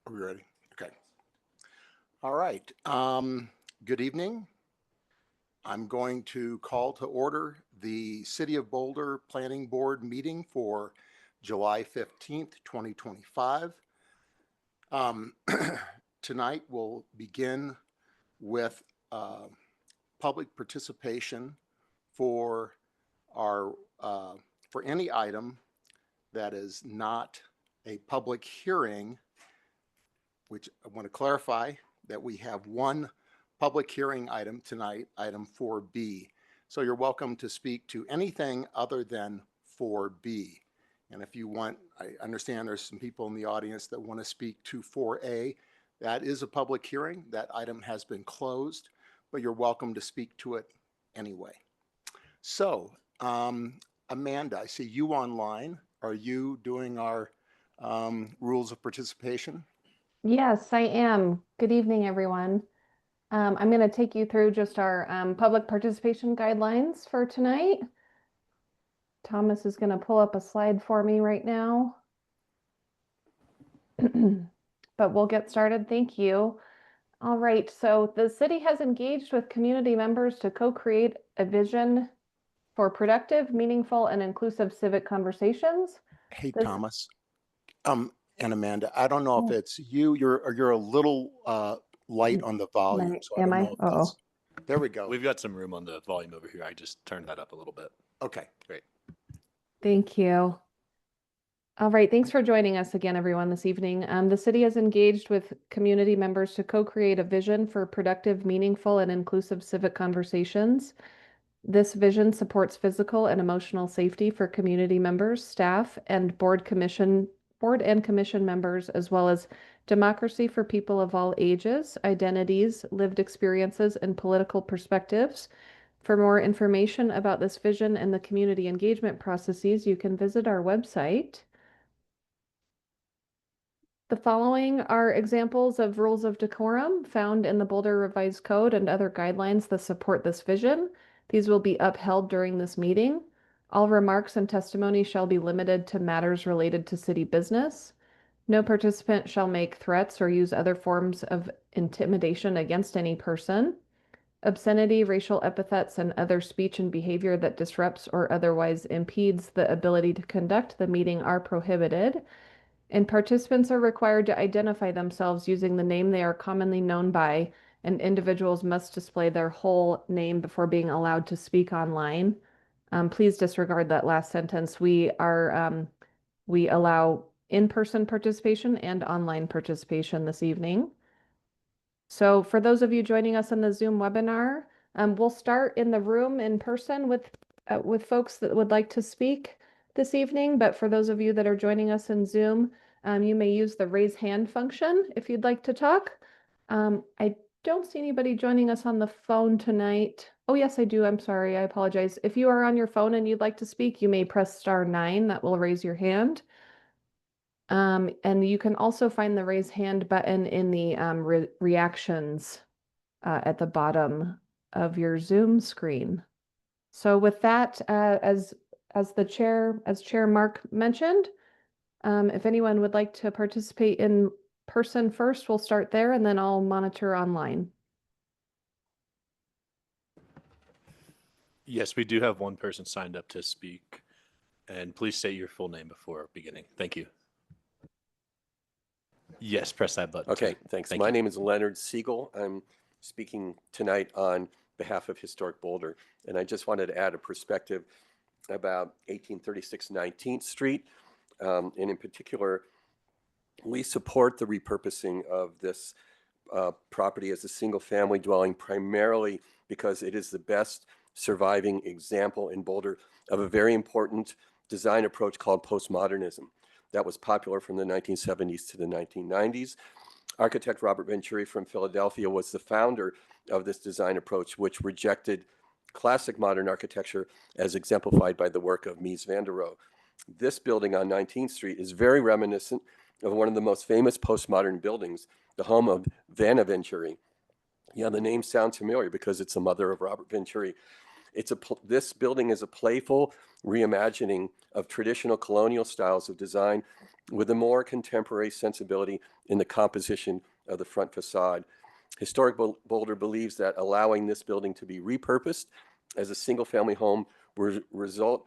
Are we ready? Okay. All right. Good evening. I'm going to call to order the City of Boulder Planning Board meeting for July 15th, 2025. Tonight we'll begin with public participation for our for any item that is not a public hearing, which I want to clarify that we have one public hearing item tonight, item 4B. So you're welcome to speak to anything other than 4B. And if you want, I understand there's some people in the audience that want to speak to 4A. That is a public hearing. That item has been closed, but you're welcome to speak to it anyway. So, Amanda, I see you online. Are you doing our rules of participation? Yes, I am. Good evening, everyone. I'm going to take you through just our public participation guidelines for tonight. Thomas is going to pull up a slide for me right now. But we'll get started. Thank you. All right, so the city has engaged with community members to co-create a vision for productive, meaningful, and inclusive civic conversations. Hey, Thomas. And Amanda, I don't know if it's you. You're a little light on the volume. So I don't know if that's. There we go. We've got some room on the volume over here. I just turned that up a little bit. Okay, great. Thank you. All right, thanks for joining us again, everyone, this evening. The city has engaged with community members to co-create a vision for productive, meaningful, and inclusive civic conversations. This vision supports physical and emotional safety for community members, staff, and board and commission members, as well as democracy for people of all ages, identities, lived experiences, and political perspectives. For more information about this vision and the community engagement processes, you can visit our website. The following are examples of rules of decorum found in the Boulder Revised Code and other guidelines that support this vision. These will be upheld during this meeting. All remarks and testimony shall be limited to matters related to city business. No participant shall make threats or use other forms of intimidation against any person. Obscenity, racial epithets, and other speech and behavior that disrupts or otherwise impedes the ability to conduct the meeting are prohibited. And participants are required to identify themselves using the name they are commonly known by, and individuals must display their whole name before being allowed to speak online. Please disregard that last sentence. We allow in-person participation and online participation this evening. So for those of you joining us in the Zoom webinar, we'll start in the room in person with folks that would like to speak this evening. But for those of you that are joining us in Zoom, you may use the raise hand function if you'd like to talk. I don't see anybody joining us on the phone tonight. Oh, yes, I do. I'm sorry. I apologize. If you are on your phone and you'd like to speak, you may press *9. That will raise your hand. And you can also find the raise hand button in the reactions at the bottom of your Zoom screen. So with that, as Chair Mark mentioned, if anyone would like to participate in person first, we'll start there, and then I'll monitor online. Yes, we do have one person signed up to speak, and please state your full name before beginning. Thank you. Yes, press that button. Okay, thanks. My name is Leonard Siegel. I'm speaking tonight on behalf of Historic Boulder, and I just wanted to add a perspective about 1836 19th Street. And in particular, we support the repurposing of this property as a single-family dwelling, primarily because it is the best surviving example in Boulder of a very important design approach called postmodernism that was popular from the 1970s to the 1990s. Architect Robert Venturi from Philadelphia was the founder of this design approach, which rejected classic modern architecture as exemplified by the work of Mies van der Rohe. This building on 19th Street is very reminiscent of one of the most famous postmodern buildings, the home of Vanna Venturi. Yeah, the name sounds familiar because it's the mother of Robert Venturi. This building is a playful reimagining of traditional colonial styles of design with a more contemporary sensibility in the composition of the front facade. Historic Boulder believes that allowing this building to be repurposed as a single-family home will result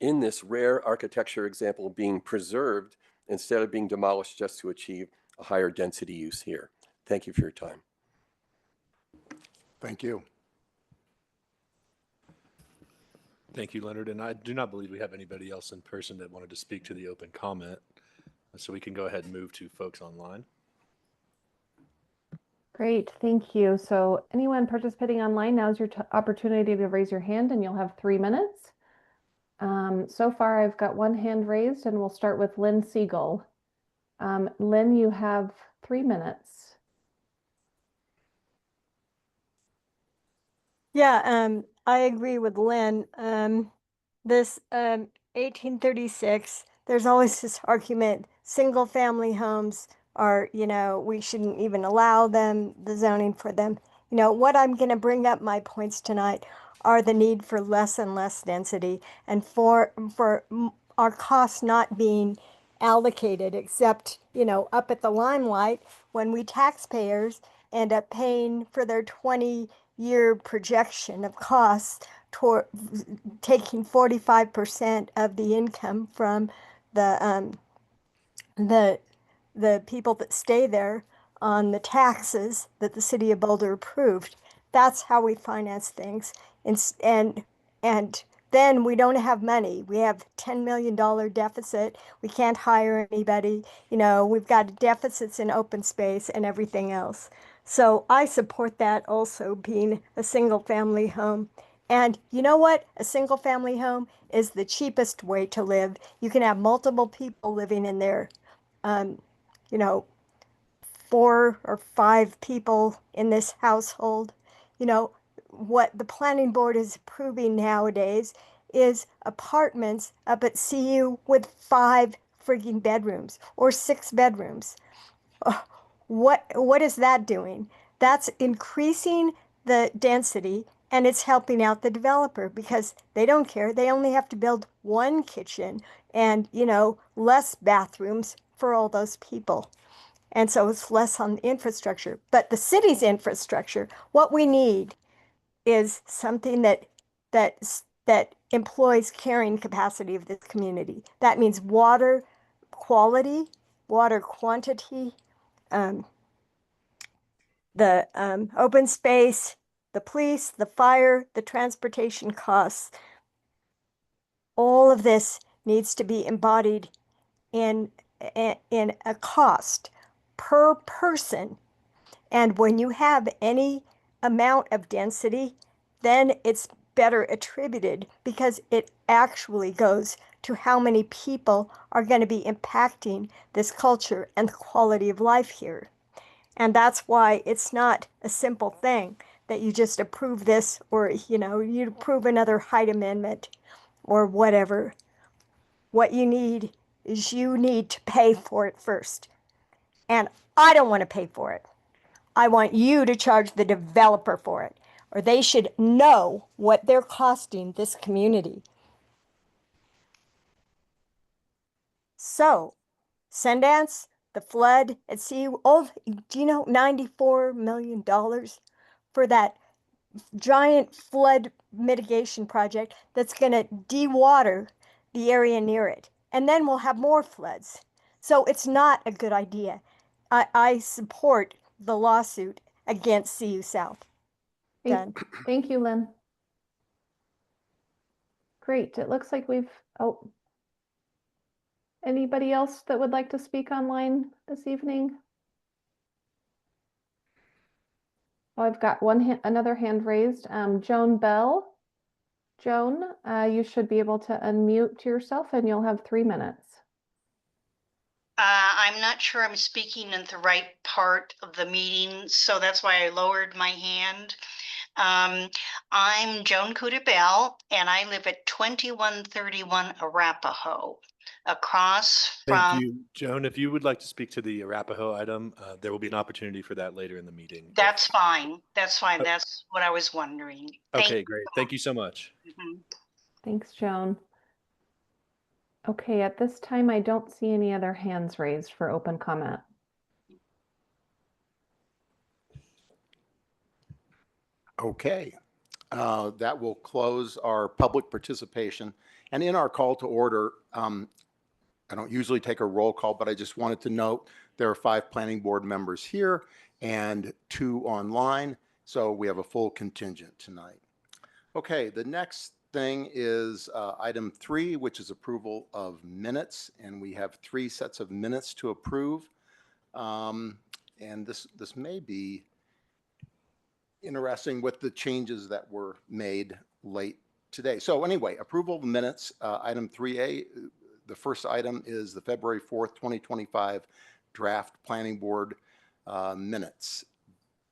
in this rare architecture example being preserved instead of being demolished just to achieve a higher density use here. Thank you for your time. Thank you. Thank you, Leonard. And I do not believe we have anybody else in person that wanted to speak to the open comment. So we can go ahead and move to folks online. Great, thank you. So anyone participating online, now's your opportunity to raise your hand and you'll have 3 minutes. So far I've got one hand raised and we'll start with Lynn Siegel. Lynn, you have 3 minutes. Yeah, I agree with Lynn. This 1836, there's always this argument, single family homes are, we shouldn't even allow them, the zoning for them. What I'm going to bring up my points tonight are the need for less and less density and for our costs not being allocated except, up at the limelight when we taxpayers end up paying for their 20-year projection of costs toward taking 45% of the income from the people that stay there on the taxes that the city of Boulder approved. That's how we finance things. And then we don't have money. We have $10 million deficit. We can't hire anybody. We've got deficits in open space and everything else. So I support that also being a single family home. And you know what? A single family home is the cheapest way to live. You can have multiple people living in there. 4 or 5 people in this household. What the planning board is approving nowadays is apartments up at CU with 5 frigging bedrooms or 6 bedrooms. What is that doing? That's increasing the density and it's helping out the developer because they don't care. They only have to build 1 kitchen and, less bathrooms for all those people. And so it's less on the infrastructure. But the city's infrastructure, what we need is something that employs carrying capacity of this community. That means water quality, water quantity, the open space, the police, the fire, the transportation costs. All of this needs to be embodied in a cost per person. And when you have any amount of density, then it's better attributed because it actually goes to how many people are going to be impacting this culture and the quality of life here. And that's why it's not a simple thing that you just approve this or, you approve another Hyde Amendment or whatever. What you need is you need to pay for it first. And I don't want to pay for it. I want you to charge the developer for it, or they should know what they're costing this community. So, Sundance, the flood at CU, do you know $94 million for that giant flood mitigation project that's going to dewater the area near it? And then we'll have more floods. So it's not a good idea. I support the lawsuit against CU South. Done. Thank you, Lynn. Great. It looks like anybody else that would like to speak online this evening? Oh, I've got another hand raised. Joan Bell. Joan, you should be able to unmute yourself and you'll have 3 minutes. I'm not sure I'm speaking in the right part of the meeting, so that's why I lowered my hand. I'm Joan Cuda-Bell, and I live at 2131 Arapahoe, across from... Thank you, Joan. If you would like to speak to the Arapahoe item, there will be an opportunity for that later in the meeting. That's fine. That's fine. That's what I was wondering. Okay, great. Thank you so much. Mhm. Thanks, Joan. Okay, at this time, I don't see any other hands raised for open comment. Okay, that will close our public participation. And in our call to order, I don't usually take a roll call, but I just wanted to note there are 5 planning board members here and 2 online. So we have a full contingent tonight. Okay, the next thing is item 3, which is approval of minutes. And we have 3 sets of minutes to approve. And this may be interesting with the changes that were made late today. So anyway, approval of minutes, item 3A. The first item is the February 4th, 2025 draft planning board minutes.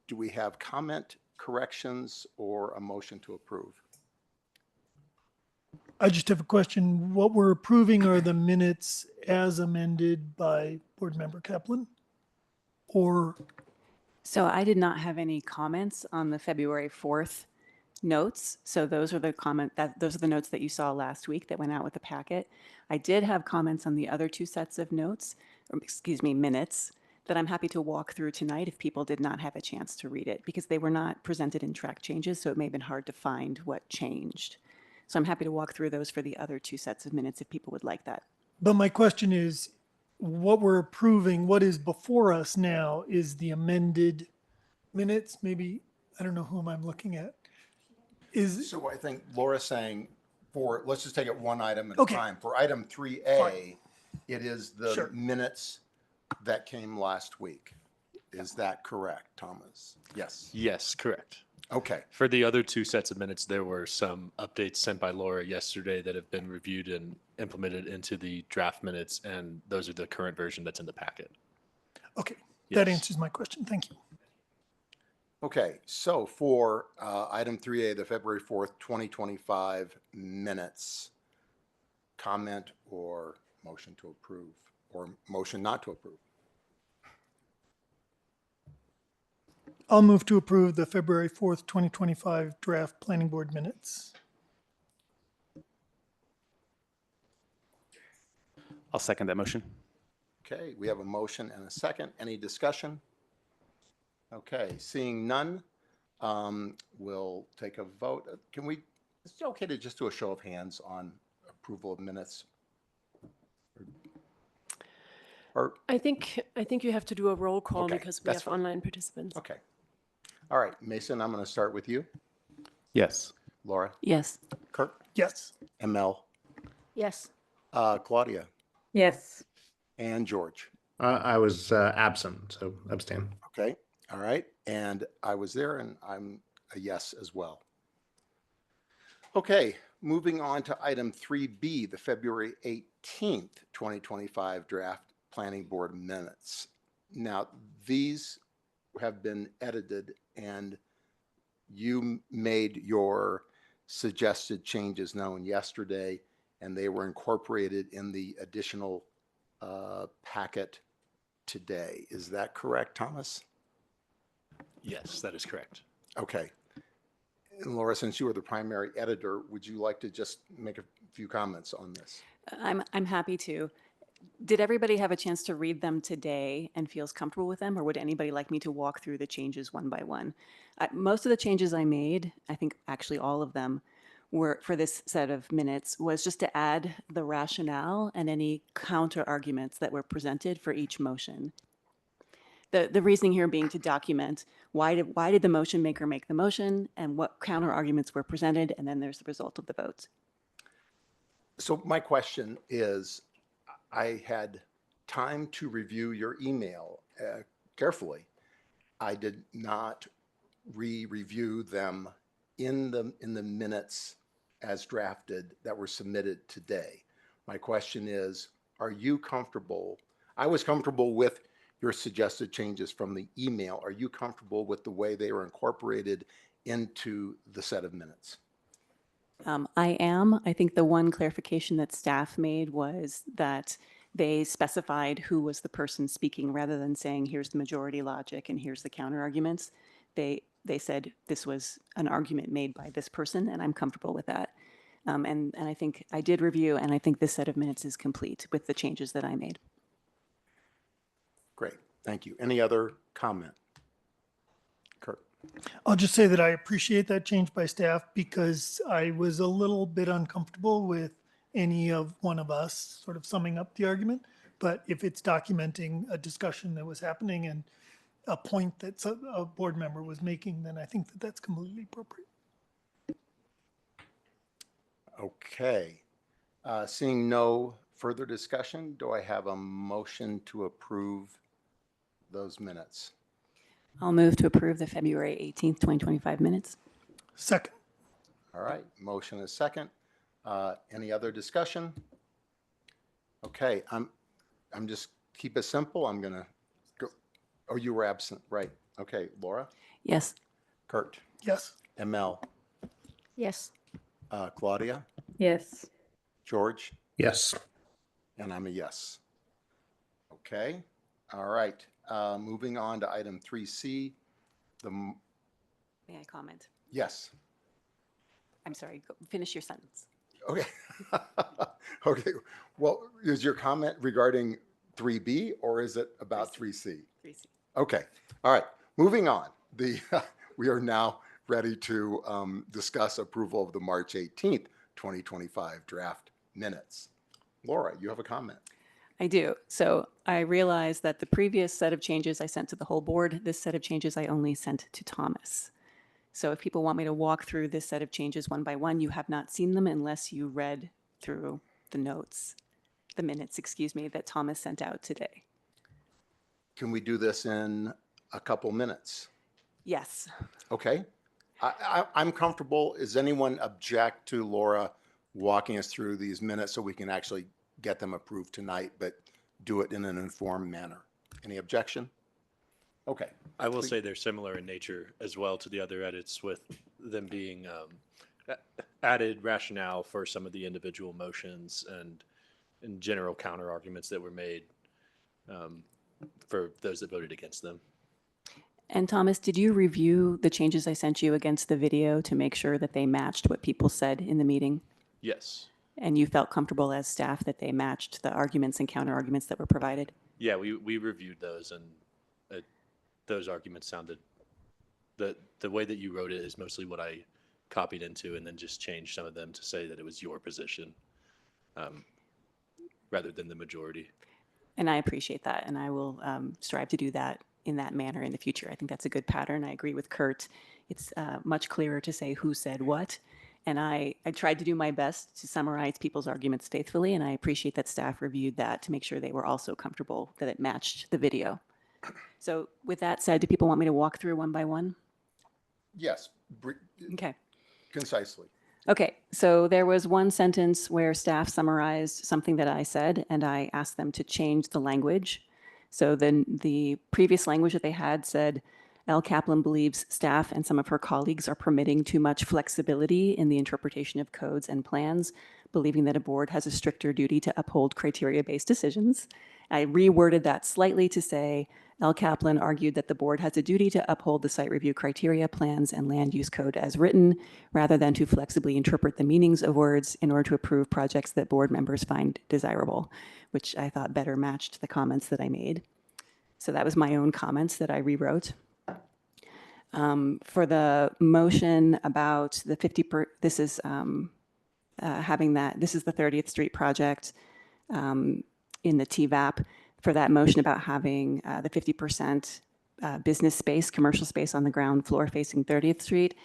Do we have comment, corrections, or a motion to approve? I just have a question. What we're approving are the minutes as amended by Board Member Kaplan? Or, So I did not have any comments on the February 4th notes. So those are the those are the notes that you saw last week that went out with the packet. I did have comments on the other 2 sets of notes, or excuse me, minutes, that I'm happy to walk through tonight if people did not have a chance to read it, because they were not presented in track changes, so it may have been hard to find what changed. So I'm happy to walk through those for the other 2 sets of minutes if people would like that. but my question is, what we're approving, what is before us now is the amended minutes, maybe, I don't know whom I'm looking at. Is, So I think Laura's saying for, let's just take it one item at a Okay. time. For item 3A, it is the Sure. minutes that came last week. Is that correct, Thomas? Yes. Yes, correct. Okay. For the other 2 sets of minutes, there were some updates sent by Laura yesterday that have been reviewed and implemented into the draft minutes, and those are the current version that's in the packet. okay, that Yes. answers my question. Thank you. Okay, so for item 3A, the February 4th, 2025 minutes, comment or motion to approve, or motion not to approve? I'll move to approve the February 4th, 2025 draft planning board minutes. I'll second that motion. Okay, we have a motion and a second. Any discussion? Okay, seeing none, we'll take a vote. Can we, is it okay to just do a show of hands on approval of minutes? Or, I think you have to do a roll call Okay, because we that's have fine. online participants. okay. All right, Mason, I'm going to start with you. Yes. Laura, Yes. Kurt, Yes. ML, Yes. Claudia, Yes. and George. I was absent, so abstain. Okay, all right. And I was there and I'm a yes as well. Okay, moving on to item 3B, the February 18th, 2025 draft planning board minutes. Now, these have been edited and you made your suggested changes known yesterday and they were incorporated in the additional packet today. Is that correct, Thomas? Yes, that is correct. Okay. And Laura, since you were the primary editor, would you like to just make a few comments on this? I'm happy to. Did everybody have a chance to read them today and feels comfortable with them, or would anybody like me to walk through the changes one by one? Most of the changes I made, I think actually all of them, were for this set of minutes, was just to add the rationale and any counter arguments that were presented for each motion. The reasoning here being to document why did the motion maker make the motion and what counter arguments were presented, and then there's the result of the votes. So my question is, I had time to review your email carefully. I did not re-review them in the minutes as drafted that were submitted today. My question is, are you comfortable? I was comfortable with your suggested changes from the email. Are you comfortable with the way they were incorporated into the set of minutes? I am. I think the one clarification that staff made was that they specified who was the person speaking rather than saying, here's the majority logic and here's the counter arguments. They said this was an argument made by this person, and I'm comfortable with that. And I think I did review, and I think this set of minutes is complete with the changes that I made. Great, thank you. Any other comment? Kurt? I'll just say that I appreciate that change by staff because I was a little bit uncomfortable with any of one of us sort of summing up the argument. But if it's documenting a discussion that was happening and a point that a board member was making, then I think that that's completely appropriate. Okay. Seeing no further discussion, do I have a motion to approve those minutes? I'll move to approve the February 18th, 2025 minutes. Second. All right, motion is second. Any other discussion? Okay, I'm just keep it simple. I'm gonna go. Oh, you were absent, right? Okay, Laura, Yes. Kurt, Yes. ML, Yes. Claudia, Yes. George, Yes. and I'm a yes. Okay, all right. Moving on to item 3C. May I comment? Yes. I'm sorry, finish your sentence. Okay. Okay. Well, is your comment regarding 3B or is it about 3C? 3C. Okay. All right. Moving on. We are now ready to discuss approval of the March 18th, 2025 draft minutes. Laura, you have a comment. I do. So I realized that the previous set of changes I sent to the whole board, this set of changes I only sent to Thomas. So if people want me to walk through this set of changes one by one, you have not seen them unless you read through the minutes, excuse me, that Thomas sent out today. Can we do this in a couple minutes? Yes. Okay. I'm comfortable. Does anyone object to Laura walking us through these minutes so we can actually get them approved tonight, but do it in an informed manner? Any objection? Okay. I will say they're similar in nature as well to the other edits, with them being added rationale for some of the individual motions and in general counter arguments that were made for those that voted against them. And Thomas, did you review the changes I sent you against the video to make sure that they matched what people said in the meeting? Yes. And you felt comfortable as staff that they matched the arguments and counter arguments that were provided? Yeah, we reviewed those, and those arguments sounded, the way that you wrote it is mostly what I copied into and then just changed some of them to say that it was your position rather than the majority. And I appreciate that, and I will strive to do that in that manner in the future. I think that's a good pattern. I agree with Kurt. It's much clearer to say who said what. And I tried to do my best to summarize people's arguments faithfully, and I appreciate that staff reviewed that to make sure they were also comfortable that it matched the video. So with that said, do people want me to walk through one by one? Yes. Okay. Concisely. Okay, so there was one sentence where staff summarized something that I said, and I asked them to change the language. So then the previous language that they had said, L. Kaplan believes staff and some of her colleagues are permitting too much flexibility in the interpretation of codes and plans, believing that a board has a stricter duty to uphold criteria-based decisions. I reworded that slightly to say, L. Kaplan argued that the board has a duty to uphold the site review criteria, plans, and land use code as written, rather than to flexibly interpret the meanings of words in order to approve projects that board members find desirable, which I thought better matched the comments that I made. So that was my own comments that I rewrote. For the motion about the 50%, this is having that, this is the 30th Street project in the TVAP. For that motion about having the 50% business space, commercial space on the ground floor facing 30th Street,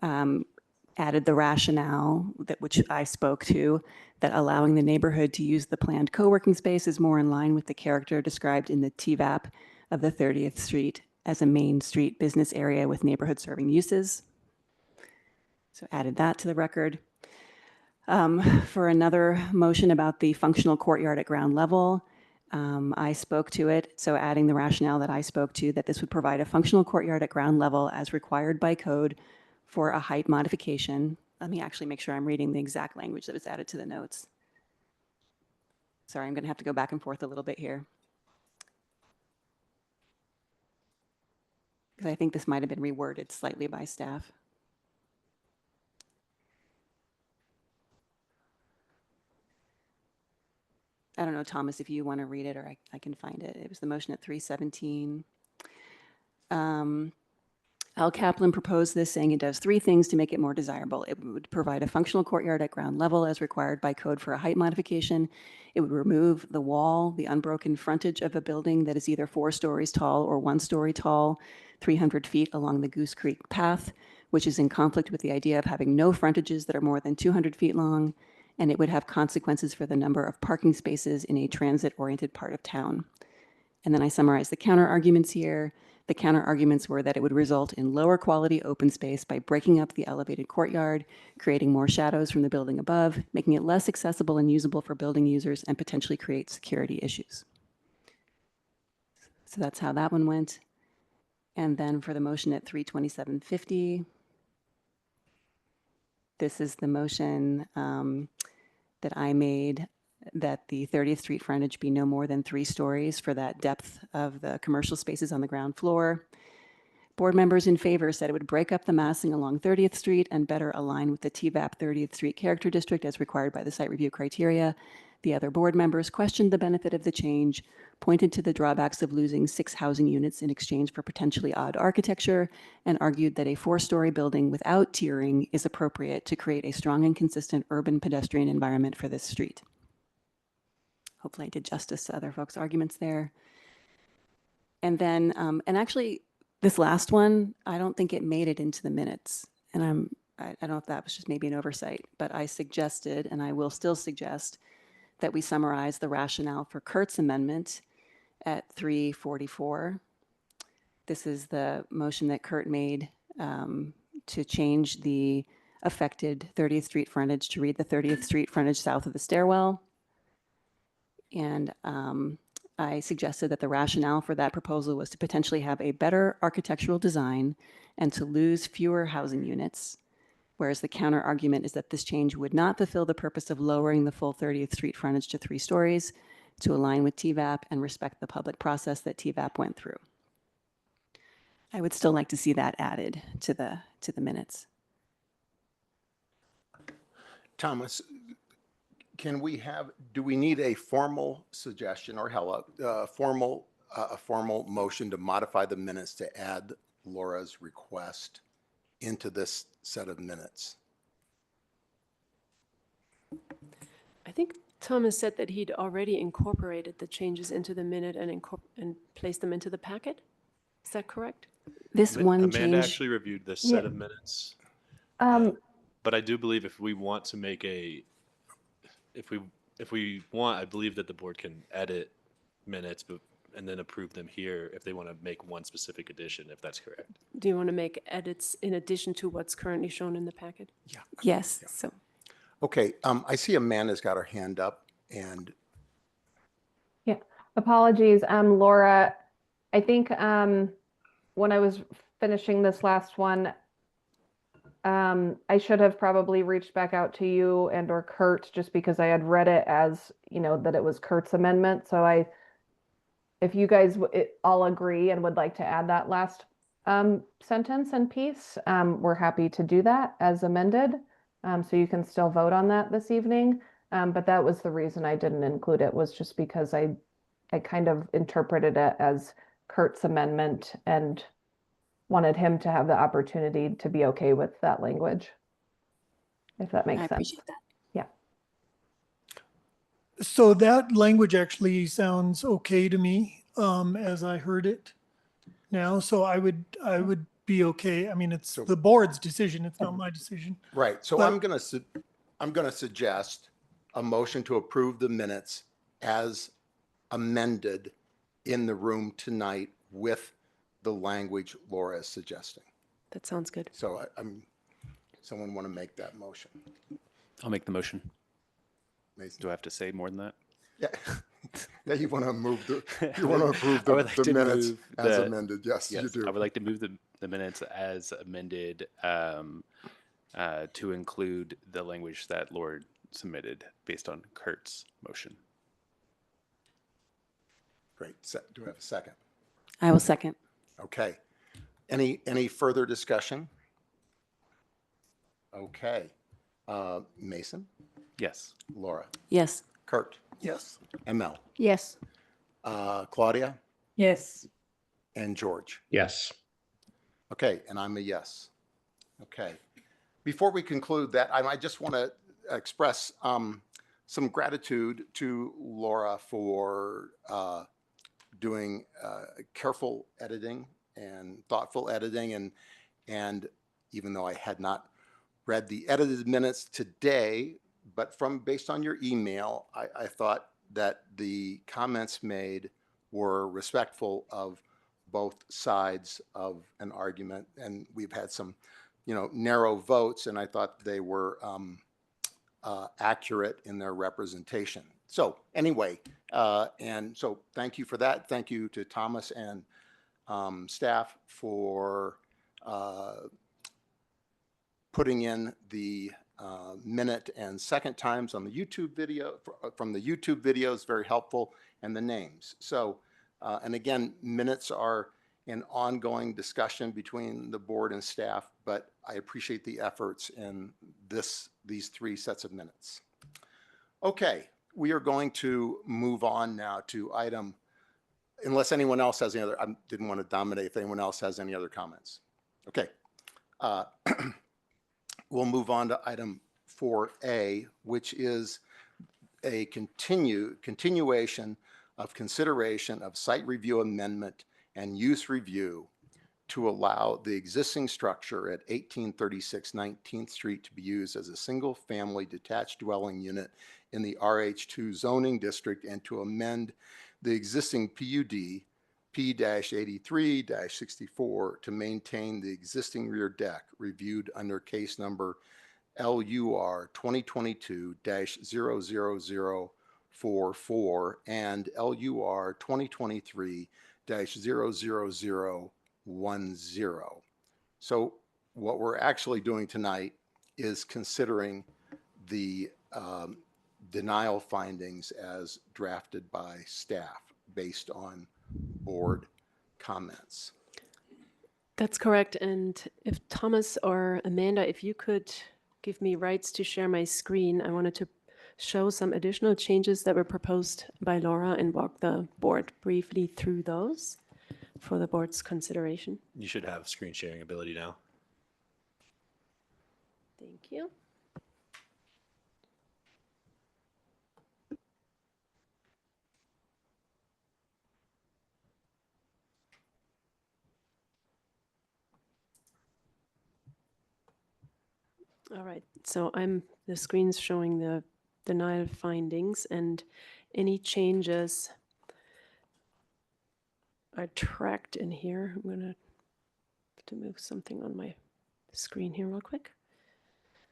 added the rationale that which I spoke to, that allowing the neighborhood to use the planned co-working space is more in line with the character described in the TVAP of the 30th Street as a main street business area with neighborhood serving uses. So added that to the record. For another motion about the functional courtyard at ground level, I spoke to it, so adding the rationale that I spoke to, that this would provide a functional courtyard at ground level as required by code for a height modification. Let me actually make sure I'm reading the exact language that was added to the notes. Sorry, I'm going to have to go back and forth a little bit here, because I think this might have been reworded slightly by staff. I don't know, Thomas, if you want to read it or I can find it. It was the motion at 317. Al Kaplan proposed this, saying it does three things to make it more desirable. It would provide a functional courtyard at ground level as required by code for a height modification. It would remove the wall, the unbroken frontage of a building that is either 4 stories tall or 1 story tall, 300 feet along the Goose Creek path, which is in conflict with the idea of having no frontages that are more than 200 feet long. And it would have consequences for the number of parking spaces in a transit-oriented part of town. And then I summarize the counter arguments here. The counter arguments were that it would result in lower quality open space by breaking up the elevated courtyard, creating more shadows from the building above, making it less accessible and usable for building users, and potentially create security issues. So that's how that one went. And then for the motion at 32750, this is the motion that I made, that the 30th Street frontage be no more than 3 stories for that depth of the commercial spaces on the ground floor. Board members in favor said it would break up the massing along 30th Street and better align with the TVAP 30th Street character district as required by the site review criteria. The other board members questioned the benefit of the change, pointed to the drawbacks of losing 6 housing units in exchange for potentially odd architecture, and argued that a 4-story building without tiering is appropriate to create a strong and consistent urban pedestrian environment for this street. Hopefully I did justice to other folks' arguments there. And then, and actually this last one, I don't think it made it into the minutes. And I don't know if that was just maybe an oversight, but I suggested, and I will still suggest, that we summarize the rationale for Kurt's amendment at 344. This is the motion that Kurt made to change the affected 30th Street frontage to read the 30th Street frontage south of the stairwell. And I suggested that the rationale for that proposal was to potentially have a better architectural design and to lose fewer housing units, whereas the counter argument is that this change would not fulfill the purpose of lowering the full 30th Street frontage to 3 stories to align with TVAP and respect the public process that TVAP went through. I would still like to see that added to the minutes. Thomas, do we need a formal suggestion or a formal motion to modify the minutes to add Laura's request into this set of minutes? I think Thomas said that he'd already incorporated the changes into the minute and placed them into the packet. Is that correct? This one Amanda change. actually reviewed this set of minutes. But I do believe if we want to make if we want, I believe that the board can edit minutes and then approve them here if they want to make one specific addition, if that's correct. Do you want to make edits in addition to what's currently shown in the packet? Yeah. Yes. Yeah. So Okay, I see Amanda's got her hand up and Yeah, apologies, Laura. I think when I was finishing this last one, I should have probably reached back out to you and or Kurt just because I had read it as, that it was Kurt's amendment. So if you guys all agree and would like to add that last sentence and piece, we're happy to do that as amended. So you can still vote on that this evening. But that was the reason I didn't include it, was just because I kind of interpreted it as Kurt's amendment and wanted him to have the opportunity to be okay with that language, if that makes I sense. appreciate that. Yeah. So that language actually sounds okay to me, as I heard it now. So I would be okay. I mean, it's the board's decision. It's not my decision. right. So But- I'm gonna suggest a motion to approve the minutes as amended in the room tonight with the language Laura is suggesting. That sounds good. So someone want to make that motion? I'll make the motion. Mason? Do I have to say more than that? Yeah. Yeah, you want to approve I would like the to minutes move as the- amended. Yes, you Yes, do. I would like to move the minutes as amended to include the language that Lord submitted based on Kurt's motion. Great. Do we have a second? I will second. Okay. Any further discussion? Okay. Mason, Yes. Laura, Yes. Kurt, Yes. ML, Yes. Claudia, Yes. and George. Yes. Okay, and I'm a yes. Okay. Before we conclude that, I just want to express some gratitude to Laura for doing careful editing and thoughtful editing. And even though I had not read the edited minutes today, but based on your email, I thought that the comments made were respectful of both sides of an argument. And we've had some, narrow votes, and I thought they were accurate in their representation. So anyway, and so thank you for that. Thank you to Thomas and staff for putting in the minute and second times on the YouTube video, from the YouTube videos, very helpful, and the names. So, and again, minutes are an ongoing discussion between the board and staff, but I appreciate the efforts in these three sets of minutes. Okay, we are going to move on now to item, unless anyone else has any other, I didn't want to dominate if anyone else has any other comments. Okay. We'll move on to item 4A, which is a continuation of consideration of site review amendment and use review to allow the existing structure at 1836 19th Street to be used as a single-family detached dwelling unit in the RH2 zoning district, and to amend the existing PUD P-83-64 to maintain the existing rear deck reviewed under case number LUR 2022-00044 and LUR 2023-00010. So what we're actually doing tonight is considering the denial findings as drafted by staff based on board comments. That's correct. And if Thomas or Amanda, if you could give me rights to share my screen, I wanted to show some additional changes that were proposed by Laura and walk the board briefly through those for the board's consideration. You should have screen sharing ability now. Thank you. All right, so the screen's showing the denial findings, and any changes are tracked in here. I'm gonna have to move something on my screen here real quick.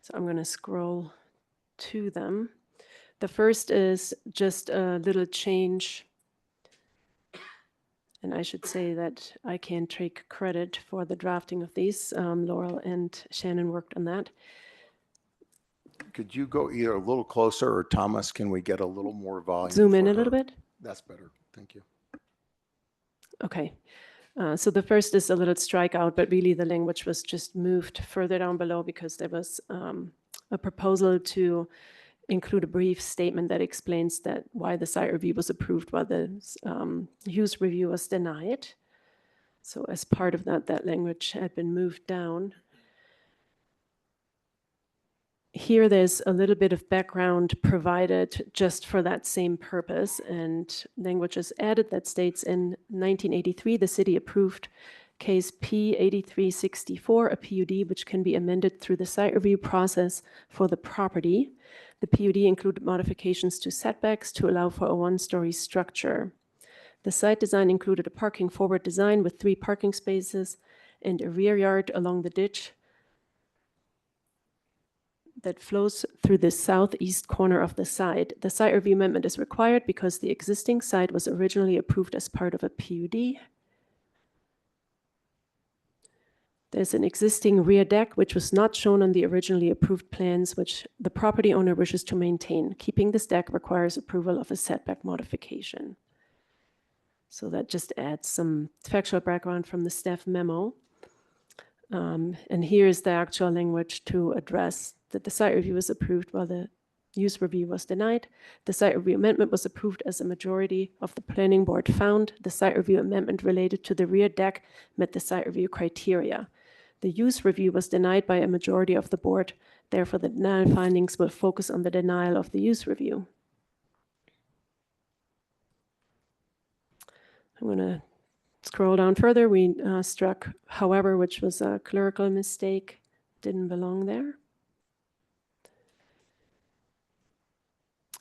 So I'm gonna scroll to them. The first is just a little change, and I should say that I can take credit for the drafting of these. Laurel and Shannon worked on that. Could you go either a little closer, or Thomas, can we get a little more volume? Zoom in for a little her? bit. That's better. Thank you. Okay. So the first is a little strikeout, but really the language was just moved further down below because there was a proposal to include a brief statement that explains that why the site review was approved while the use review was denied. So as part of that, that language had been moved down. Here, there's a little bit of background provided just for that same purpose, and language is added that states in 1983, the city approved case P-8364, a PUD which can be amended through the site review process for the property. The PUD included modifications to setbacks to allow for a one-story structure. The site design included a parking forward design with 3 parking spaces and a rear yard along the ditch that flows through the southeast corner of the site. The site review amendment is required because the existing site was originally approved as part of a PUD. There's an existing rear deck which was not shown on the originally approved plans, which the property owner wishes to maintain. Keeping this deck requires approval of a setback modification. So that just adds some factual background from the staff memo. And here's the actual language to address that the site review was approved while the Use review was denied. The site review amendment was approved as a majority of the planning board found. The site review amendment related to the rear deck met the site review criteria. The use review was denied by a majority of the board. Therefore, the denial findings will focus on the denial of the use review. I'm going to scroll down further. We struck however, which was a clerical mistake. Didn't belong there.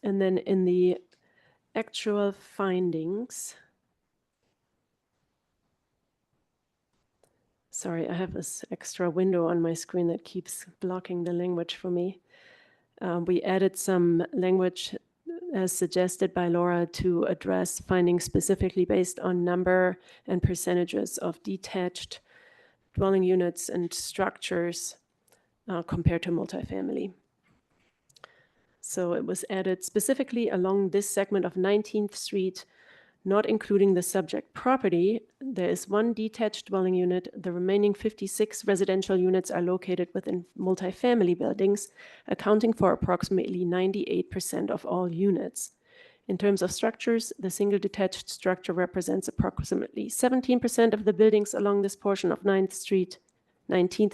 And then in the actual findings, sorry, I have this extra window on my screen that keeps blocking the language for me. We added some language as suggested by Laura to address findings specifically based on number and percentages of detached dwelling units and structures compared to multifamily. So it was added specifically along this segment of 19th Street, not including the subject property. There is one detached dwelling unit. The remaining 56 residential units are located within multifamily buildings, accounting for approximately 98% of all units. In terms of structures, the single detached structure represents approximately 17% of the buildings along this portion of 19th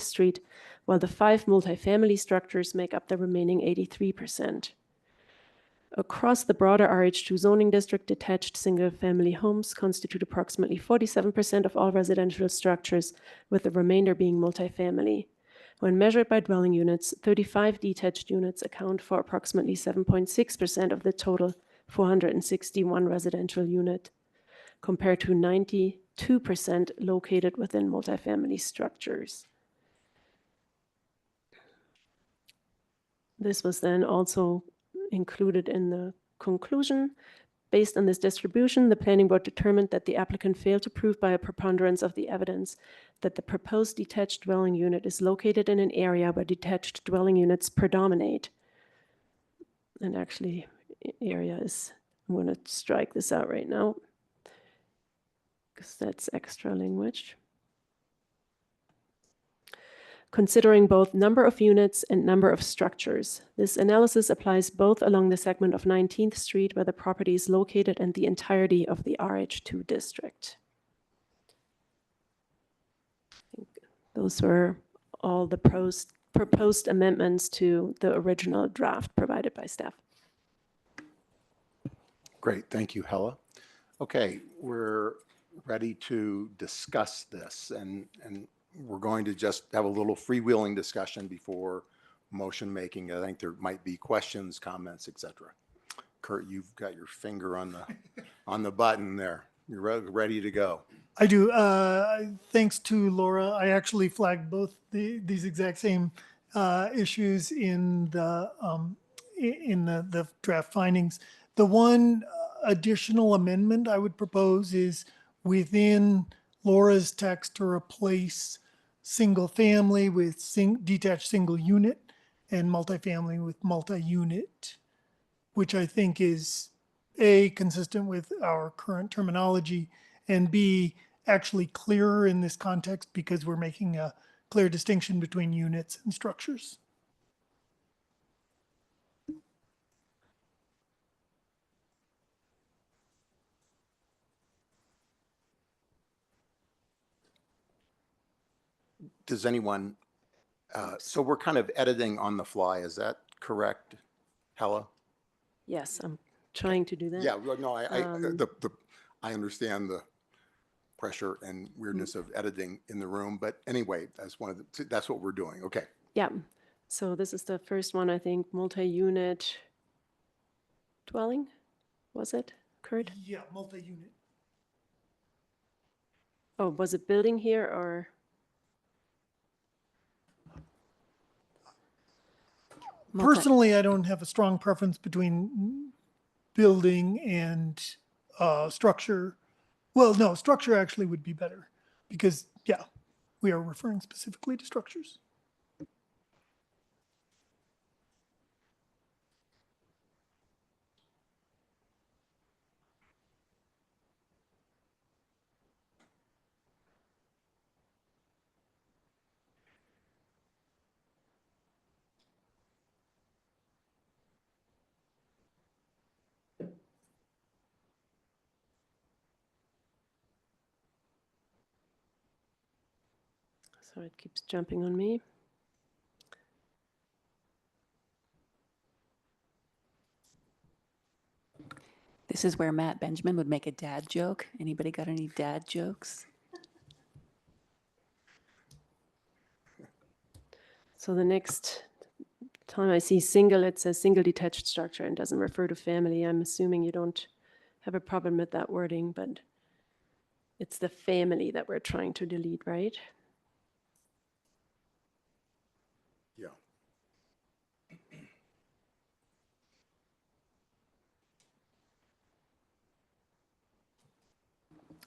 Street, while the 5 multifamily structures make up the remaining 83%. Across the broader RH2 zoning district, detached single-family homes constitute approximately 47% of all residential structures, with the remainder being multifamily. When measured by dwelling units, 35 detached units account for approximately 7.6% of the total 461 residential unit, compared to 92% located within multifamily structures. This was then also included in the conclusion. Based on this distribution, the planning board determined that the applicant failed to prove by a preponderance of the evidence that the proposed detached dwelling unit is located in an area where detached dwelling units predominate. And actually, area is, I'm going to strike this out right now because that's extra language. Considering both number of units and number of structures. This analysis applies both along the segment of 19th Street where the property is located and the entirety of the RH2 district. I think those were all the proposed amendments to the original draft provided by staff. Great, thank you, Hella. Okay, we're ready to discuss this, and we're going to just have a little freewheeling discussion before motion making. I think there might be questions, comments, etc. Kurt, you've got your finger on the button there. You're ready to go. I do. Thanks to Laura, I actually flagged both these exact same issues in the draft findings. The one additional amendment I would propose is within Laura's text to replace single family with detached single unit and multifamily with multi-unit, which I think is A, consistent with our current terminology, and B, actually clearer in this context because we're making a clear distinction between units and structures. Does anyone, so we're kind of editing on the fly, is that correct, Hella? Yes, I'm trying to do that. Yeah, well, no, I understand the pressure and weirdness of editing in the room, but anyway, that's that's what we're doing. Okay. Yeah. So this is the first one, I think, multi-unit dwelling, was it, Kurt? Yeah, multi-unit. Oh, was it building here or? Personally, I don't have a strong preference between building and structure. Well, no, structure actually would be better because, yeah, we are referring specifically to structures. So it keeps jumping on me. This is where Matt Benjamin would make a dad joke. Anybody got any dad jokes? So the next time I see single, it says single detached structure and doesn't refer to family. I'm assuming you don't have a problem with that wording, but it's the family that we're trying to delete, right? Yeah.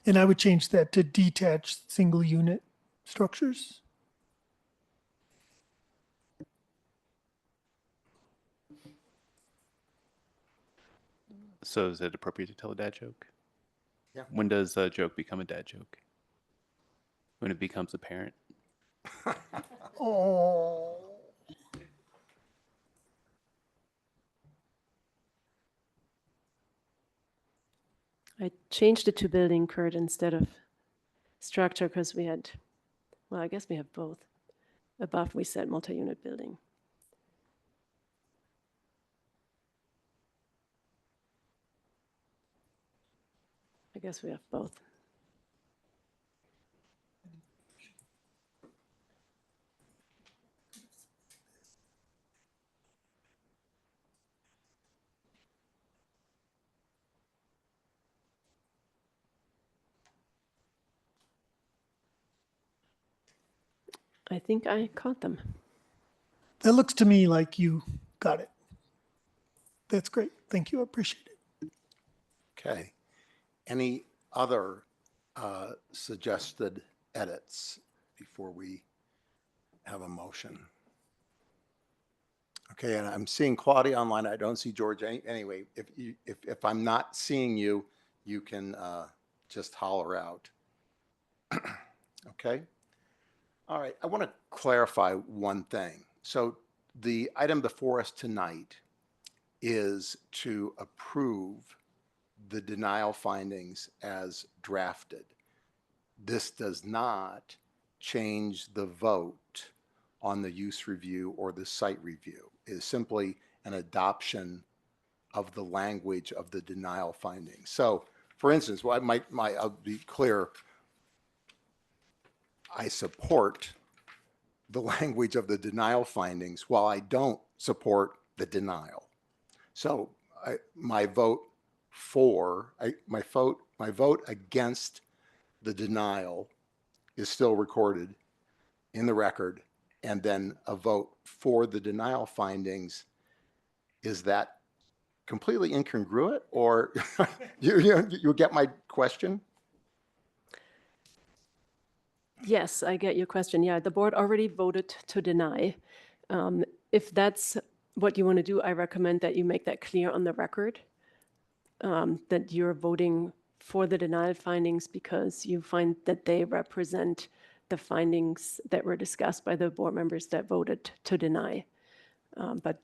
And I would change that to detached single unit structures. So is it appropriate to tell a dad joke? Yeah. When does a joke become a dad joke? When it becomes apparent? Oh. I changed it to building, Kurt, instead of structure because we had, well, I guess we have both. Above we said multi-unit building. I guess we have both. I think I caught them. That looks to me like you got it. That's great. Thank you. I appreciate it. Okay. Any other suggested edits before we have a motion? Okay, and I'm seeing Claudia online. I don't see George. Anyway, if I'm not seeing you, you can just holler out. Okay. All right. I want to clarify one thing. So the item before us tonight is to approve the denial findings as drafted. This does not change the vote on the use review or the site review. It is simply an adoption of the language of the denial findings. So, for instance, I'll be clear, I support the language of the denial findings while I don't support the denial. So my vote against the denial is still recorded in the record, and then a vote for the denial findings, is that completely incongruent, or you get my question? Yes, I get your question. Yeah, the board already voted to deny. If that's what you want to do, I recommend that you make that clear on the record, that you're voting for the denial findings because you find that they represent the findings that were discussed by the board members that voted to deny. But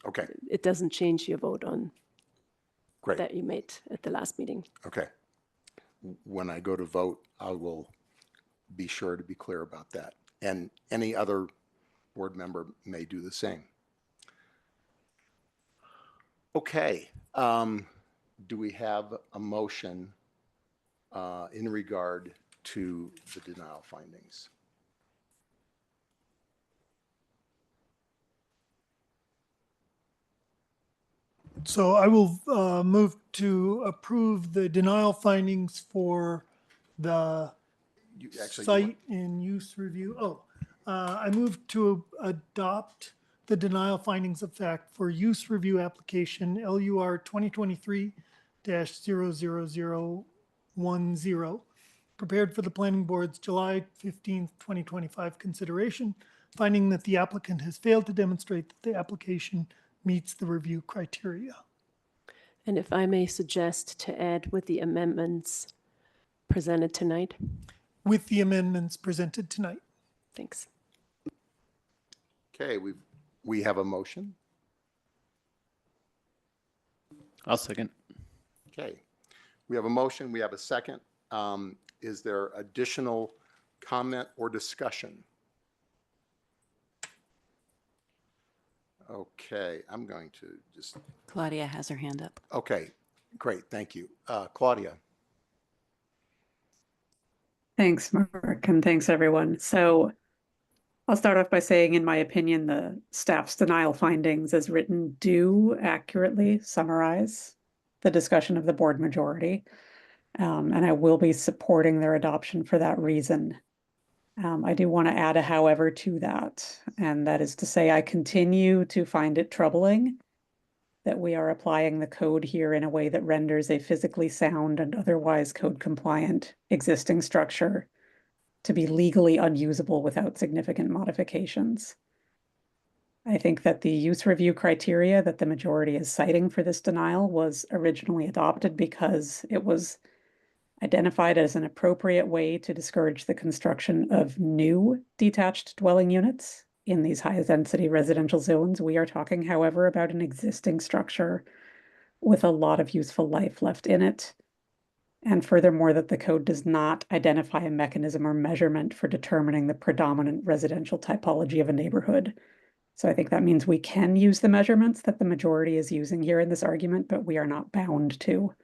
Okay, it doesn't change your vote on great. that you made at the last meeting. Okay. When I go to vote, I will be sure to be clear about that. And any other board member may do the same. Okay. Do we have a motion in regard to the denial findings? So I will move to approve the denial findings for the site and use review. I move to adopt the denial findings of fact for use review application LUR 2023-00010, prepared for the planning board's July 15th, 2025 consideration, finding that the applicant has failed to demonstrate that the application meets the review criteria. And if I may suggest to add with the amendments presented tonight. With the amendments presented tonight. Thanks. Okay, we have a motion. I'll second. Okay, we have a motion, we have a second. Is there additional comment, or discussion? Okay, I'm going to just, Claudia has her hand up. okay, great, thank you. Claudia? Thanks, Mark, and thanks, everyone. So I'll start off by saying, in my opinion, the staff's denial findings as written do accurately summarize the discussion of the board majority. And I will be supporting their adoption for that reason. I do want to add a however to that, and that is to say I continue to find it troubling that we are applying the code here in a way that renders a physically sound and otherwise code compliant existing structure to be legally unusable without significant modifications. I think that the use review criteria that the majority is citing for this denial was originally adopted because it was identified as an appropriate way to discourage the construction of new detached dwelling units in these high-density residential zones. We are talking, however, about an existing structure with a lot of useful life left in it. And furthermore, that the code does not identify a mechanism or measurement for determining the predominant residential typology of a neighborhood. So I think that means we can use the measurements that the majority is using here in this argument, but we are not bound to.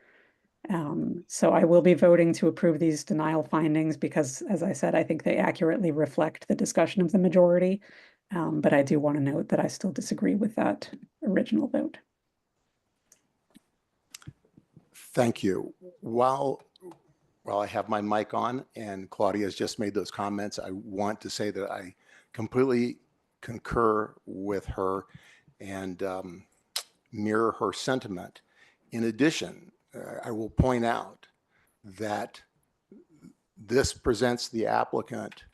So I will be voting to approve these denial findings because, as I said, I think they accurately reflect the discussion of the majority. But I do want to note that I still disagree with that original vote. Thank you. While I have my mic on and Claudia has just made those comments, I want to say that I completely concur with her and mirror her sentiment. In addition, I will point out that this presents the applicant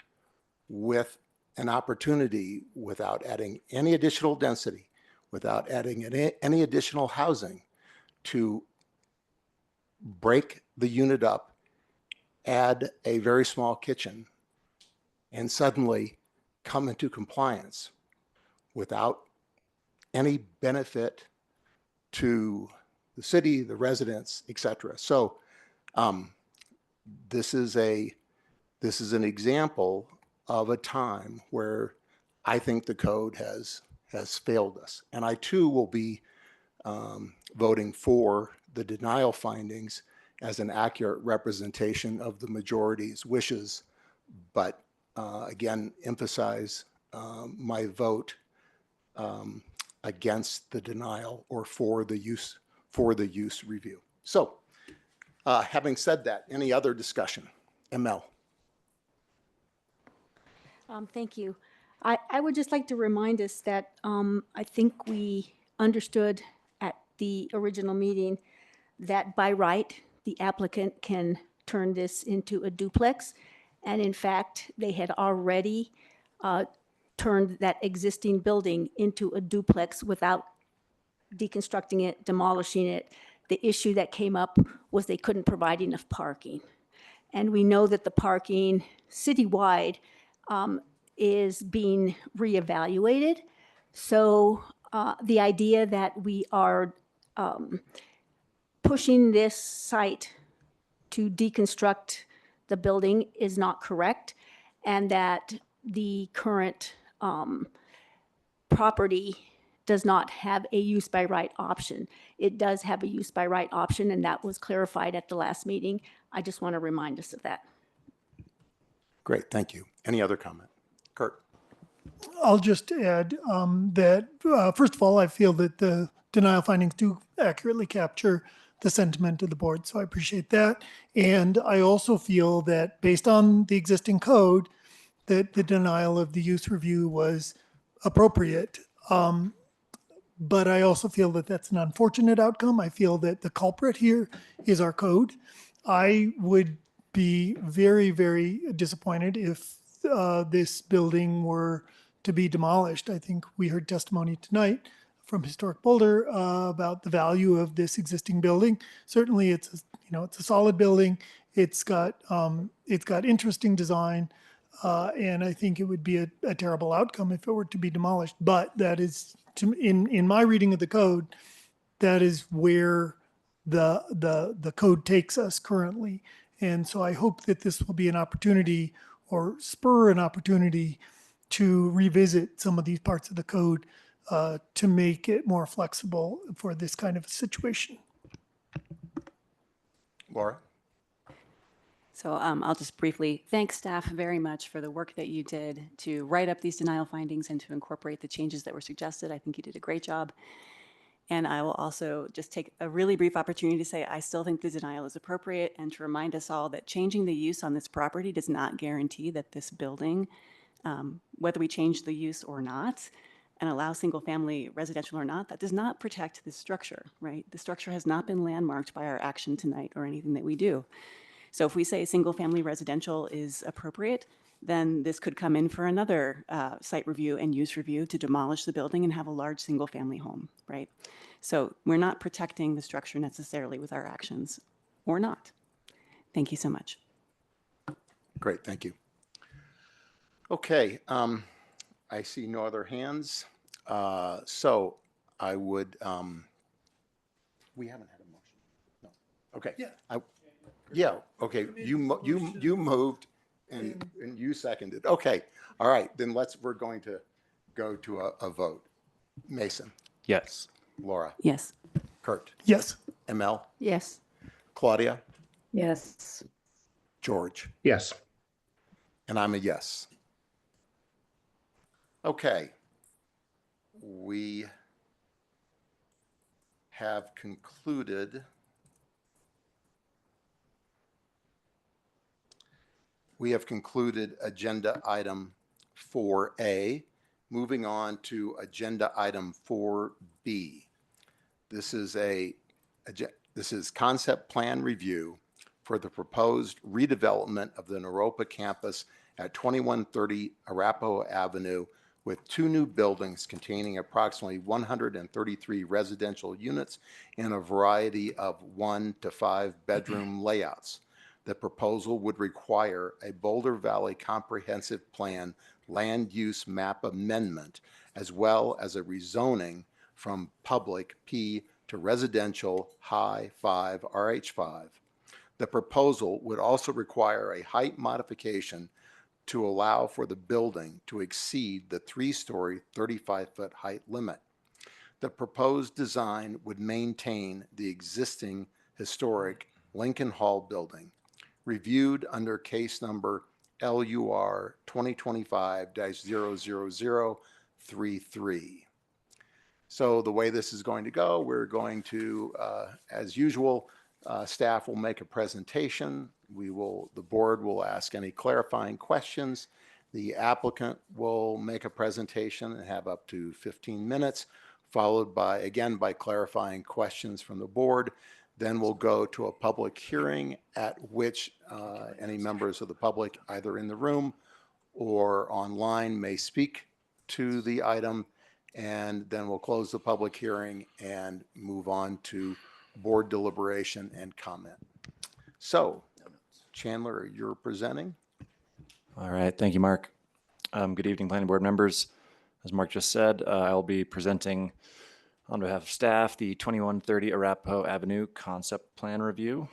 with an opportunity without adding any additional density, without adding any additional housing, to break the unit up, add a very small kitchen, and suddenly come into compliance without any benefit to the city, the residents, etc. So this is an example of a time where I think the code has failed us. And I too will be voting for the denial findings as an accurate representation of the majority's wishes, but again, emphasize my vote against the denial or for the use review. So having said that, any other discussion? ML. Thank you. I would just like to remind us that I think we understood at the original meeting that by right, the applicant can turn this into a duplex. And in fact, they had already turned that existing building into a duplex without deconstructing it, demolishing it. The issue that came up was they couldn't provide enough parking. And we know that the parking citywide is being reevaluated. So the idea that we are pushing this site to deconstruct the building is not correct, and that the current property does not have a use by right option. It does have a use by right option, and that was clarified at the last meeting. I just want to remind us of that. Great, thank you. Any other comment? Kurt. I'll just add that, first of all, I feel that the denial findings do accurately capture the sentiment of the board, so I appreciate that. And I also feel that based on the existing code, that the denial of the use review was appropriate. But I also feel that that's an unfortunate outcome. I feel that the culprit here is our code. I would be very, very disappointed if this building were to be demolished. I think we heard testimony tonight from Historic Boulder about the value of this existing building. Certainly, it's a solid building. It's got interesting design, and I think it would be a terrible outcome if it were to be demolished. But that is, in my reading of the code, that is where the code takes us currently. And so I hope that this will be an opportunity or spur an opportunity to revisit some of these parts of the code to make it more flexible for this kind of a situation. Laura? So I'll just briefly thank staff very much for the work that you did to write up these denial findings and to incorporate the changes that were suggested. I think you did a great job. And I will also just take a really brief opportunity to say I still think the denial is appropriate, and to remind us all that changing the use on this property does not guarantee that this building, whether we change the use or not, and allow single-family residential or not, that does not protect this structure, right? The structure has not been landmarked by our action tonight or anything that we do. So if we say single-family residential is appropriate, then this could come in for another site review and use review to demolish the building and have a large single-family home, right? So we're not protecting the structure necessarily with our actions, or not. Thank you so much. Great, thank you. Okay, I see no other hands. So I would, we haven't had a motion. No. Okay. Yeah. Yeah, okay. You moved and you seconded. Okay. All right. Then we're going to go to a vote. Mason, Yes. Laura, Yes. Kurt, Yes. ML, Yes. Claudia, Yes. George, Yes. and I'm a yes. Okay. We have concluded. We have concluded agenda item 4A. Moving on to agenda item 4B. This is concept plan review for the proposed redevelopment of the Naropa campus at 2130 Arapahoe Avenue, with 2 new buildings containing approximately 133 residential units in a variety of 1 to 5 bedroom layouts. The proposal would require a Boulder Valley Comprehensive Plan land use map amendment, as well as a rezoning from public P to residential high 5 RH5. The proposal would also require a height modification to allow for the building to exceed the 3-story, 35-foot height limit. The proposed design would maintain the existing historic Lincoln Hall building, reviewed under case number LUR 2025-00033. So the way this is going to go, we're going to, as usual, staff will make a presentation. The board will ask any clarifying questions. The applicant will make a presentation and have up to 15 minutes, followed by clarifying questions from the board. Then we'll go to a public hearing at which any members of the public, either in the room or online, may speak to the item. And then we'll close the public hearing and move on to board deliberation and comment. So, Chandler, you're presenting. All right, thank you, Mark. Good evening, planning board members. As Mark just said, I'll be presenting on behalf of staff the 2130 Arapahoe Avenue concept plan review.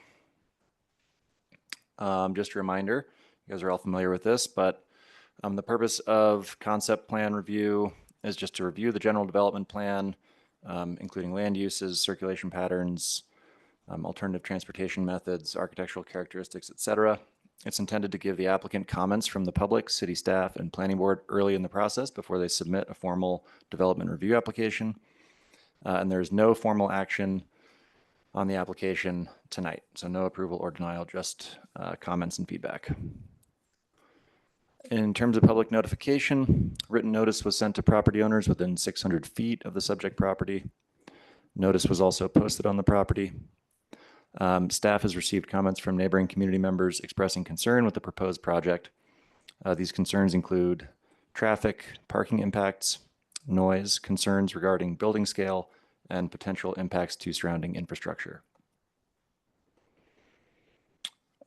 Just a reminder, you guys are all familiar with this, but the purpose of concept plan review is just to review the general development plan, including land uses, circulation patterns, alternative transportation methods, architectural characteristics, etc. It's intended to give the applicant comments from the public, city staff, and planning board early in the process before they submit a formal development review application. And there's no formal action on the application tonight. So no approval or denial, just comments and feedback. In terms of public notification, written notice was sent to property owners within 600 feet of the subject property. Notice was also posted on the property. Staff has received comments from neighboring community members expressing concern with the proposed project. These concerns include traffic, parking impacts, noise, concerns regarding building scale, and potential impacts to surrounding infrastructure.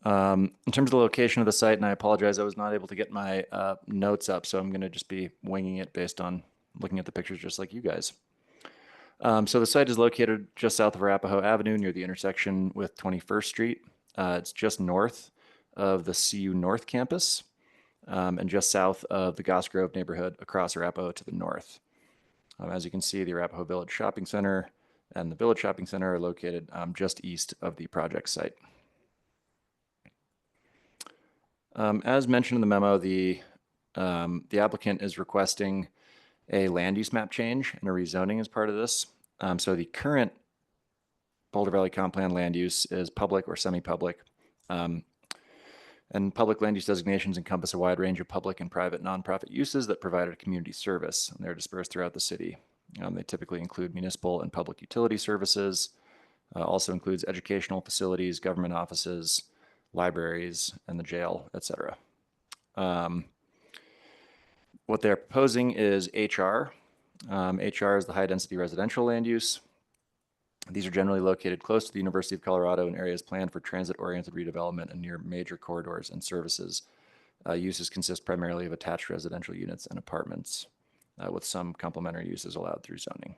In terms of the location of the site, and I apologize, I was not able to get my notes up, so I'm going to just be winging it based on looking at the pictures just like you guys. So the site is located just south of Arapahoe Avenue near the intersection with 21st Street. It's just north of the CU North campus. and just south of the Goss Grove neighborhood across Arapahoe to the north. As you can see, the Arapahoe Village Shopping Center and the Village Shopping Center are located just east of the project site. As mentioned in the memo, the applicant is requesting a land use map change and a rezoning as part of this. So the current Boulder Valley Comp Plan land use is public or semi-public. And public land use designations encompass a wide range of public and private nonprofit uses that provide a community service, and they're dispersed throughout the city. They typically include municipal and public utility services, also includes educational facilities, government offices, libraries, and the jail, etc. What they're proposing is HR. HR is the high density residential land use. These are generally located close to the University of Colorado in areas planned for transit-oriented redevelopment and near major corridors and services. Uses consist primarily of attached residential units and apartments, with some complementary uses allowed through zoning.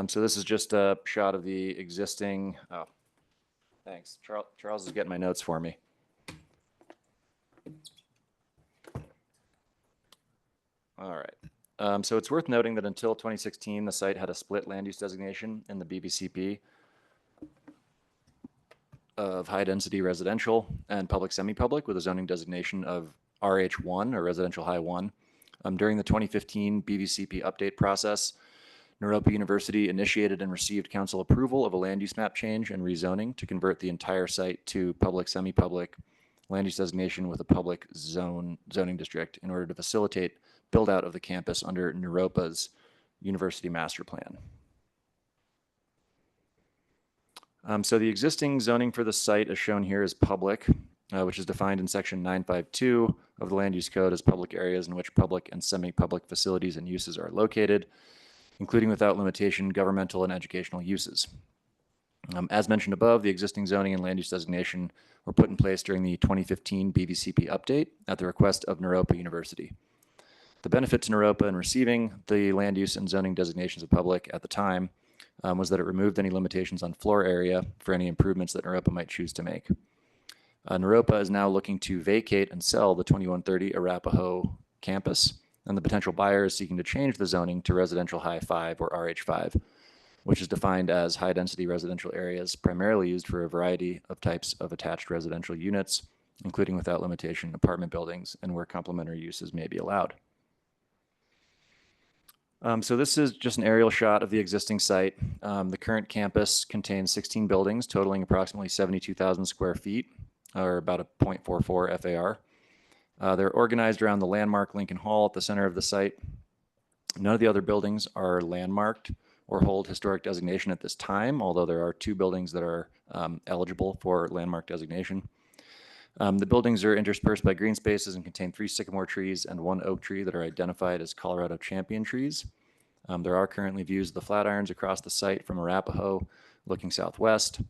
So this is just a shot of the existing. Oh, thanks. Charles is getting my notes for me. All right. So it's worth noting that until 2016, the site had a split land use designation in the BVCP of high density residential and public semi-public with a zoning designation of RH1 or residential high 1. During the 2015 BVCP update process, Naropa University initiated and received council approval of a land use map change and rezoning to convert the entire site to public semi-public land use designation with a public zoning district in order to facilitate build out of the campus under Naropa's University Master Plan. So the existing zoning for the site as shown here is public, which is defined in section 952 of the Land Use Code as public areas in which public and semi-public facilities and uses are located, including without limitation governmental and educational uses. As mentioned above, the existing zoning and land use designation were put in place during the 2015 BVCP update at the request of Naropa University. The benefit to Naropa in receiving the land use and zoning designations of public at the time was that it removed any limitations on floor area for any improvements that Naropa might choose to make. Naropa is now looking to vacate and sell the 2130 Arapahoe campus, and the potential buyer is seeking to change the zoning to residential high 5 or RH5, which is defined as high density residential areas primarily used for a variety of types of attached residential units, including without limitation apartment buildings and where complementary uses may be allowed. So this is just an aerial shot of the existing site. The current campus contains 16 buildings totaling approximately 72,000 square feet, or about a 0.44 FAR. They're organized around the landmark Lincoln Hall at the center of the site. None of the other buildings are landmarked or hold historic designation at this time, although there are 2 buildings that are eligible for landmark designation. The buildings are interspersed by green spaces and contain 3 sycamore trees and 1 oak tree that are identified as Colorado champion trees. There are currently views of the Flatirons across the site from Arapahoe looking southwest.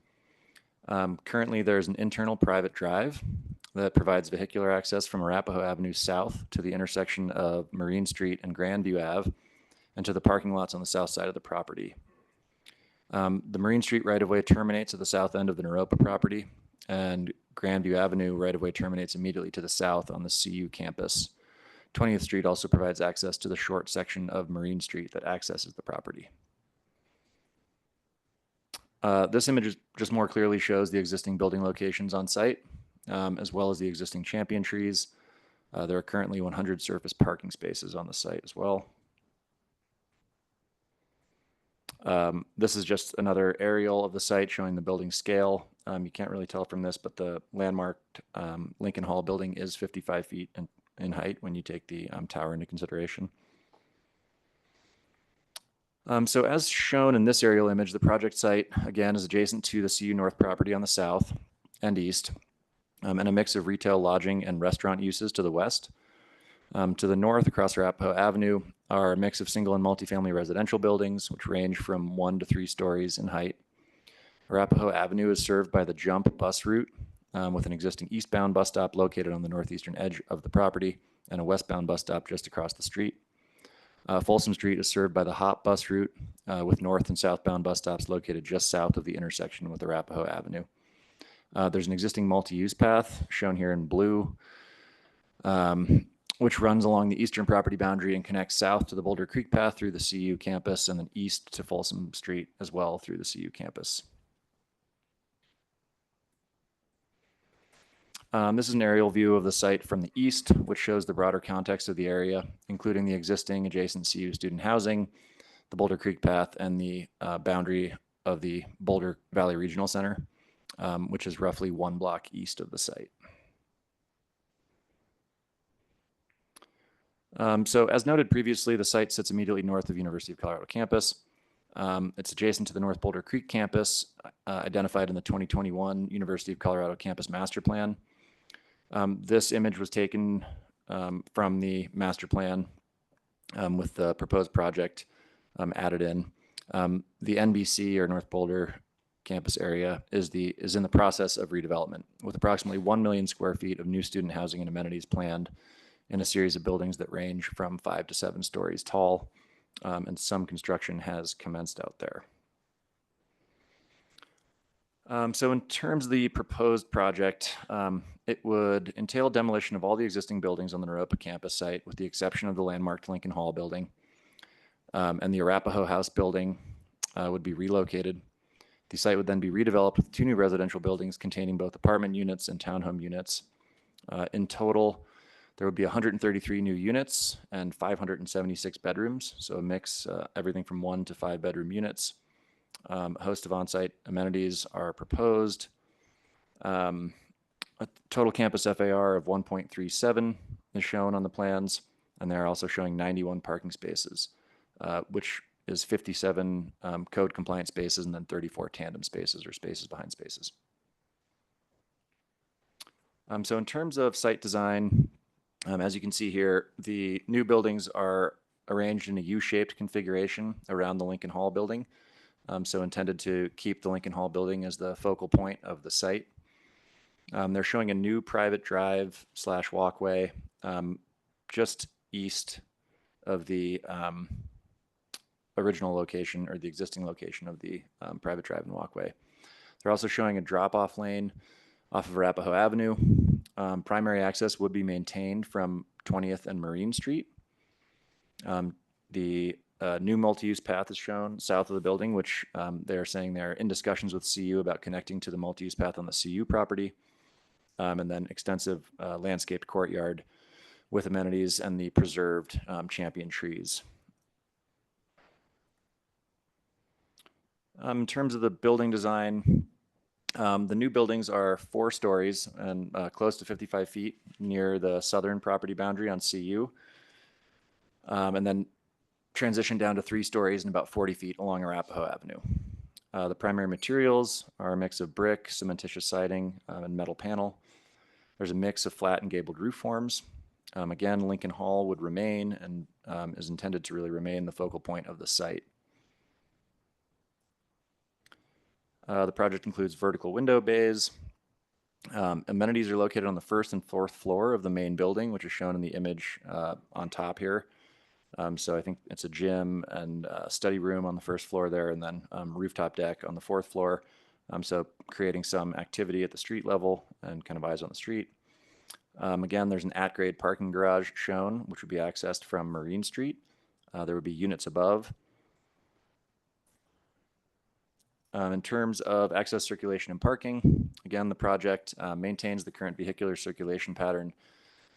Currently, there's an internal private drive that provides vehicular access from Arapahoe Avenue south to the intersection of Marine Street and Grandview Ave and to the parking lots on the south side of the property. The Marine Street right-of-way terminates at the south end of the Naropa property, and Grandview Avenue right-of-way terminates immediately to the south on the CU campus. 20th Street also provides access to the short section of Marine Street that accesses the property. This image just more clearly shows the existing building locations on site, as well as the existing champion trees. There are currently 100 surface parking spaces on the site as well. This is just another aerial of the site showing the building scale. You can't really tell from this, but the landmarked Lincoln Hall building is 55 feet in height when you take the tower into consideration. So as shown in this aerial image, the project site, again, is adjacent to the CU North property on the south and east, and a mix of retail, lodging, and restaurant uses to the west. To the north, across Arapahoe Avenue, are a mix of single and multifamily residential buildings, which range from 1 to 3 stories in height. Arapahoe Avenue is served by the Jump bus route, with an existing eastbound bus stop located on the northeastern edge of the property and a westbound bus stop just across the street. Folsom Street is served by the Hop bus route, with north and southbound bus stops located just south of the intersection with Arapahoe Avenue. There's an existing multi-use path shown here in blue which runs along the eastern property boundary and connects south to the Boulder Creek Path through the CU campus and then east to Folsom Street as well through the CU campus. This is an aerial view of the site from the east, which shows the broader context of the area, including the existing adjacent CU student housing, the Boulder Creek Path, and the boundary of the Boulder Valley Regional Center, which is roughly 1 block east of the site. So as noted previously, the site sits immediately north of University of Colorado campus. It's adjacent to the North Boulder Creek campus, identified in the 2021 University of Colorado campus master plan. This image was taken from the master plan with the proposed project added in. The NBC, or North Boulder campus area, is in the process of redevelopment, with approximately 1 million square feet of new student housing and amenities planned in a series of buildings that range from 5 to 7 stories tall, and some construction has commenced out there. So in terms of the proposed project, it would entail demolition of all the existing buildings on the Naropa campus site, with the exception of the landmarked Lincoln Hall building. And the Arapahoe House building would be relocated. The site would then be redeveloped with 2 new residential buildings containing both apartment units and townhome units. In total, there would be 133 new units and 576 bedrooms, so a mix, everything from 1 to 5 bedroom units. A host of on-site amenities are proposed. A total campus FAR of 1.37 is shown on the plans, and they're also showing 91 parking spaces, which is 57 code compliant spaces and then 34 tandem spaces, or spaces behind spaces. So in terms of site design, as you can see here, the new buildings are arranged in a U-shaped configuration around the Lincoln Hall building. So intended to keep the Lincoln Hall building as the focal point of the site. They're showing a new private drive / walkway just east of the original location, or the existing location of the private drive and walkway. They're also showing a drop-off lane off of Arapahoe Avenue. Primary access would be maintained from 20th and Marine Street. The new multi-use path is shown south of the building, which they're saying they're in discussions with CU about connecting to the multi-use path on the CU property. And then extensive landscaped courtyard with amenities and the preserved champion trees. In terms of the building design, the new buildings are 4 stories and close to 55 feet near the southern property boundary on CU. And then transition down to 3 stories and about 40 feet along Arapahoe Avenue. The primary materials are a mix of brick, cementitious siding, and metal panel. There's a mix of flat and gabled roof forms. Again, Lincoln Hall would remain and is intended to really remain the focal point of the site. The project includes vertical window bays. Amenities are located on the 1st and 4th floor of the main building, which is shown in the image on top here. So I think it's a gym and a study room on the 1st floor there, and then rooftop deck on the 4th floor. So creating some activity at the street level and kind of eyes on the street. Again, there's an at-grade parking garage shown, which would be accessed from Marine Street. There would be units above. In terms of access, circulation, and parking, again, the project maintains the current vehicular circulation pattern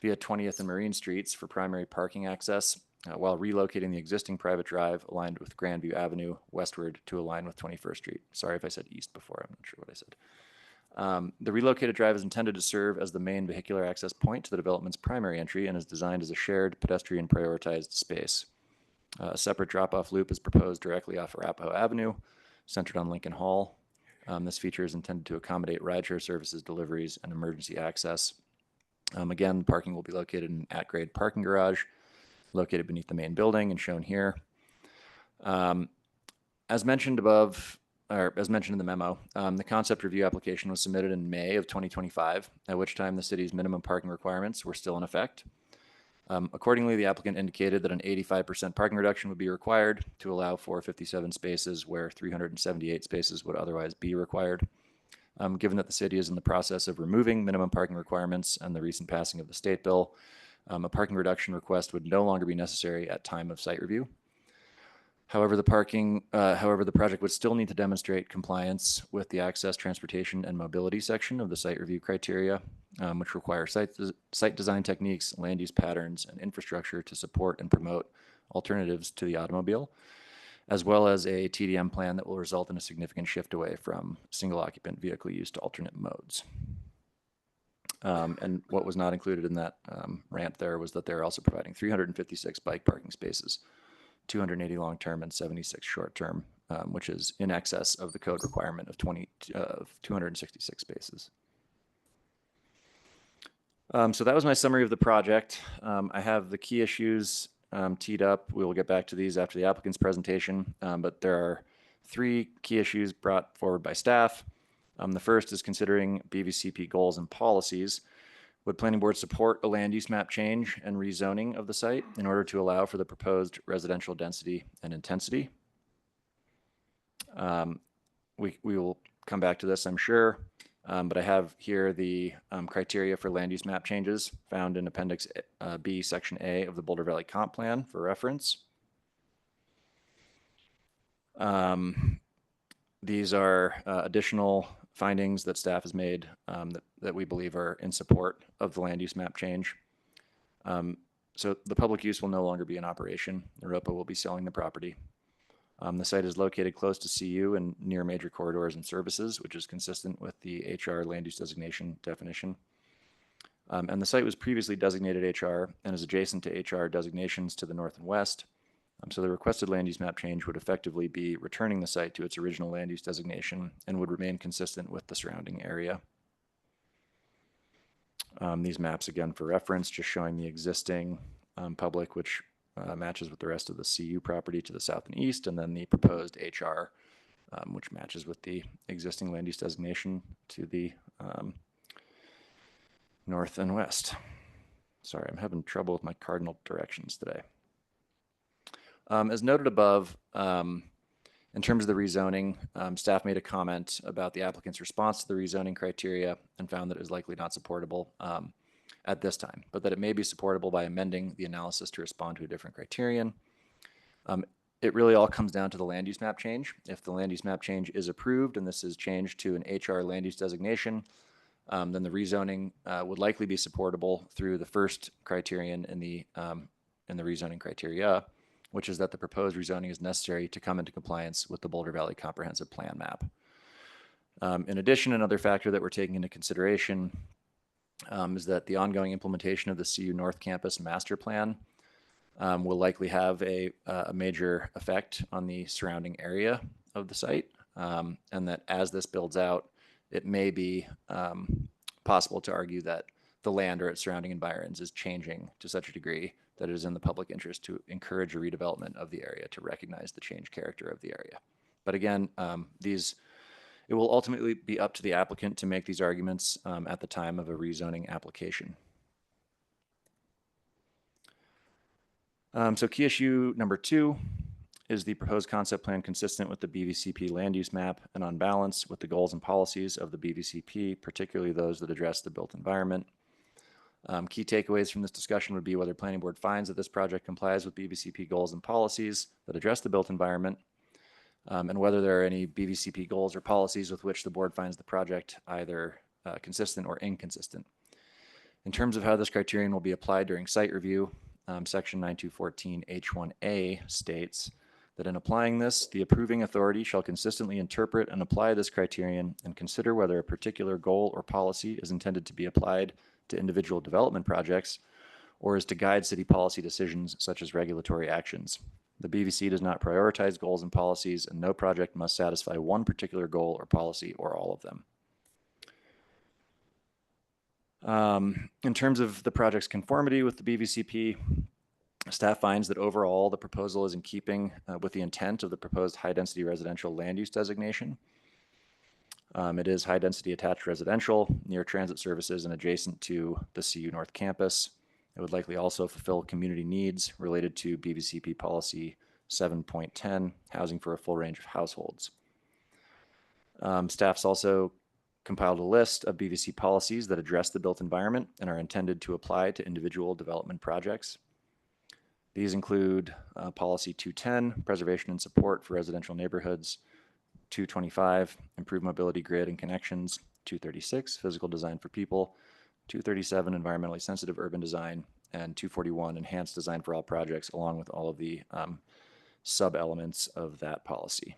via 20th and Marine Streets for primary parking access, while relocating the existing private drive aligned with Grandview Avenue westward to align with 21st Street. Sorry if I said east before, I'm not sure what I said. The relocated drive is intended to serve as the main vehicular access point to the development's primary entry and is designed as a shared pedestrian prioritized space. A separate drop-off loop is proposed directly off Arapahoe Avenue, centered on Lincoln Hall. This feature is intended to accommodate rideshare services, deliveries, and emergency access. Again, parking will be located in an at-grade parking garage located beneath the main building and shown here. As mentioned above, or as mentioned in the memo, the concept review application was submitted in May of 2025, at which time the city's minimum parking requirements were still in effect. Accordingly, the applicant indicated that an 85% parking reduction would be required to allow for 57 spaces where 378 spaces would otherwise be required. Given that the city is in the process of removing minimum parking requirements and the recent passing of the state bill, a parking reduction request would no longer be necessary at time of site review. However, the project would still need to demonstrate compliance with the access, transportation, and mobility section of the site review criteria, which require site design techniques, land use patterns, and infrastructure to support and promote alternatives to the automobile, as well as a TDM plan that will result in a significant shift away from single occupant vehicle use to alternate modes. And what was not included in that rant there was that they're also providing 356 bike parking spaces, 280 long-term and 76 short-term, which is in excess of the code requirement of 266 spaces. So that was my summary of the project. I have the key issues teed up. We will get back to these after the applicant's presentation, but there are 3 key issues brought forward by staff. The first is considering BVCP goals and policies. Would planning board support a land use map change and rezoning of the site in order to allow for the proposed residential density and intensity? We will come back to this, I'm sure, but I have here the criteria for land use map changes found in Appendix B, Section A of the Boulder Valley Comp Plan for reference. These are additional findings that staff has made that we believe are in support of the land use map change. So the public use will no longer be in operation. Naropa will be selling the property. The site is located close to CU and near major corridors and services, which is consistent with the HR land use designation definition. And the site was previously designated HR and is adjacent to HR designations to the north and west. So the requested land use map change would effectively be returning the site to its original land use designation and would remain consistent with the surrounding area. These maps, again, for reference, just showing the existing public, which matches with the rest of the CU property to the south and east, and then the proposed HR, which matches with the existing land use designation to the north and west. Sorry, I'm having trouble with my cardinal directions today. As noted above, in terms of the rezoning, staff made a comment about the applicant's response to the rezoning criteria and found that it is likely not supportable at this time, but that it may be supportable by amending the analysis to respond to a different criterion. It really all comes down to the land use map change. If the land use map change is approved and this is changed to an HR land use designation, then the rezoning would likely be supportable through the first criterion in the rezoning criteria, which is that the proposed rezoning is necessary to come into compliance with the Boulder Valley Comprehensive Plan map. In addition, another factor that we're taking into consideration is that the ongoing implementation of the CU North Campus Master Plan will likely have a major effect on the surrounding area of the site, and that as this builds out, it may be possible to argue that the land or its surrounding environs is changing to such a degree that it is in the public interest to encourage a redevelopment of the area to recognize the changed character of the area. But again, it will ultimately be up to the applicant to make these arguments at the time of a rezoning application. So key issue number 2 is the proposed concept plan consistent with the BVCP land use map and on balance with the goals and policies of the BVCP, particularly those that address the built environment. Key takeaways from this discussion would be whether planning board finds that this project complies with BVCP goals and policies that address the built environment, and whether there are any BVCP goals or policies with which the board finds the project either consistent or inconsistent. In terms of how this criterion will be applied during site review, section 9214 H1A states that in applying this, the approving authority shall consistently interpret and apply this criterion and consider whether a particular goal or policy is intended to be applied to individual development projects or is to guide city policy decisions such as regulatory actions. The BVC does not prioritize goals and policies, and no project must satisfy one particular goal or policy or all of them. In terms of the project's conformity with the BVCP, staff finds that overall the proposal is in keeping with the intent of the proposed high-density residential land use designation. It is high-density attached residential near transit services and adjacent to the CU North Campus. It would likely also fulfill community needs related to BVCP policy 7.10, housing for a full range of households. Staff's also compiled a list of BVC policies that address the built environment and are intended to apply to individual development projects. These include Policy 210, Preservation and Support for Residential Neighborhoods, 225, Improve Mobility Grid and Connections, 236, Physical Design for People, 237, Environmentally Sensitive Urban Design, and 241, Enhanced Design for All Projects, along with all of the sub-elements of that policy.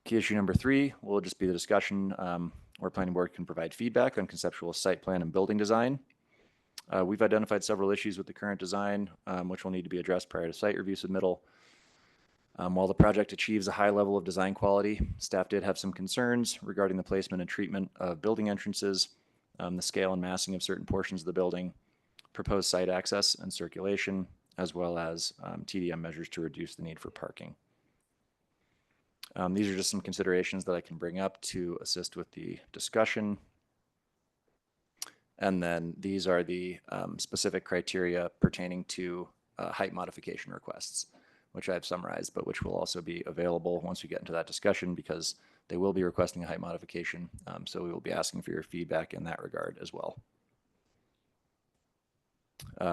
Key issue number 3 will just be the discussion where Planning Board can provide feedback on conceptual site plan and building design. We've identified several issues with the current design, which will need to be addressed prior to site review submittal. While the project achieves a high level of design quality, staff did have some concerns regarding the placement and treatment of building entrances, the scale and massing of certain portions of the building, proposed site access and circulation, as well as TDM measures to reduce the need for parking. These are just some considerations that I can bring up to assist with the discussion. And then these are the specific criteria pertaining to height modification requests, which I've summarized, but which will also be available once we get into that discussion, because they will be requesting a height modification. So we will be asking for your feedback in that regard as well.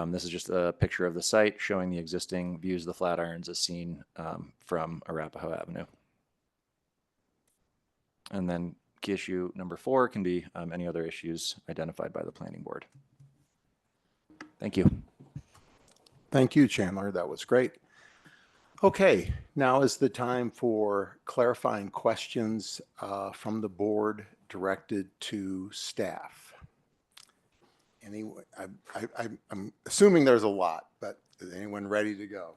This is just a picture of the site showing the existing views of the Flatirons as seen from Arapahoe Avenue. And then key issue number 4 can be any other issues identified by the Planning Board. Thank you. Thank you, Chandler. That was great. Okay, now is the time for clarifying questions from the board directed to staff. Anyway, I'm assuming there's a lot, but is anyone ready to go?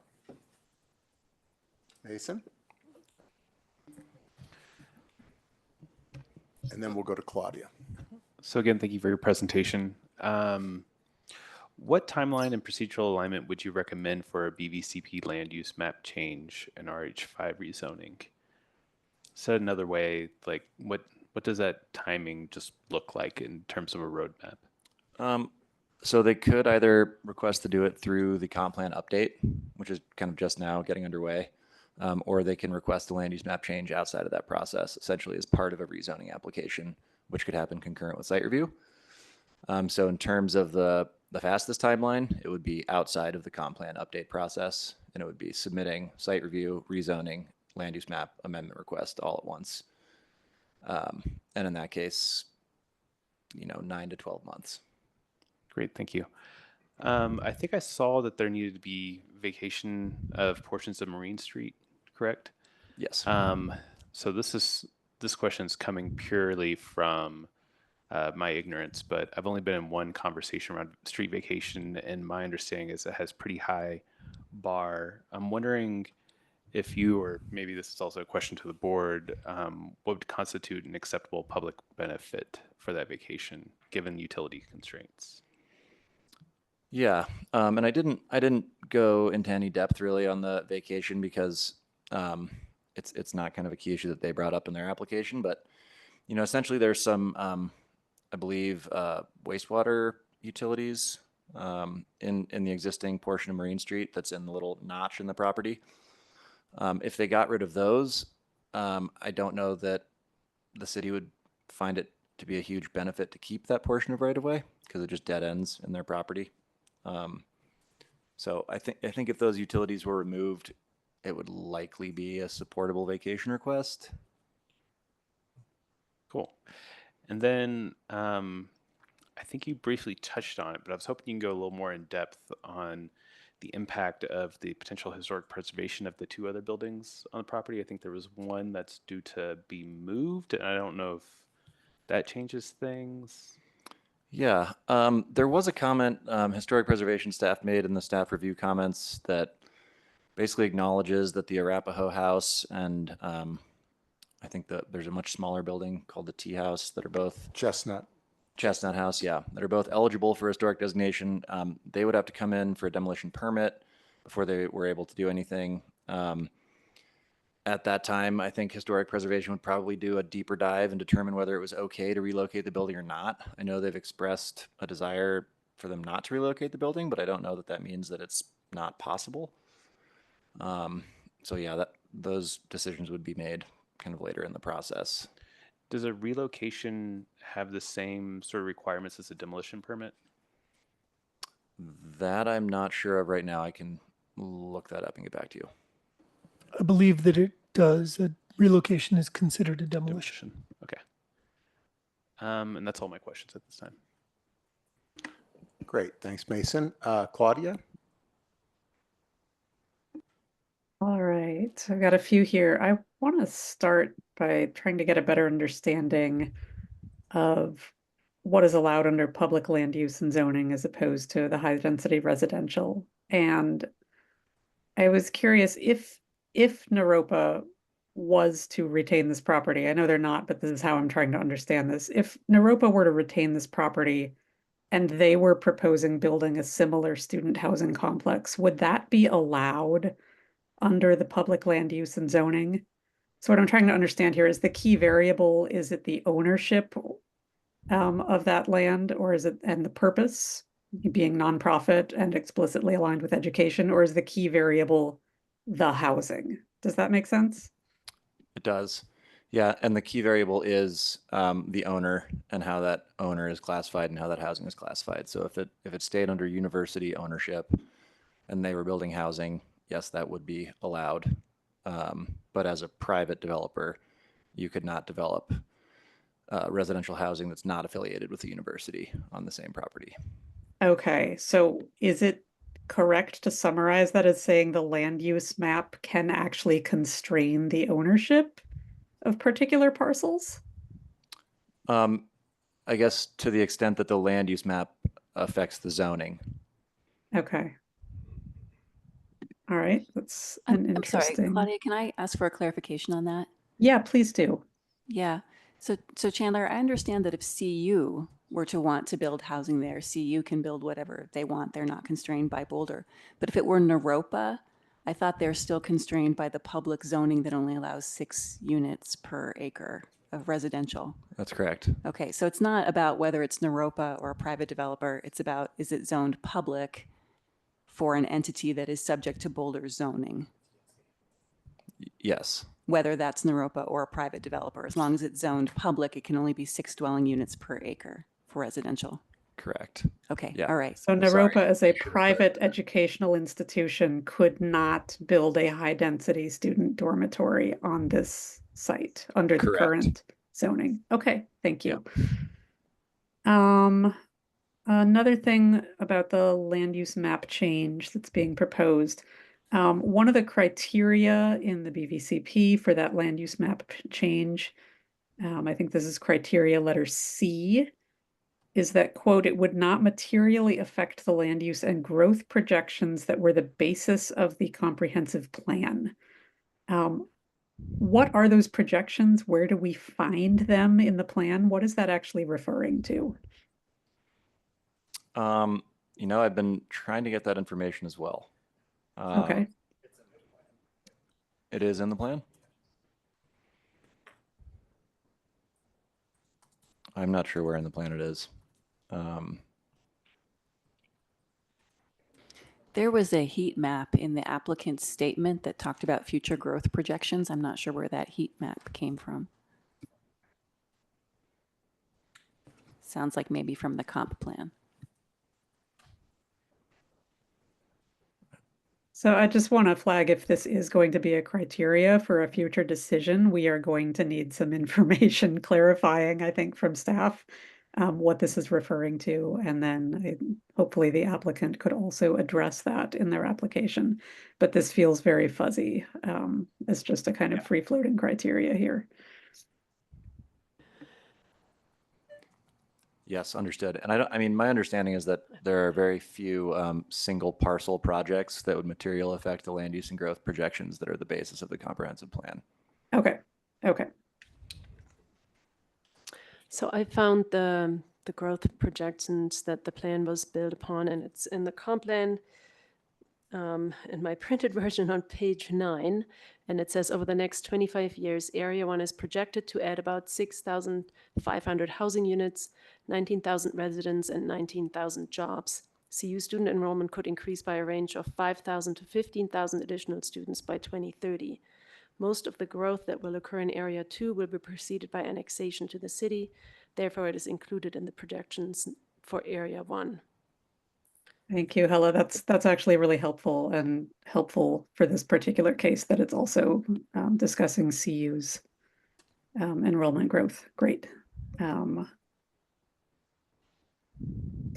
Mason? And then we'll go to Claudia. So again, thank you for your presentation. What timeline and procedural alignment would you recommend for a BVCP land use map change and RH5 rezoning? Said another way, like what does that timing just look like in terms of a roadmap? So they could either request to do it through the comp plan update, which is kind of just now getting underway, or they can request a land use map change outside of that process, essentially as part of a rezoning application, which could happen concurrent with site review. So in terms of the fastest timeline, it would be outside of the comp plan update process, and it would be submitting site review, rezoning, land use map amendment request all at once. And in that case, 9 to 12 months. Great, thank you. I think I saw that there needed to be vacation of portions of Marine Street, correct? Yes. So this question is coming purely from my ignorance, but I've only been in one conversation around street vacation, and my understanding is it has pretty high bar. I'm wondering if you, or maybe this is also a question to the board, what would constitute an acceptable public benefit for that vacation, given utility constraints? Yeah, and I didn't go into any depth really on the vacation because it's not kind of a key issue that they brought up in their application, but essentially there's some I believe wastewater utilities in the existing portion of Marine Street that's in the little notch in the property. If they got rid of those, I don't know that the city would find it to be a huge benefit to keep that portion of right of way because it just dead ends in their property. So I think if those utilities were removed, it would likely be a supportable vacation request. Cool. And then I think you briefly touched on it, but I was hoping you can go a little more in depth on the impact of the potential historic preservation of the 2 other buildings on the property. I think there was one that's due to be moved, and I don't know if that changes things. Yeah, there was a comment historic preservation staff made in the staff review comments that basically acknowledges that the Arapahoe House and I think that there's a much smaller building called the Tea House that are both Chestnut House, yeah, that are both eligible for historic designation. They would have to come in for a demolition permit before they were able to do anything. At that time, I think historic preservation would probably do a deeper dive and determine whether it was okay to relocate the building or not. I know they've expressed a desire for them not to relocate the building, but I don't know that that means that it's not possible. So yeah, those decisions would be made kind of later in the process. Does a relocation have the same sort of requirements as a demolition permit? That I'm not sure of right now. I can look that up and get back to you. I believe that it does. A relocation is considered a demolition. Okay. And that's all my questions at this time. Great, thanks, Mason. Claudia? All right, I've got a few here. I want to start by trying to get a better understanding of what is allowed under public land use and zoning as opposed to the high density residential. And I was curious if Naropa was to retain this property, I know they're not, but this is how I'm trying to understand this. If Naropa were to retain this property and they were proposing building a similar student housing complex, would that be allowed under the public land use and zoning? So what I'm trying to understand here is the key variable, is it the ownership of that land, or is it, and the purpose being nonprofit and explicitly aligned with education, or is the key variable the housing? Does that make sense? It does. Yeah, and the key variable is the owner and how that owner is classified and how that housing is classified. So if it stayed under university ownership and they were building housing, yes, that would be allowed. But as a private developer, you could not develop residential housing that's not affiliated with the university on the same property. Okay, so is it correct to summarize that as saying the land use map can actually constrain the ownership of particular parcels? I guess to the extent that the land use map affects the zoning. Okay. All right, that's an I'm sorry, interesting. Claudia, can I ask for a clarification on that? Yeah, please do. Yeah. So Chandler, I understand that if CU were to want to build housing there, CU can build whatever they want. They're not constrained by Boulder. But if it were Naropa, I thought they're still constrained by the public zoning that only allows 6 units per acre of residential. That's correct. Okay, so it's not about whether it's Naropa or a private developer. It's about, is it zoned public for an entity that is subject to Boulder zoning, Yes. whether that's Naropa or a private developer. As long as it's zoned public, it can only be 6 dwelling units per acre for residential. Correct. Okay, Yeah. all right. So Naropa as a private educational institution could not build a high density student dormitory on this site under the Correct. current zoning. Okay, thank you. Another thing about the land use map change that's being proposed. One of the criteria in the BVCP for that land use map change, I think this is criteria letter C, is that, quote, it would not materially affect the land use and growth projections that were the basis of the comprehensive plan. What are those projections? Where do we find them in the plan? What is that actually referring to? You know, I've been trying to get that information as well. Okay. It is in the plan? I'm not sure where in the plan it is. There was a heat map in the applicant's statement that talked about future growth projections. I'm not sure where that heat map came from. Sounds like maybe from the comp plan. So I just want to flag, if this is going to be a criteria for a future decision, we are going to need some information clarifying, I think, from staff, what this is referring to. And then hopefully the applicant could also address that in their application. But this feels very fuzzy as just a kind of free floating criteria here. Yes, understood. And I mean, my understanding is that there are very few single parcel projects that would materially affect the land use and growth projections that are the basis of the comprehensive plan. Okay. Okay. So I found the growth projections that the plan was built upon, and it's in the comp plan in my printed version on page 9. And it says, over the next 25 years, Area 1 is projected to add about 6,500 housing units, 19,000 residents, and 19,000 jobs. CU student enrollment could increase by a range of 5,000 to 15,000 additional students by 2030. Most of the growth that will occur in Area 2 will be preceded by annexation to the city. Therefore, it is included in the projections for Area 1. Thank you, Hella. That's actually really helpful, and helpful for this particular case that it's also discussing CU's enrollment growth. Great. Can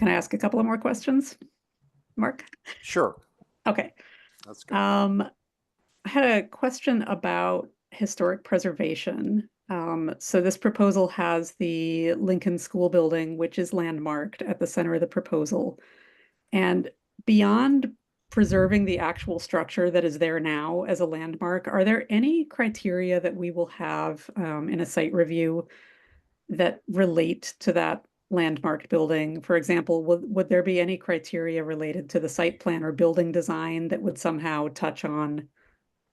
I ask a couple of more questions, Mark? Sure. Okay. That's good. I had a question about historic preservation. So this proposal has the Lincoln School building, which is landmarked at the center of the proposal. And beyond preserving the actual structure that is there now as a landmark, are there any criteria that we will have in a site review that relate to that landmarked building? For example, would there be any criteria related to the site plan or building design that would somehow touch on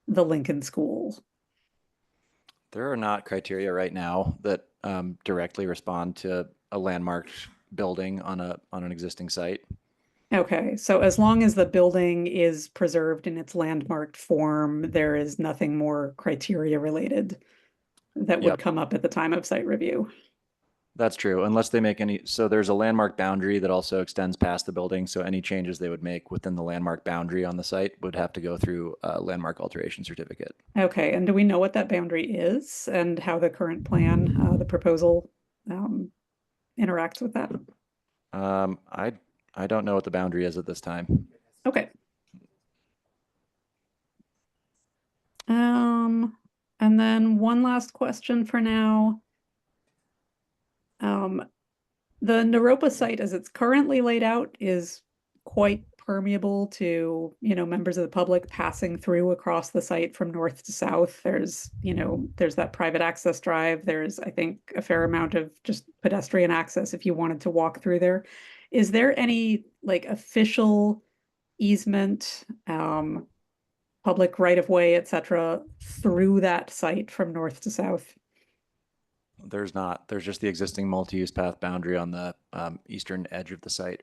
the Lincoln School? There are not criteria right now that directly respond to a landmarked building on an existing site. Okay, so as long as the building is preserved in its landmarked form, there is nothing more criteria related that would Yep. come up at the time of site review. That's true, unless they make any, so there's a landmark boundary that also extends past the building, so any changes they would make within the landmark boundary on the site would have to go through a landmark alteration certificate. Okay, and do we know what that boundary is and how the current plan, the proposal, interacts with that? I don't know what the boundary is at this time. Okay. And then one last question for now. The Naropa site as it's currently laid out is quite permeable to, members of the public passing through across the site from north to south. There's that private access drive. There's, I think, a fair amount of just pedestrian access if you wanted to walk through there. Is there any official easement, public right-of-way, et cetera, through that site from north to south? There's not. There's just the existing multi-use path boundary on the eastern edge of the site.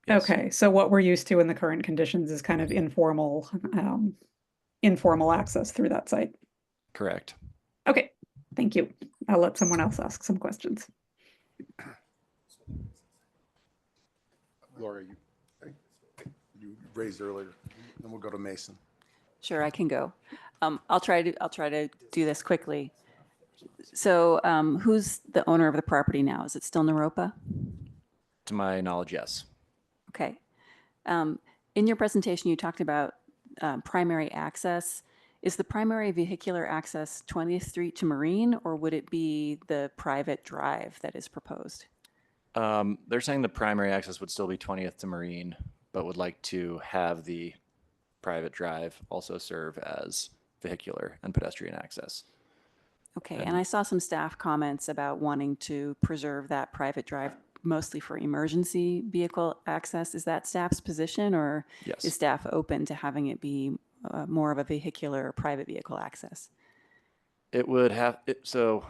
Yes. Okay, so what we're used to in the current conditions is kind of informal access through that site. Correct. Okay, thank you. I'll let someone else ask some questions. Laura, you raised earlier, then we'll go to Mason. Sure, I can go. I'll try to do this quickly. So who's the owner of the property now? Is it still Naropa? To my knowledge, yes. Okay. In your presentation, you talked about primary access. Is the primary vehicular access 20th Street to Marine, or would it be the private drive that is proposed? They're saying the primary access would still be 20th to Marine, but would like to have the private drive also serve as vehicular and pedestrian access. Okay, and I saw some staff comments about wanting to preserve that private drive mostly for emergency vehicle access. Is that staff's position, or Yes. is staff open to having it be more of a vehicular or private vehicle access? It would have, so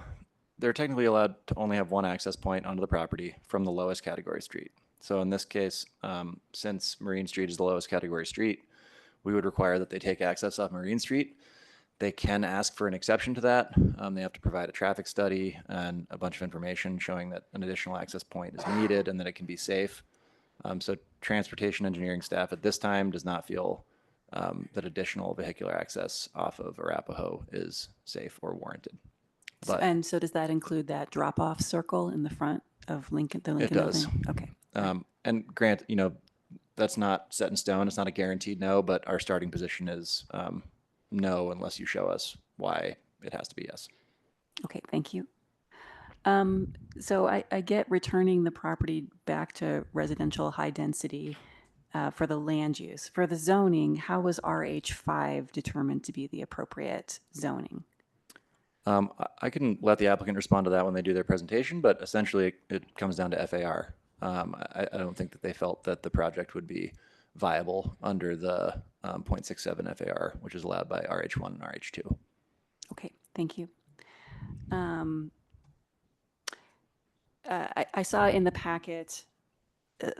they're technically allowed to only have one access point onto the property from the lowest category street. So in this case, since Marine Street is the lowest category street, we would require that they take access off Marine Street. They can ask for an exception to that. They have to provide a traffic study and a bunch of information showing that an additional access point is needed and that it can be safe. So transportation engineering staff at this time does not feel that additional vehicular access off of Arapahoe is safe or warranted. But And so does that include that drop-off circle in the front of Lincoln, the Lincoln does. building? Okay. And grant, that's not set in stone. It's not a guaranteed no, but our starting position is no, unless you show us why it has to be yes. Okay, thank you. So I get returning the property back to residential high density for the land use. For the zoning, how was RH5 determined to be the appropriate zoning? I can let the applicant respond to that when they do their presentation, but essentially it comes down to FAR. I don't think that they felt that the project would be viable under the 0.67 FAR, which is allowed by RH1 and RH2. Okay, thank you. I saw in the packet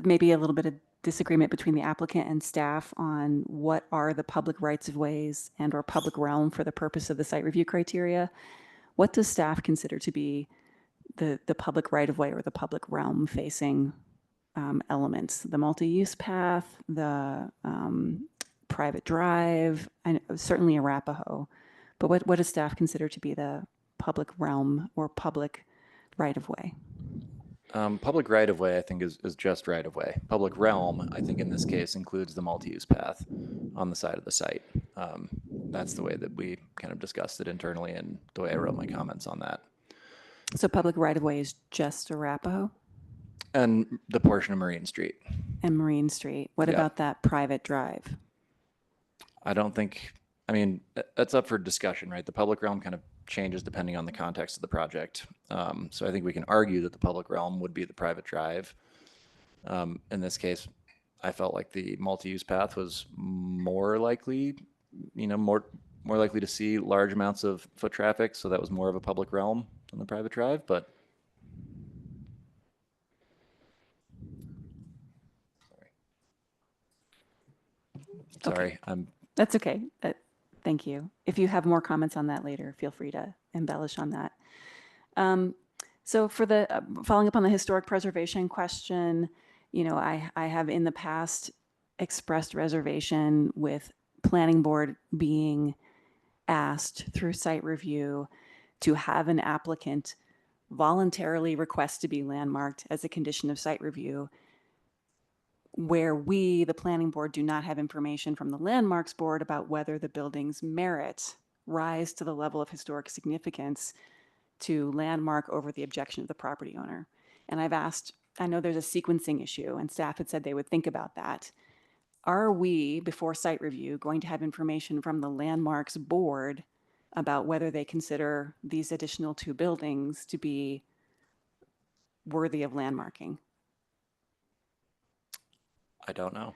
maybe a little bit of disagreement between the applicant and staff on what are the public rights of ways and or public realm for the purpose of the site review criteria. What does staff consider to be the public right of way or the public realm facing elements? The multi-use path, the private drive, and certainly Arapahoe. But what does staff consider to be the public realm or public right of way? Public right of way, I think, is just right of way. Public realm, I think in this case, includes the multi-use path on the side of the site. That's the way that we kind of discussed it internally and the way I wrote my comments on that. So public right of way is just Arapahoe And the portion of Marine Street. and Marine Street. What Yeah. about that private drive? I don't think, I mean, that's up for discussion, right? The public realm kind of changes depending on the context of the project. So I think we can argue that the public realm would be the private drive. In this case, I felt like the multi-use path was more likely, more likely to see large amounts of foot traffic. So that was more of a public realm than the private drive, but. Sorry, I'm. That's okay. Thank you. If you have more comments on that later, feel free to embellish on that. So for the following up on the historic preservation question, I have in the past expressed reservation with planning board being asked through site review to have an applicant voluntarily request to be landmarked as a condition of site review, where we, the planning board, do not have information from the landmarks board about whether the building's merit rise to the level of historic significance to landmark over the objection of the property owner. And I've asked, I know there's a sequencing issue and staff had said they would think about that. Are we, before site review, going to have information from the landmarks board about whether they consider these additional two buildings to be worthy of landmarking? I don't know.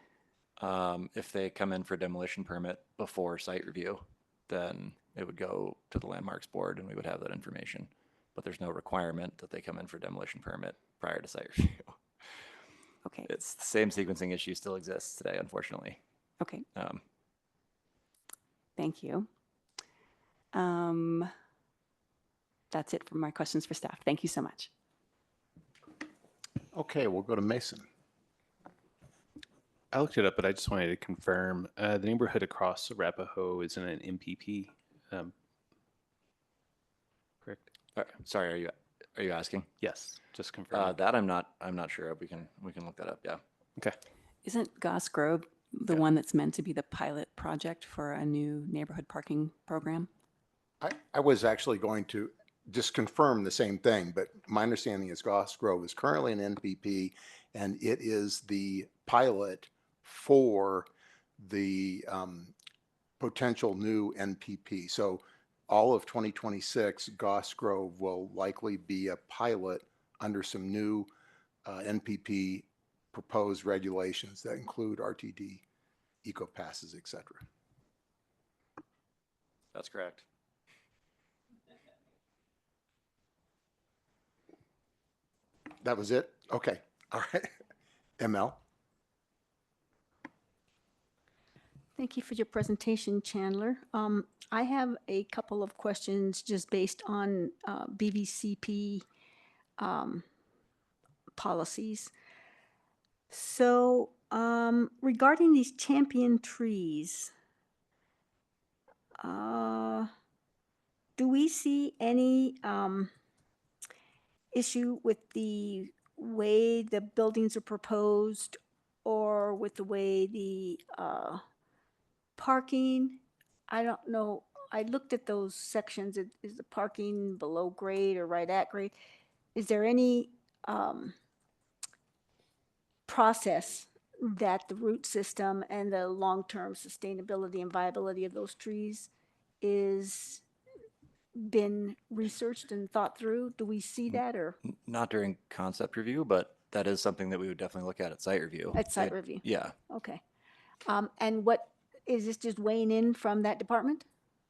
If they come in for demolition permit before site review, then it would go to the landmarks board and we would have that information. But there's no requirement that they come in for demolition permit prior to site review. Okay. It's the same sequencing issue still exists today, unfortunately. Okay. Thank you. That's it for my questions for staff. Thank you so much. Okay, we'll go to Mason. I looked it up, but I just wanted to confirm the neighborhood across Arapahoe is in an MPP. Correct? Sorry, are you asking? Yes, just confirm. That I'm not sure of. We can look that up. Yeah. Okay. Isn't Goss Grove the one that's meant to be the pilot project for a new neighborhood parking program? I was actually going to just confirm the same thing, but my understanding is Goss Grove is currently an NPP and it is the pilot for the potential new NPP. So all of 2026, Goss Grove will likely be a pilot under some new NPP proposed regulations that include RTD, eco passes, et cetera. That's correct. That was it? Okay. All right. ML. Thank you for your presentation, Chandler. I have a couple of questions just based on BVCP policies. So regarding these champion trees, do we see any issue with the way the buildings are proposed or with the way the parking? I don't know. I looked at those sections. Is the parking below grade or right at grade? Is there any process that the root system and the long-term sustainability and viability of those trees is been researched and thought through? Do we see that or? Not during concept review, but that is something that we would definitely look at site review. At site review? Yeah. Okay. And what, is this just weighing in from that department?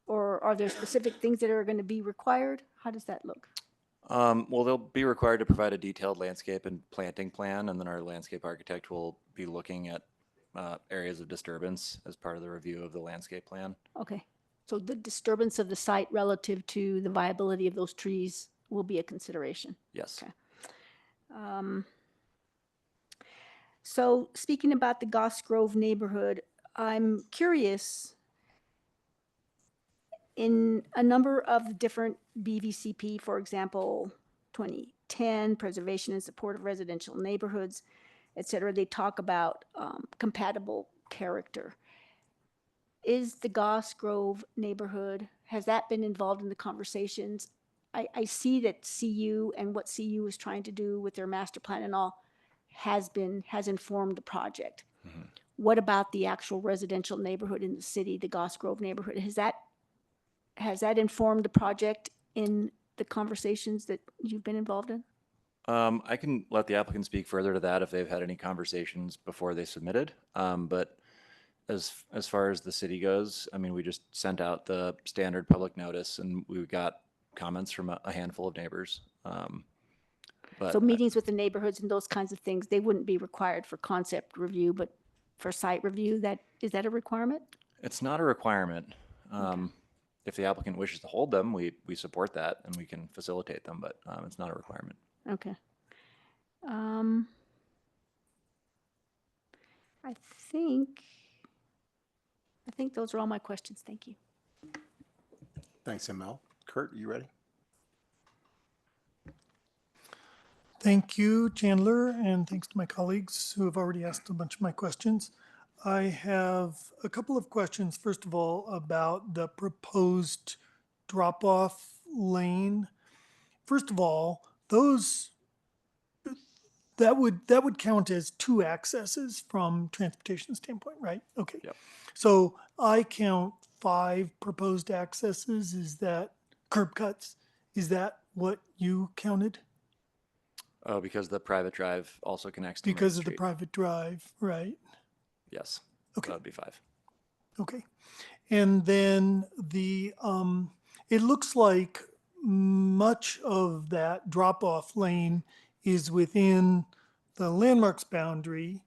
Or are there specific things that are going to be required? How does that look? Well, they'll be required to provide a detailed landscape and planting plan, and then our landscape architect will be looking at areas of disturbance as part of the review of the landscape plan. Okay. So the disturbance of the site relative to the viability of those trees will be a consideration. Yes. Okay. So speaking about the Goss Grove neighborhood, I'm curious, in a number of the different BVCP, for example, 2010, Preservation and Support of Residential Neighborhoods, et cetera, they talk about compatible character. Is the Goss Grove neighborhood, has that been involved in the conversations? I see that CU and what CU is trying to do with their master plan and all has informed the project. Mm-hmm. What about the actual residential neighborhood in the city, the Goss Grove neighborhood? Has that informed the project in the conversations that you've been involved in? I can let the applicant speak further to that if they've had any conversations before they submitted. But as far as the city goes, I mean, we just sent out the standard public notice and we got comments from a handful of neighbors. But So meetings with the neighborhoods and those kinds of things, they wouldn't be required for concept review, but for site review, is that a requirement? it's not a requirement. If the applicant wishes to hold them, we support that and we can facilitate them, but it's not a requirement. Okay. I think those are all my questions. Thank you. Thanks, ML. Kurt, you ready? Thank you, Chandler, and thanks to my colleagues who have already asked a bunch of my questions. I have a couple of questions. First of all, about the proposed drop-off lane. First of all, that would count as two accesses from transportation standpoint, right? Okay. Yep. So I count 5 proposed accesses. Is that curb cuts? Is that what you counted? Oh, because the private drive also connects to Main Because of the Street. private drive, right? Yes. Okay. That would be 5. Okay. And then it looks like much of that drop-off lane is within the landmarks boundary,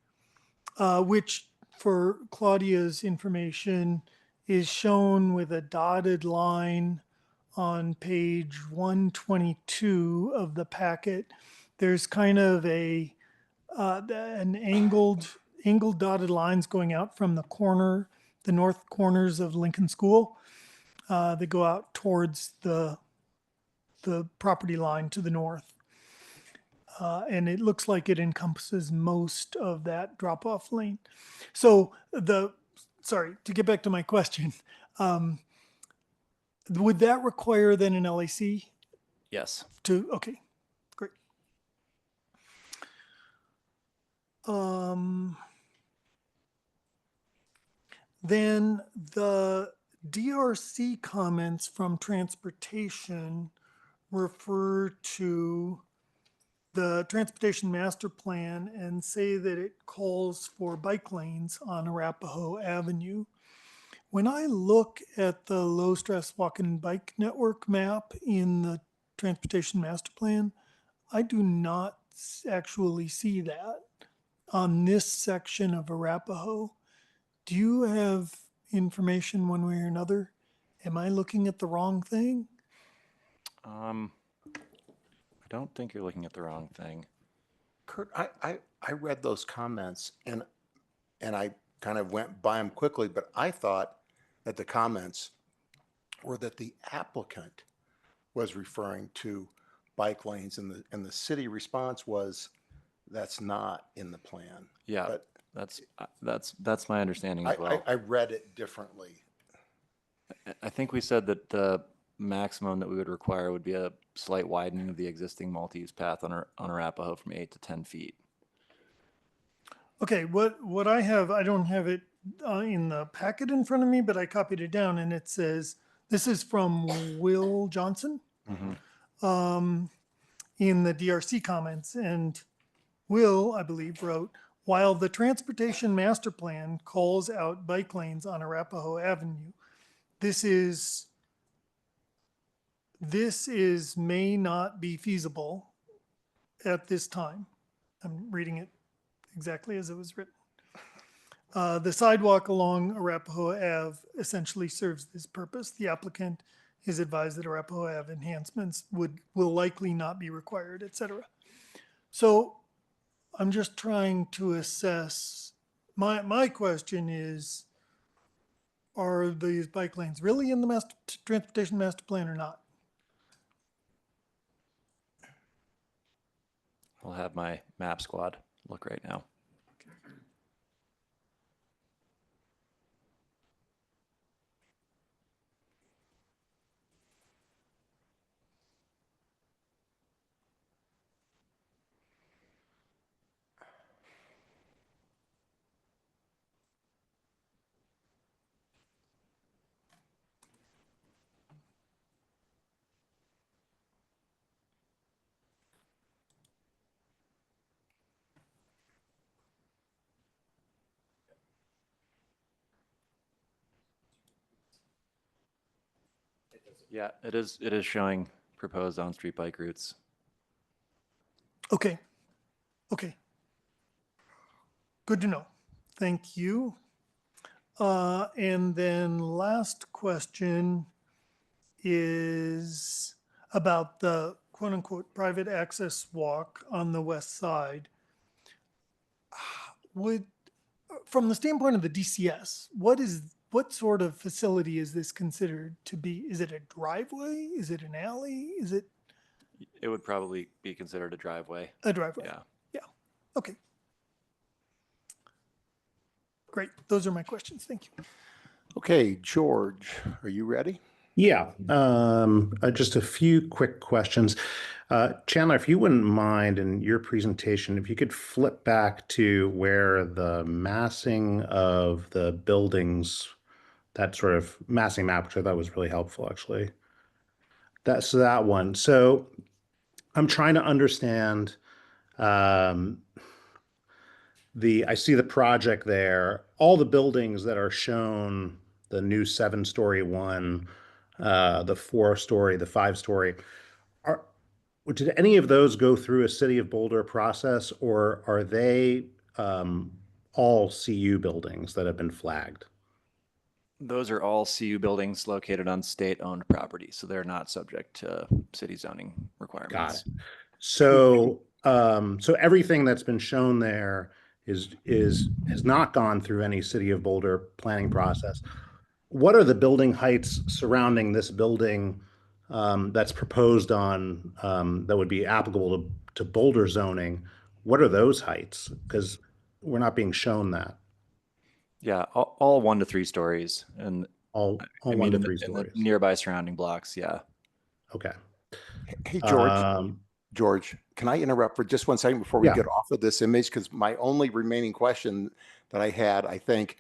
which for Claudia's information is shown with a dotted line on page 122 of the packet. There's kind of an angled dotted lines going out from the north corners of Lincoln School. They go out towards the property line to the north. And it looks like it encompasses most of that drop-off lane. So sorry, to get back to my question, would that require then an LAC Yes. okay, great. Then the DRC comments from transportation refer to the transportation master plan and say that it calls for bike lanes on Arapahoe Avenue. When I look at the low stress walk and bike network map in the transportation master plan, I do not actually see that on this section of Arapahoe. Do you have information one way or another? Am I looking at the wrong thing? I don't think you're looking at the wrong thing. Kurt, I read those comments and I kind of went by them quickly, but I thought that the comments were that the applicant was referring to bike lanes and the city response was that's not in the plan. Yeah, But that's my understanding as well. I read it differently. I think we said that the maximum that we would require would be a slight widening of the existing multi-use path on Arapahoe from 8 to 10 feet. Okay, what I have, I don't have it in the packet in front of me, but I copied it down and it says, this is from Will Johnson in the DRC comments. And Will, I believe, wrote, while the transportation master plan calls out bike lanes on Arapahoe Avenue, this is this may not be feasible at this time. I'm reading it exactly as it was written. The sidewalk along Arapahoe Ave essentially serves this purpose. The applicant is advised that Arapahoe Ave enhancements will likely not be required, etc. So I'm just trying to assess, my question is, are these bike lanes really in the transportation master plan or not? I'll have my map squad look right now. Yeah, it is showing proposed on-street bike routes. Okay. Okay. Good to know. Thank you. And then last question is about the quote unquote private access walk on the west side. From the standpoint of the DCS, what sort of facility is this considered to be? Is it a driveway? Is it an alley? Is it It would probably be considered a driveway. a driveway? Yeah. Yeah. Okay. Great. Those are my questions. Thank you. Okay, George, are you ready? Yeah, just a few quick questions. Chandler, if you wouldn't mind in your presentation, if you could flip back to where the massing of the buildings, that sort of massing map, which I thought was really helpful, actually. That's that one. So I'm trying to understand I see the project there, all the buildings that are shown, the new 7-story one, the 4-story, the 5-story, did any of those go through a City of Boulder process, or are they all CU buildings that have been flagged? Those are all CU buildings located on state-owned property, so they're not subject to city zoning requirements. Got it. So, so everything that's been shown there has not gone through any City of Boulder planning process. What are the building heights surrounding this building that's proposed on that would be applicable to Boulder zoning? What are those heights? Because we're not being shown that. Yeah, all 1 to 3 stories, and all I 1 mean, to in 3 the stories. nearby surrounding blocks. Yeah. Okay. Hey, George. George, can I interrupt for just 1 second before we Yeah. get off of this image? Because my only remaining question that I had, I think,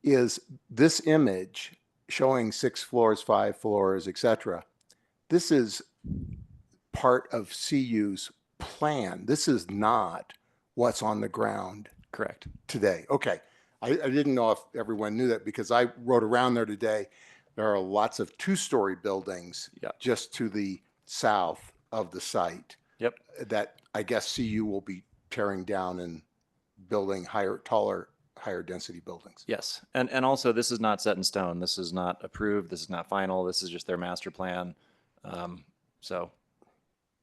is this image showing 6 floors, 5 floors, etc. This is part of CU's plan. This is not what's on the ground. Correct. Today. Okay. I didn't know if everyone knew that because I rode around there today. There are lots of 2-story buildings just to the south of the site. Yep. That I guess CU will be tearing down and building taller, higher density buildings. Yes. And also, this is not set in stone. This is not approved. This is not final. This is just their master plan. So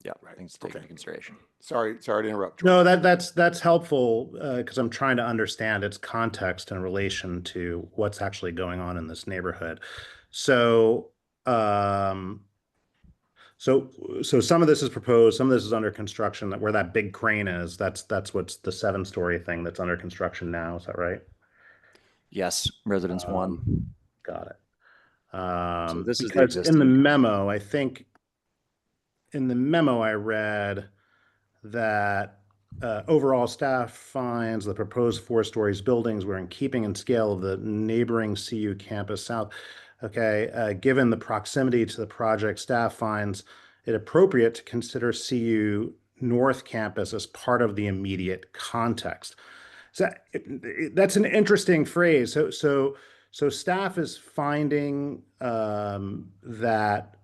yeah, things to take into consideration. Sorry to interrupt, George. No, that's helpful because I'm trying to understand its context in relation to what's actually going on in this neighborhood. So, so some of this is proposed, some of this is under construction. That where that big crane is, that's what's the 7-story thing that's under construction now. Is that right? Yes, Residence 1. Got it. So this is the because existing. in the memo, I think in the memo I read that overall staff finds the proposed 4 stories buildings were in keeping in scale of the neighboring CU campus south. Okay, given the proximity to the project, staff finds it appropriate to consider CU North Campus as part of the immediate context. So that's an interesting phrase. So staff is finding that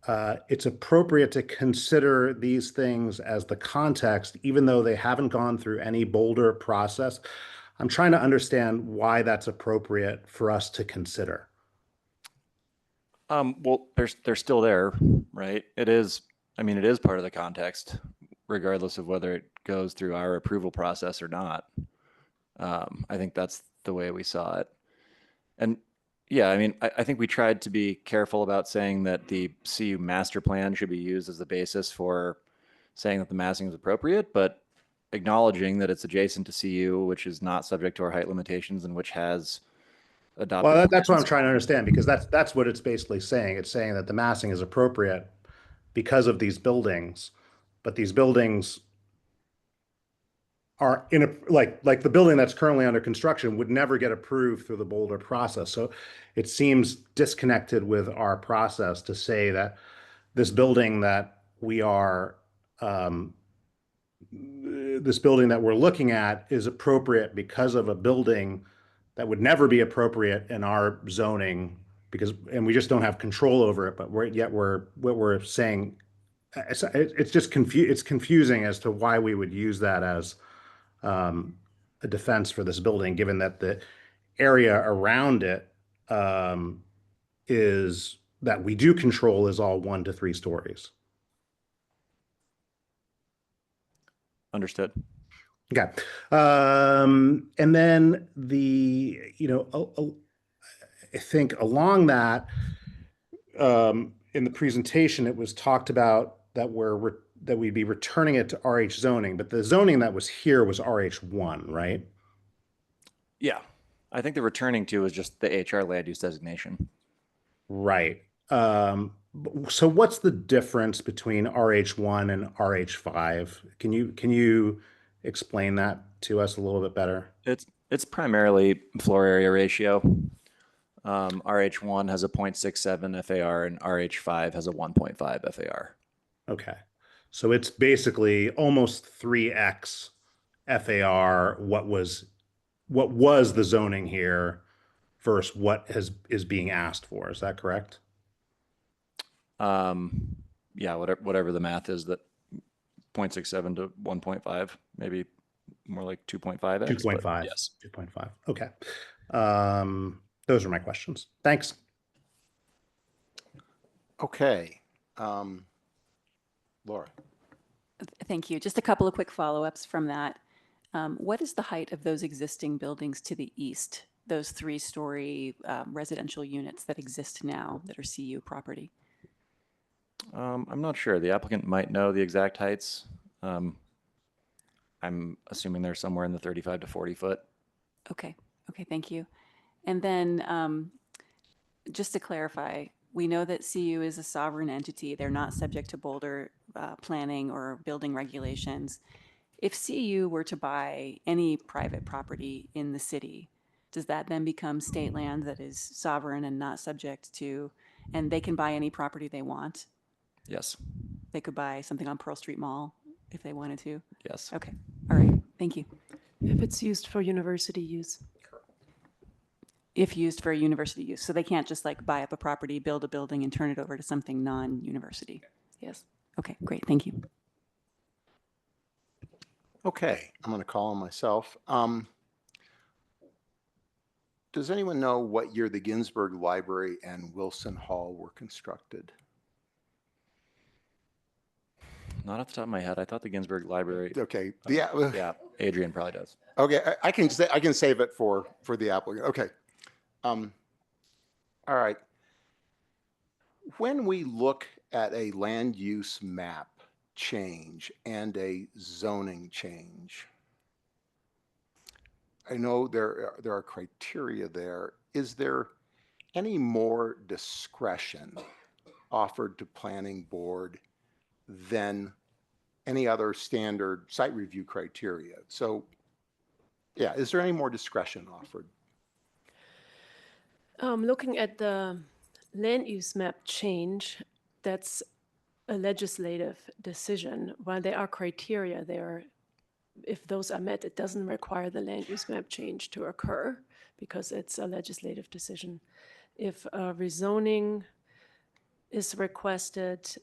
it's appropriate to consider these things as the context, even though they haven't gone through any Boulder process. I'm trying to understand why that's appropriate for us to consider. Well, they're still there, right? It is part of the context, regardless of whether it goes through our approval process or not. I think that's the way we saw it. And yeah, I mean, I think we tried to be careful about saying that the CU master plan should be used as the basis for saying that the massing is appropriate, but acknowledging that it's adjacent to CU, which is not subject to our height limitations and which has adopted. Well, that's what I'm trying to understand, because that's what it's basically saying. It's saying that the massing is appropriate because of these buildings, but these buildings are like the building that's currently under construction would never get approved through the Boulder process. So it seems disconnected with our process to say that this building that we are this building that we're looking at is appropriate because of a building that would never be appropriate in our zoning, and we just don't have control over it. But what we're saying, it's just it's confusing as to why we would use that as a defense for this building, given that the area around it is that we do control is all 1 to 3 stories. Understood. Okay. And then I think along that, in the presentation, it was talked about that we'd be returning it to RH zoning, but the zoning that was here was RH1, right? Yeah. I think the returning to is just the HR land use designation. Right. So what's the difference between RH1 and RH5? Can you explain that to us a little bit better? It's primarily floor area ratio. RH1 has a 0.67 FAR and RH5 has a 1.5 FAR. Okay. So it's basically almost 3x FAR what was the zoning here versus what is being asked for. Is that correct? Yeah, whatever the math is, that 0.67 to 1.5, maybe more like 2.5x. 2.5. Yes. 2.5. Okay. Those are my questions. Thanks. Okay. Laura. Thank you. Just a couple of quick follow-ups from that. What is the height of those existing buildings to the east, those 3-story residential units that exist now that are CU property? I'm not sure. The applicant might know the exact heights. I'm assuming they're somewhere in the 35 to 40 foot. Okay. Okay, thank you. And then just to clarify, we know that CU is a sovereign entity. They're not subject to Boulder planning or building regulations. If CU were to buy any private property in the city, does that then become state land that is sovereign and not subject to, and they can buy any property they want? Yes. They could buy something on Pearl Street Mall if they wanted to? Yes. Okay. All right. Thank you. If it's used for university use. If used for university use. So they can't just like buy up a property, build a building, and turn it over to something non-university. Yes. Okay, great. Thank you. Okay, I'm going to call on myself. Does anyone know what year the Ginsburg Library and Wilson Hall were constructed? Not off the top of my head. I thought the Ginsburg Library. Okay. Yeah, Adrian probably does. Okay, I can save it for the applicant. Okay. All right. When we look at a land use map change and a zoning change, I know there are criteria there. Is there any more discretion offered to planning board than any other standard site review criteria? So yeah, is there any more discretion offered? Looking at the land use map change, that's a legislative decision. While there are criteria there, if those are met, it doesn't require the land use map change to occur because it's a legislative decision. If rezoning is requested,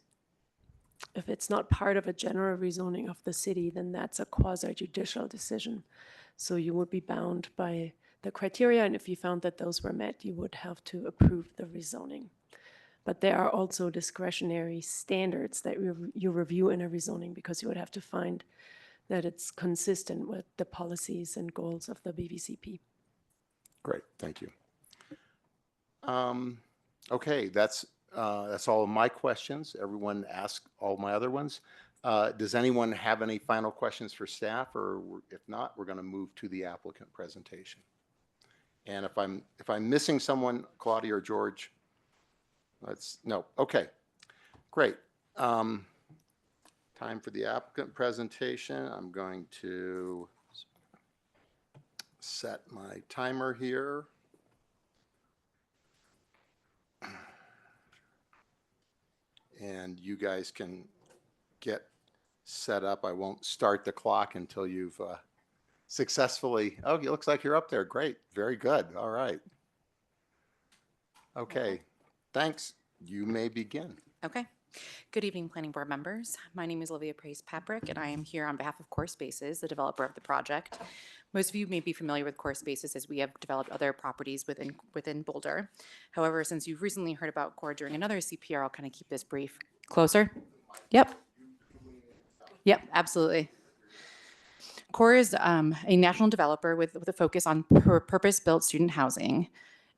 if it's not part of a general rezoning of the city, then that's a quasi-judicial decision. So you would be bound by the criteria, and if you found that those were met, you would have to approve the rezoning. But there are also discretionary standards that you review in a rezoning, because you would have to find that it's consistent with the policies and goals of the BVCP. Great, thank you. Okay, that's all of my questions. Everyone asked all my other ones. Does anyone have any final questions for staff, or if not, we're going to move to the applicant presentation. And if I'm missing someone, Claudia or George, no. Okay, great. Time for the applicant presentation. I'm going to set my timer here. And you guys can get set up. I won't start the clock until you've successfully, oh, it looks like you're up there. Great, very good. All right. Okay, thanks. You may begin. Okay. Good evening, Planning Board members. My name is Olivia Praise-Paprick, and I am here on behalf of Core Spaces, the developer of the project. Most of you may be familiar with Core Spaces, as we have developed other properties within Boulder. However, since you've recently heard about Core during another CPR, I'll kind of keep this brief. Closer? Yep. Yep, absolutely. Core is a national developer with a focus on purpose-built student housing.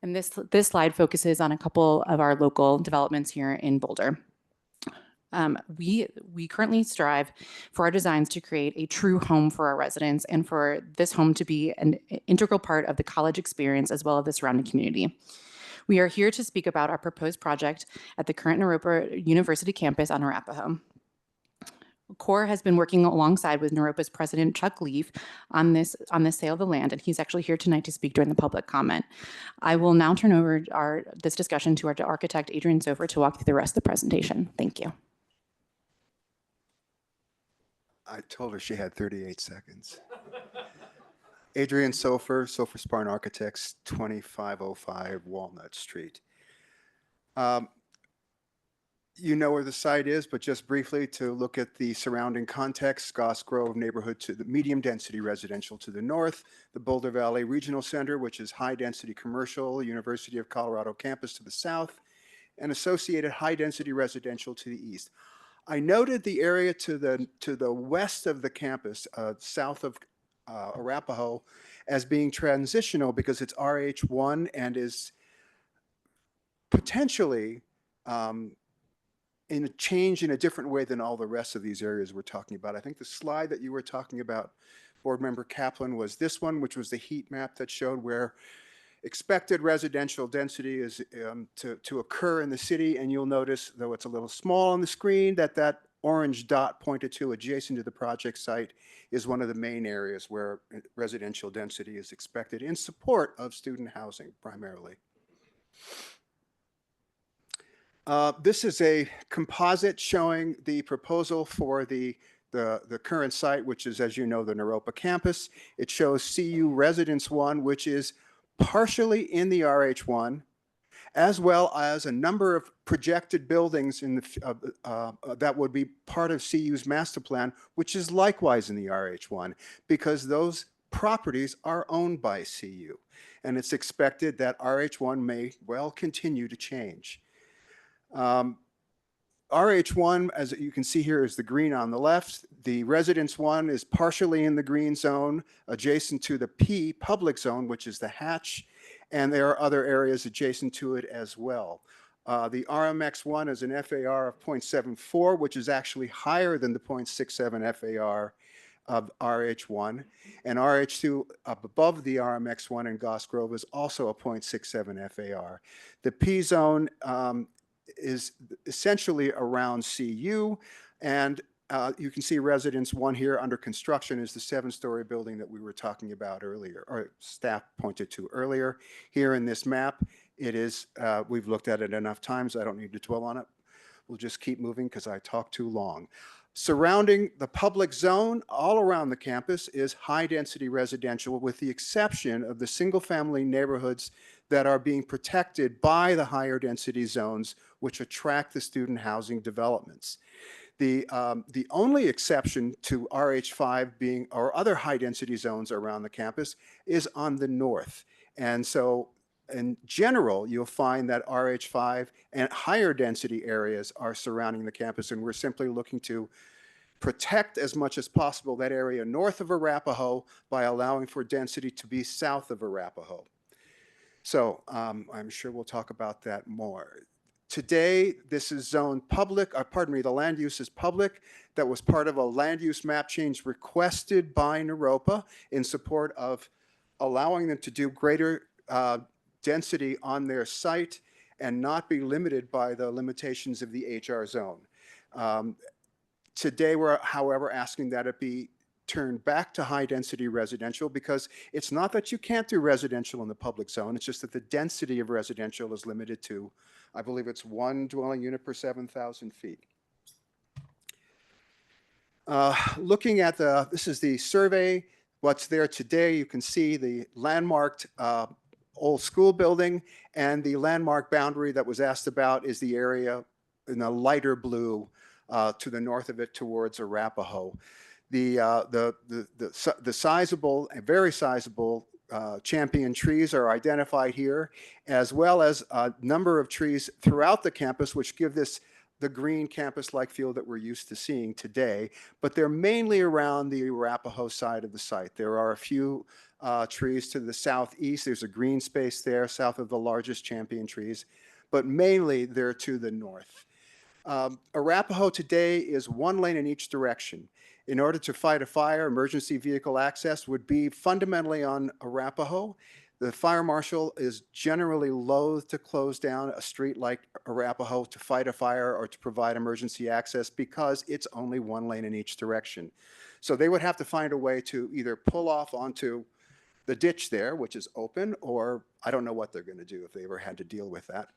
And this slide focuses on a couple of our local developments here in Boulder. We currently strive for our designs to create a true home for our residents, and for this home to be an integral part of the college experience as well as the surrounding community. We are here to speak about our proposed project at the current Naropa University campus on Arapahoe. Core has been working alongside with Naropa's president, Chuck Leaf, on this sale of the land, and he's actually here tonight to speak during the public comment. I will now turn over this discussion to our architect, Adrian Sofer, to walk through the rest of the presentation. Thank you. I told her she had 38 seconds. Adrian Sofer, Sofer Spartan Architects, 2505 Walnut Street. You know where the site is, but just briefly to look at the surrounding context: Goss Grove neighborhood to the medium density residential to the north, the Boulder Valley Regional Center, which is high density commercial, University of Colorado campus to the south, and associated high density residential to the east. I noted the area to the west of the campus, south of Arapahoe, as being transitional because it's RH1 and is potentially in a change in a different way than all the rest of these areas we're talking about. I think the slide that you were talking about, Board Member Kaplan, was this one, which was the heat map that showed where expected residential density is to occur in the city. And you'll notice, though it's a little small on the screen, that orange dot pointed to adjacent to the project site is one of the main areas where residential density is expected in support of student housing primarily. This is a composite showing the proposal for the current site, which is, as you know, the Naropa campus. It shows CU Residence 1, which is partially in the RH1, as well as a number of projected buildings in the that would be part of CU's master plan, which is likewise in the RH1, because those properties are owned by CU. And it's expected that RH1 may well continue to change. RH1, as you can see here, is the green on the left. The Residence 1 is partially in the green zone, adjacent to the P public zone, which is the hatch, and there are other areas adjacent to it as well. The RMX1 is an FAR of 0.74, which is actually higher than the 0.67 FAR of RH1, and RH2 up above the RMX1 in Goss Grove is also a 0.67 FAR. The P zone is essentially around CU, and you can see Residence 1 here under construction is the 7-story building that we were talking about earlier, or staff pointed to earlier. Here in this map, it is, we've looked at it enough times, I don't need to dwell on it. We'll just keep moving because I talk too long. Surrounding the public zone all around the campus is high-density residential, with the exception of the single-family neighborhoods that are being protected by the higher density zones, which attract the student housing developments. The only exception to RH5 being, or other high-density zones around the campus, is on the north. And so in general, you'll find that RH5 and higher density areas are surrounding the campus, and we're simply looking to protect as much as possible that area north of Arapahoe by allowing for density to be south of Arapahoe. So I'm sure we'll talk about that more. Today, this is zoned public, the land use is public. That was part of a land use map change requested by Naropa in support of allowing them to do greater density on their site and not be limited by the limitations of the HR zone. Today, we're, however, asking that it be turned back to high-density residential, because it's not that you can't do residential in the public zone, it's just that the density of residential is limited to, I believe it's 1 dwelling unit per 7,000 feet. Looking at this is the survey, what's there today, you can see the landmarked old school building, and the landmark boundary that was asked about is the area in the lighter blue to the north of it towards Arapahoe. The sizable, very sizable champion trees are identified here, as well as a number of trees throughout the campus, which give this the green campus-like feel that we're used to seeing today, but they're mainly around the Arapahoe side of the site. There are a few trees to the southeast. There's a green space there south of the largest champion trees, but mainly they're to the north. Arapahoe today is 1 lane in each direction. In order to fight a fire, emergency vehicle access would be fundamentally on Arapahoe. The fire marshal is generally loath to close down a street like Arapahoe to fight a fire or to provide emergency access because it's only 1 lane in each direction. So they would have to find a way to either pull off onto the ditch there, which is open, or I don't know what they're going to do if they ever had to deal with that.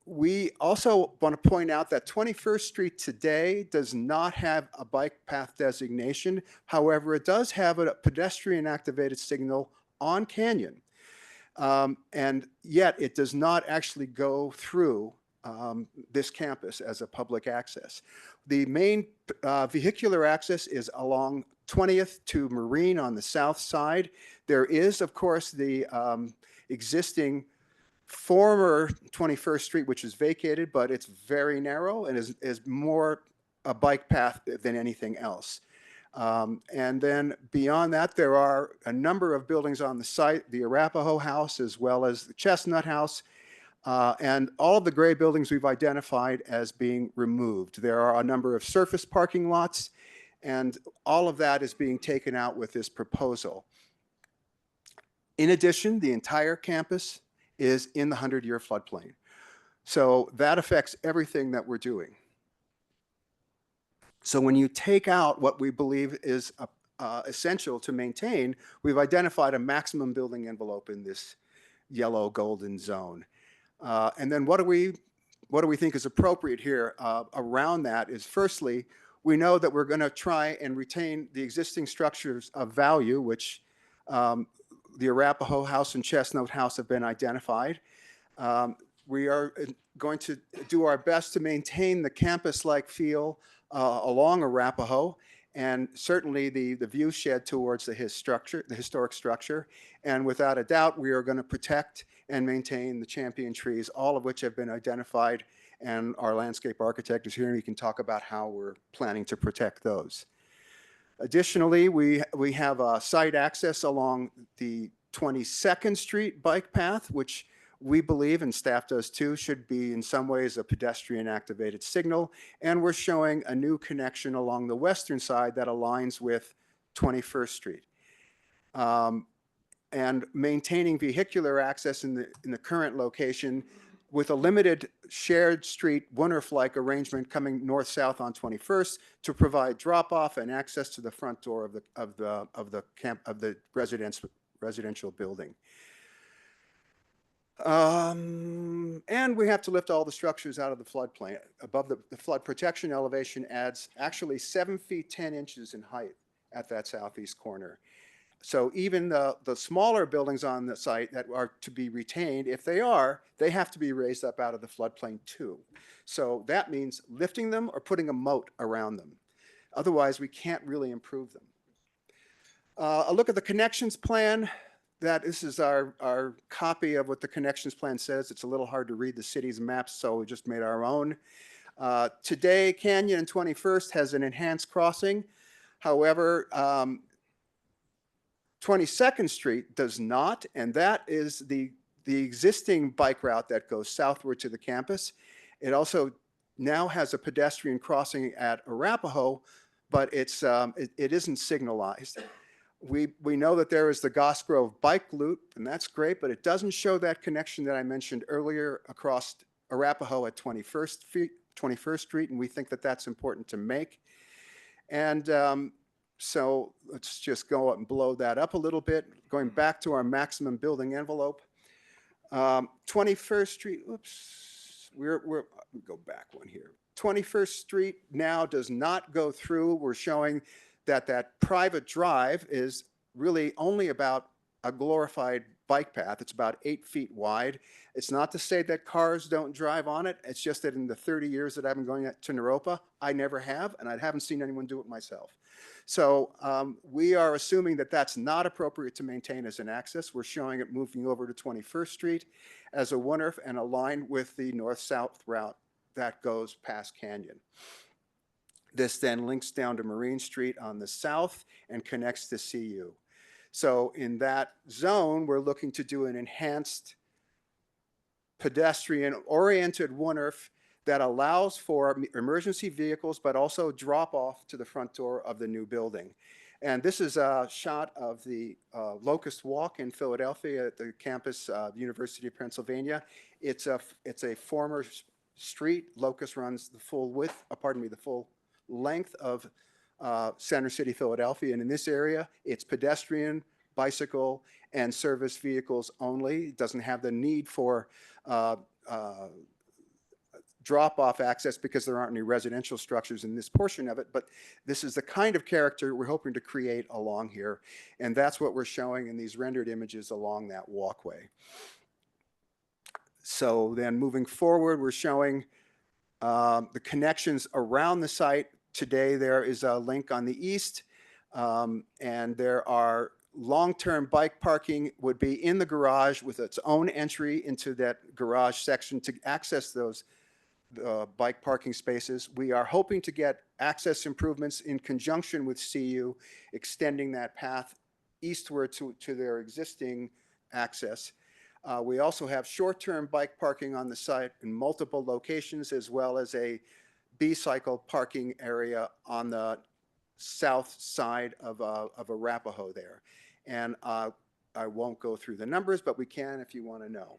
We also want to point out that 21st Street today does not have a bike path designation. However, it does have a pedestrian activated signal on Canyon. And yet it does not actually go through this campus as a public access. The main vehicular access is along 20th to Marine on the south side. There is, of course, the existing former 21st Street, which is vacated, but it's very narrow and is more a bike path than anything else. And then beyond that, there are a number of buildings on the site, the Arapahoe House, as well as the Chestnut House, and all of the gray buildings we've identified as being removed. There are a number of surface parking lots, and all of that is being taken out with this proposal. In addition, the entire campus is in the 100-year floodplain. So that affects everything that we're doing. So when you take out what we believe is essential to maintain, we've identified a maximum building envelope in this yellow golden zone. And then what do we think is appropriate here around that is, firstly, we know that we're going to try and retain the existing structures of value, which the Arapahoe House and Chestnut House have been identified. We are going to do our best to maintain the campus-like feel along Arapahoe, and certainly the view shed towards the historic structure. And without a doubt, we are going to protect and maintain the champion trees, all of which have been identified, and our landscape architect is here, and he can talk about how we're planning to protect those. Additionally, we have site access along the 22nd Street bike path, which we believe, and staff does too, should be in some ways a pedestrian activated signal. And we're showing a new connection along the western side that aligns with 21st Street. And maintaining vehicular access in the current location with a limited shared street Wunderfleck arrangement coming north-south on 21st to provide drop-off and access to the front door of the residential building. And we have to lift all the structures out of the floodplain. Above the flood protection elevation adds actually 7 feet 10 inches in height at that southeast corner. So even the smaller buildings on the site that are to be retained, if they are, they have to be raised up out of the floodplain too. So that means lifting them or putting a moat around them. Otherwise, we can't really improve them. A look at the connections plan. This is our copy of what the connections plan says. It's a little hard to read the city's maps, so we just made our own. Today, Canyon and 21st has an enhanced crossing. However, 22nd Street does not, and that is the existing bike route that goes southward to the campus. It also now has a pedestrian crossing at Arapahoe, but it isn't signalized. We know that there is the Goss Grove bike loop, and that's great, but it doesn't show that connection that I mentioned earlier across Arapahoe at 21st Street, and we think that that's important to make. And so let's just go and blow that up a little bit. Going back to our maximum building envelope. 21st Street, oops, we'll go back one here. 21st Street now does not go through. We're showing that private drive is really only about a glorified bike path. It's about 8 feet wide. It's not to say that cars don't drive on it. It's just that in the 30 years that I've been going to Naropa, I never have, and I haven't seen anyone do it myself. So we are assuming that that's not appropriate to maintain as an access. We're showing it moving over to 21st Street as a one-off and aligned with the north-south route that goes past Canyon. This then links down to Marine Street on the south and connects to CU. So in that zone, we're looking to do an enhanced pedestrian-oriented one-off that allows for emergency vehicles, but also drop off to the front door of the new building. And this is a shot of the Locust Walk in Philadelphia at the campus of the University of Pennsylvania. It's a former street. Locust runs the full width, the full length of Center City, Philadelphia. And in this area, it's pedestrian, bicycle, and service vehicles only. It doesn't have the need for drop-off access because there aren't any residential structures in this portion of it, but this is the kind of character we're hoping to create along here, and that's what we're showing in these rendered images along that walkway. So then moving forward, we're showing the connections around the site. Today there is a link on the east, and there are long-term bike parking would be in the garage with its own entry into that garage section to access those bike parking spaces. We are hoping to get access improvements in conjunction with CU, extending that path eastward to their existing access. We also have short-term bike parking on the site in multiple locations, as well as a B-cycle parking area on the south side of Arapahoe there. And I won't go through the numbers, but we can if you want to know.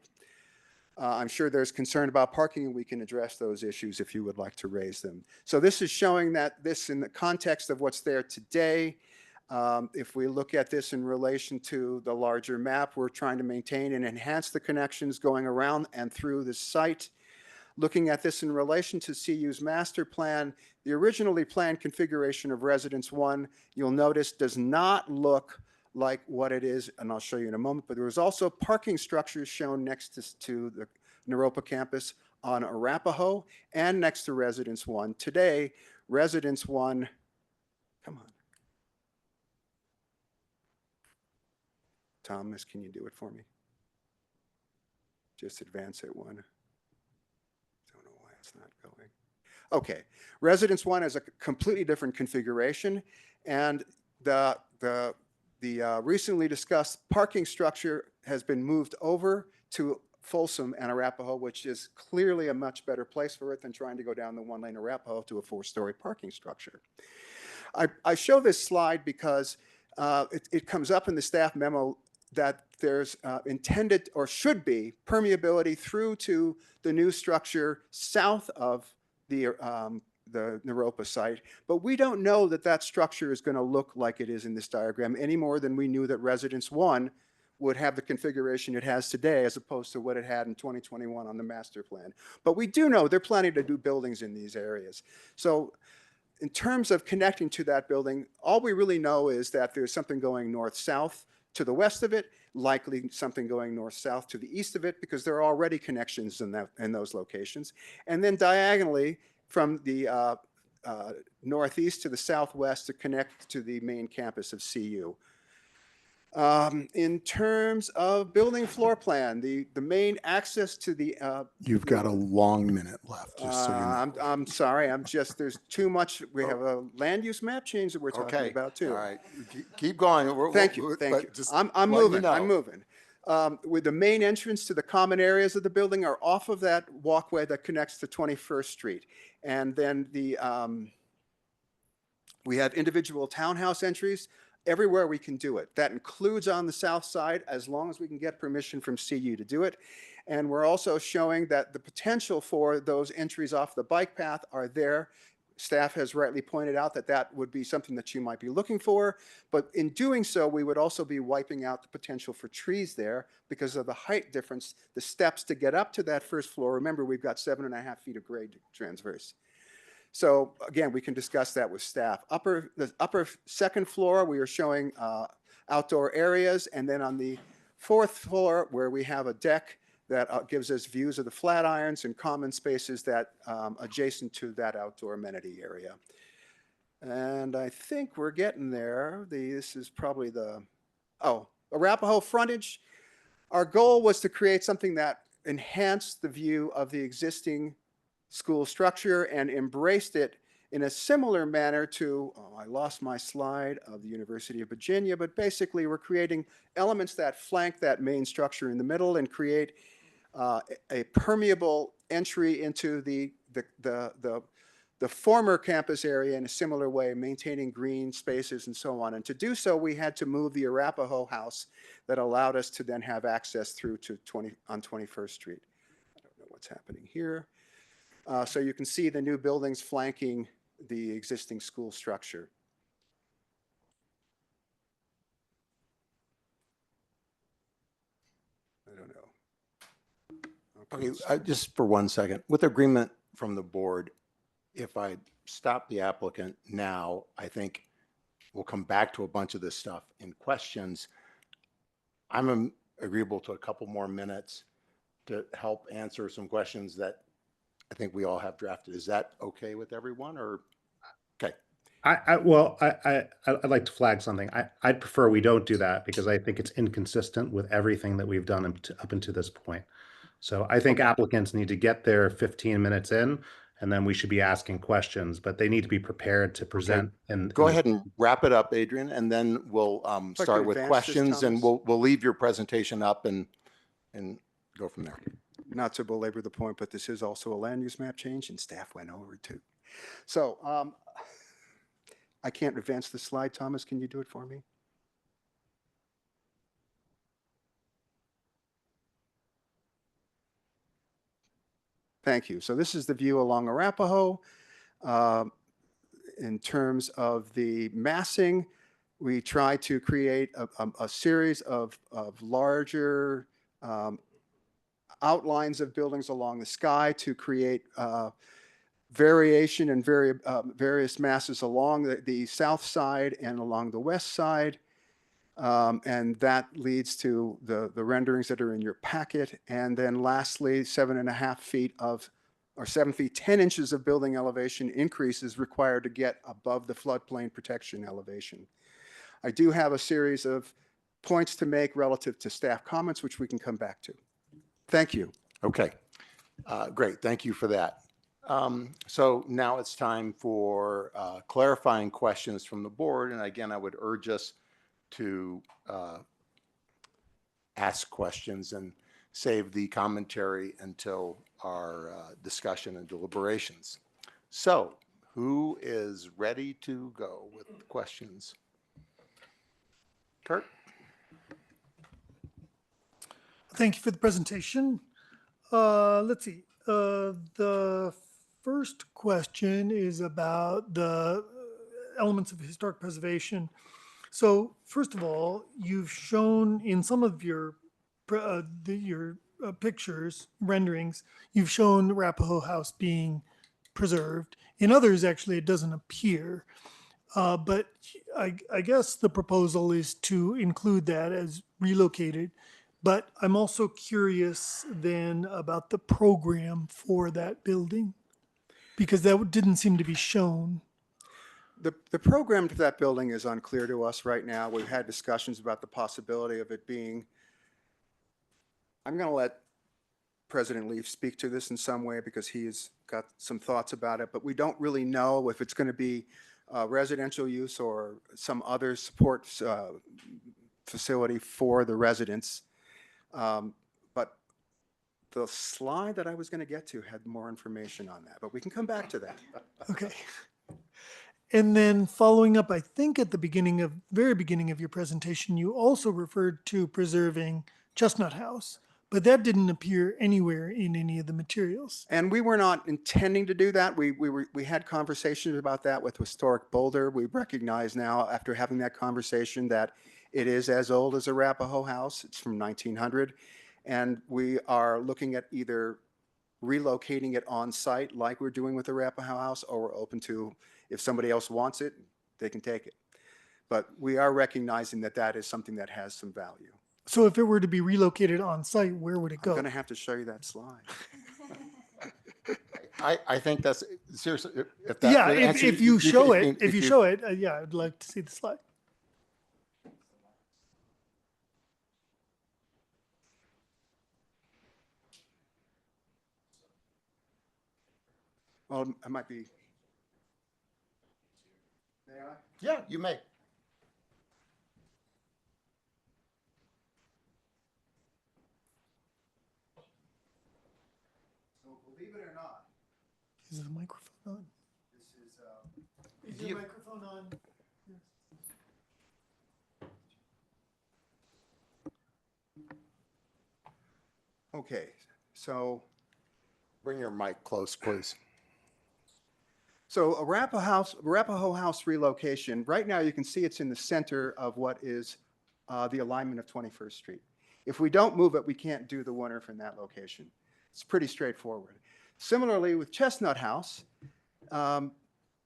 I'm sure there's concern about parking, and we can address those issues if you would like to raise them. So this is showing that this in the context of what's there today. If we look at this in relation to the larger map, we're trying to maintain and enhance the connections going around and through the site. Looking at this in relation to CU's master plan, the originally planned configuration of Residence 1, you'll notice, does not look like what it is, and I'll show you in a moment, but there was also parking structures shown next to the Naropa campus on Arapahoe and next to Residence 1. Today, Residence 1, come on. Thomas, can you do it for me? Just advance it one. Don't know why it's not going. Okay, Residence 1 is a completely different configuration, and the recently discussed parking structure has been moved over to Folsom and Arapahoe, which is clearly a much better place for it than trying to go down the one-lane Arapahoe to a 4-story parking structure. I show this slide because it comes up in the staff memo that there's intended or should be permeability through to the new structure south of the Naropa site, but we don't know that that structure is going to look like it is in this diagram any more than we knew that Residence 1 would have the configuration it has today as opposed to what it had in 2021 on the master plan. But we do know they're planning to do buildings in these areas. So in terms of connecting to that building, all we really know is that there's something going north-south to the west of it, likely something going north-south to the east of it, because there are already connections in those locations. And then diagonally from the northeast to the southwest to connect to the main campus of CU. In terms of building floor plan, the main access to the You've got a long minute left, just so you know. I'm sorry, there's too much. We have a land use map change that we're talking Okay, about too. all right. Keep going. Thank you. I'm moving. I'm moving. With the main entrance to the common areas of the building are off of that walkway that connects to 21st Street. And then we have individual townhouse entries everywhere we can do it. That includes on the south side, as long as we can get permission from CU to do it. And we're also showing that the potential for those entries off the bike path are there. Staff has rightly pointed out that that would be something that you might be looking for. But in doing so, we would also be wiping out the potential for trees there because of the height difference, the steps to get up to that first floor. Remember, we've got 7.5 feet of grade transverse. So again, we can discuss that with staff. The upper second floor, we are showing outdoor areas. And then on the fourth floor, where we have a deck that gives us views of the Flatirons and common spaces that adjacent to that outdoor amenity area. And I think we're getting there. This is probably Arapahoe frontage. Our goal was to create something that enhanced the view of the existing school structure and embraced it in a similar manner to, I lost my slide, of the University of Virginia, but basically we're creating elements that flank that main structure in the middle and create a permeable entry into the former campus area in a similar way, maintaining green spaces and so on. And to do so, we had to move the Arapahoe house that allowed us to then have access through to 21st Street. I don't know what's happening here. So you can see the new buildings flanking the existing school structure. I don't know. Okay, just for 1 second, with agreement from the board, if I stop the applicant now, I think we'll come back to a bunch of this stuff in questions. I'm agreeable to a couple more minutes to help answer some questions that I think we all have drafted. Is that okay with everyone, or? Okay. I'd like to flag something. I'd prefer we don't do that because I think it's inconsistent with everything that we've done up until this point. So I think applicants need to get their 15 minutes in, and then we should be asking questions, but they need to be prepared to present. And go ahead and wrap it up, Adrian, and then we'll start with questions, and we'll leave your presentation up and go from there. Not to belabor the point, but this is also a land use map change, and staff went over it too. So I can't advance the slide. Thomas, can you do it for me? Thank you. So this is the view along Arapahoe. In terms of the massing, we try to create a series of larger outlines of buildings along the sky to create variation and various masses along the south side and along the west side. And that leads to the renderings that are in your packet. And then lastly, 7.5 feet or 7 feet, 10 inches of building elevation increase is required to get above the floodplain protection elevation. I do have a series of points to make relative to staff comments, which we can come back to. Thank you. Okay, great. Thank you for that. So now it's time for clarifying questions from the board. And again, I would urge us to ask questions and save the commentary until our discussion and deliberations. So who is ready to go with questions? Kurt? Thank you for the presentation. Let's see. The first question is about the elements of historic preservation. So first of all, you've shown in some of your pictures, renderings, you've shown Arapahoe House being preserved. In others, actually, it doesn't appear. But I guess the proposal is to include that as relocated. But I'm also curious then about the program for that building, because that didn't seem to be shown. The program to that building is unclear to us right now. We've had discussions about the possibility of it being, I'm going to let President Leaf speak to this in some way because he's got some thoughts about it, but we don't really know if it's going to be residential use or some other support facility for the residents. But the slide that I was going to get to had more information on that, but we can come back to that. Okay. And then following up, I think at the very beginning of your presentation, you also referred to preserving Chestnut House, but that didn't appear anywhere in any of the materials. And we were not intending to do that. We had conversations about that with Historic Boulder. We recognize now, after having that conversation, that it is as old as Arapahoe House. It's from 1900. And we are looking at either relocating it on site like we're doing with Arapahoe House, or we're open to, if somebody else wants it, they can take it. But we are recognizing that that is something that has some value. So if it were to be relocated on site, where would it I'm go? going to have to show you that slide. I think that's seriously, if that. Yeah, the answer- if you show can- it, if you show it, yeah, I'd like to see the slide. Well, I might be. May I? Yeah, you may. So believe it or not, Is the microphone on? this is Is your microphone on? okay. So Bring your mic close, please. So Arapahoe House relocation, right now you can see it's in the center of what is the alignment of 21st Street. If we don't move it, we can't do the Wunderf in that location. It's pretty straightforward. Similarly with Chestnut House,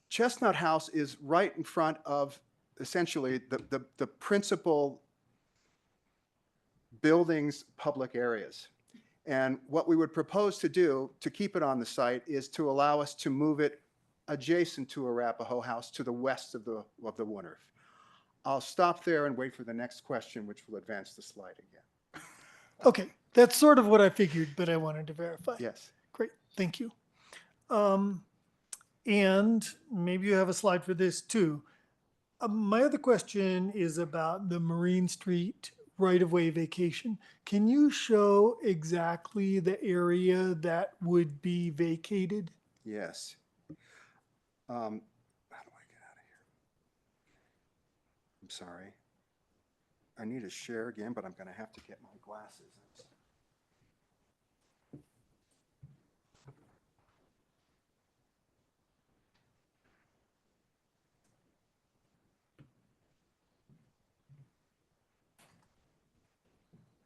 Chestnut House is right in front of essentially the principal buildings, public areas. And what we would propose to do to keep it on the site is to allow us to move it adjacent to Arapahoe House to the west of the Wunderf. I'll stop there and wait for the next question, which will advance the slide again. Okay, that's sort of what I figured, but I wanted to verify. Yes. Great, thank you. And maybe you have a slide for this too. My other question is about the Marine Street right-of-way vacation. Can you show exactly the area that would be vacated? Yes. How do I get out of here? I'm sorry. I need to share again, but I'm going to have to get my glasses.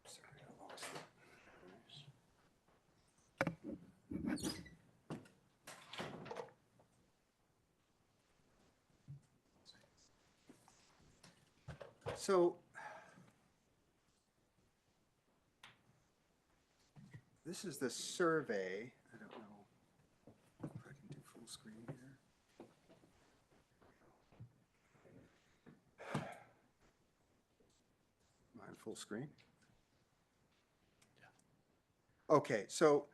Sorry, I lost it. So this is the survey. I don't know if I can do full screen here. Am I on full screen? Okay, so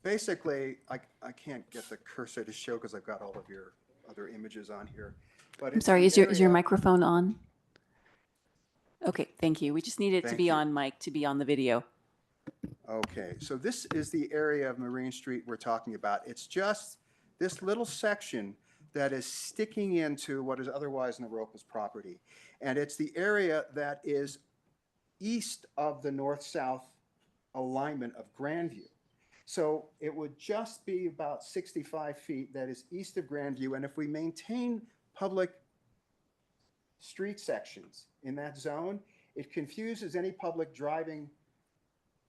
basically, I can't get the cursor to show because I've got all of your other images on here. But I'm it's sorry, the is your area- microphone on? Okay, thank you. We just need it to Thank be you. on mic to be on the video. Okay, so this is the area of Marine Street we're talking about. It's just this little section that is sticking into what is otherwise Naropa's property. And it's the area that is east of the north-south alignment of Grandview. So it would just be about 65 feet that is east of Grandview. And if we maintain public street sections in that zone, it confuses any public driving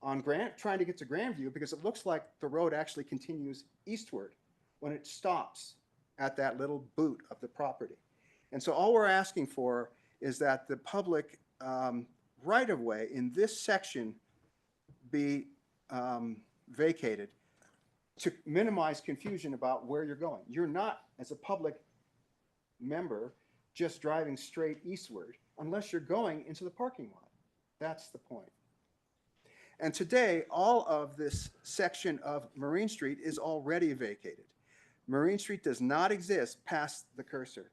on trying to get to Grandview, because it looks like the road actually continues eastward when it stops at that little boot of the property. And so all we're asking for is that the public right-of-way in this section be vacated to minimize confusion about where you're going. You're not, as a public member, just driving straight eastward unless you're going into the parking lot. That's the point. And today, all of this section of Marine Street is already vacated. Marine Street does not exist past the cursor.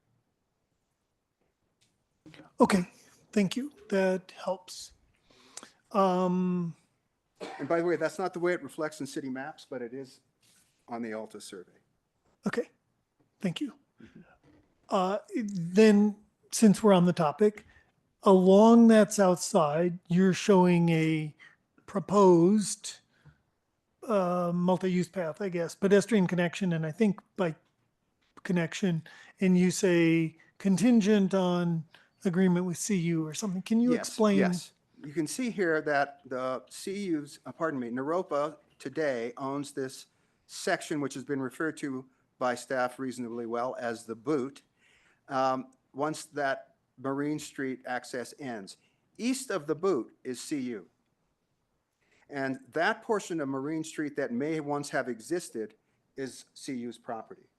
Okay, thank you. That helps. And by the way, that's not the way it reflects in city maps, but it is on the Alta survey. Okay, thank you. Then, since we're on the topic, along that south side, you're showing a proposed multi-use path, I guess, pedestrian connection, and I think bike connection, and you say contingent on agreement with CU or something. Can you explain? Yes. You can see here that the CU's, Naropa today owns this section, which has been referred to by staff reasonably well as the boot, once that Marine Street access ends. East of the boot is CU. And that portion of Marine Street that may once have existed is CU's property.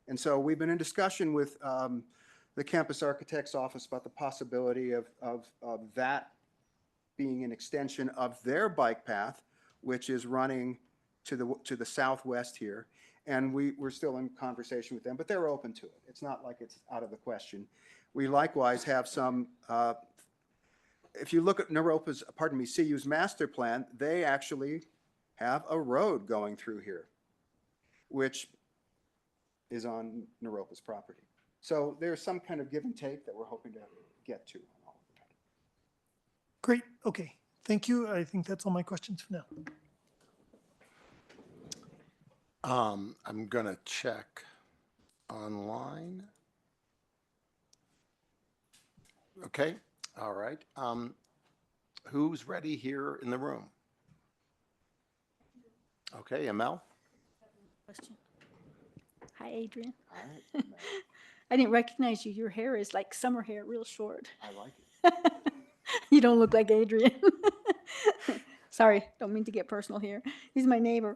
And so we've been in discussion with the campus architect's office about the possibility of that being an extension of their bike path, which is running to the southwest here. And we're still in conversation with them, but they're open to it. It's not like it's out of the question. We likewise have some, if you look at Naropa's, CU's master plan, they actually have a road going through here, which is on Naropa's property. So there's some kind of give and take that we're hoping to get to on all of that. Great, okay, thank you. I think that's all my questions for now. I'm gonna check online. Okay, all right. Who's ready here in the room? Okay, ML? Question. Hi, Adrian. All right. I didn't recognize you. Your hair is like summer hair, real short. I like it. You don't look like Adrian. Sorry, don't mean to get personal here. He's my neighbor.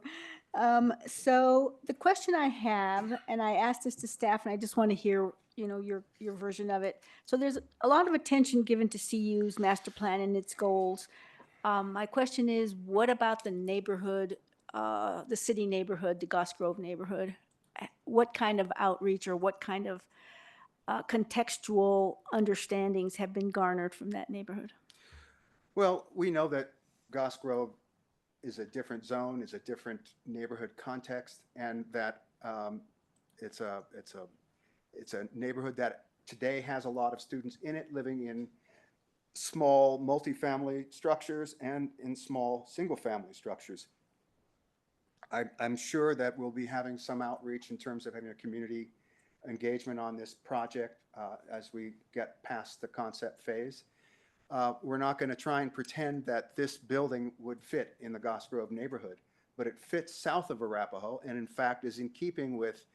So the question I have, and I asked this to staff, and I just want to hear, your version of it. So there's a lot of attention given to CU's master plan and its goals. My question is, what about the neighborhood, the city neighborhood, the Goss Grove neighborhood? What kind of outreach or what kind of contextual understandings have been garnered from that neighborhood? Well, we know that Goss Grove is a different zone, is a different neighborhood context, and that it's a neighborhood that today has a lot of students in it living in small multifamily structures and in small single-family structures. I'm sure that we'll be having some outreach in terms of having a community engagement on this project as we get past the concept phase. We're not going to try and pretend that this building would fit in the Goss Grove neighborhood, but it fits south of Arapahoe and in fact is in keeping with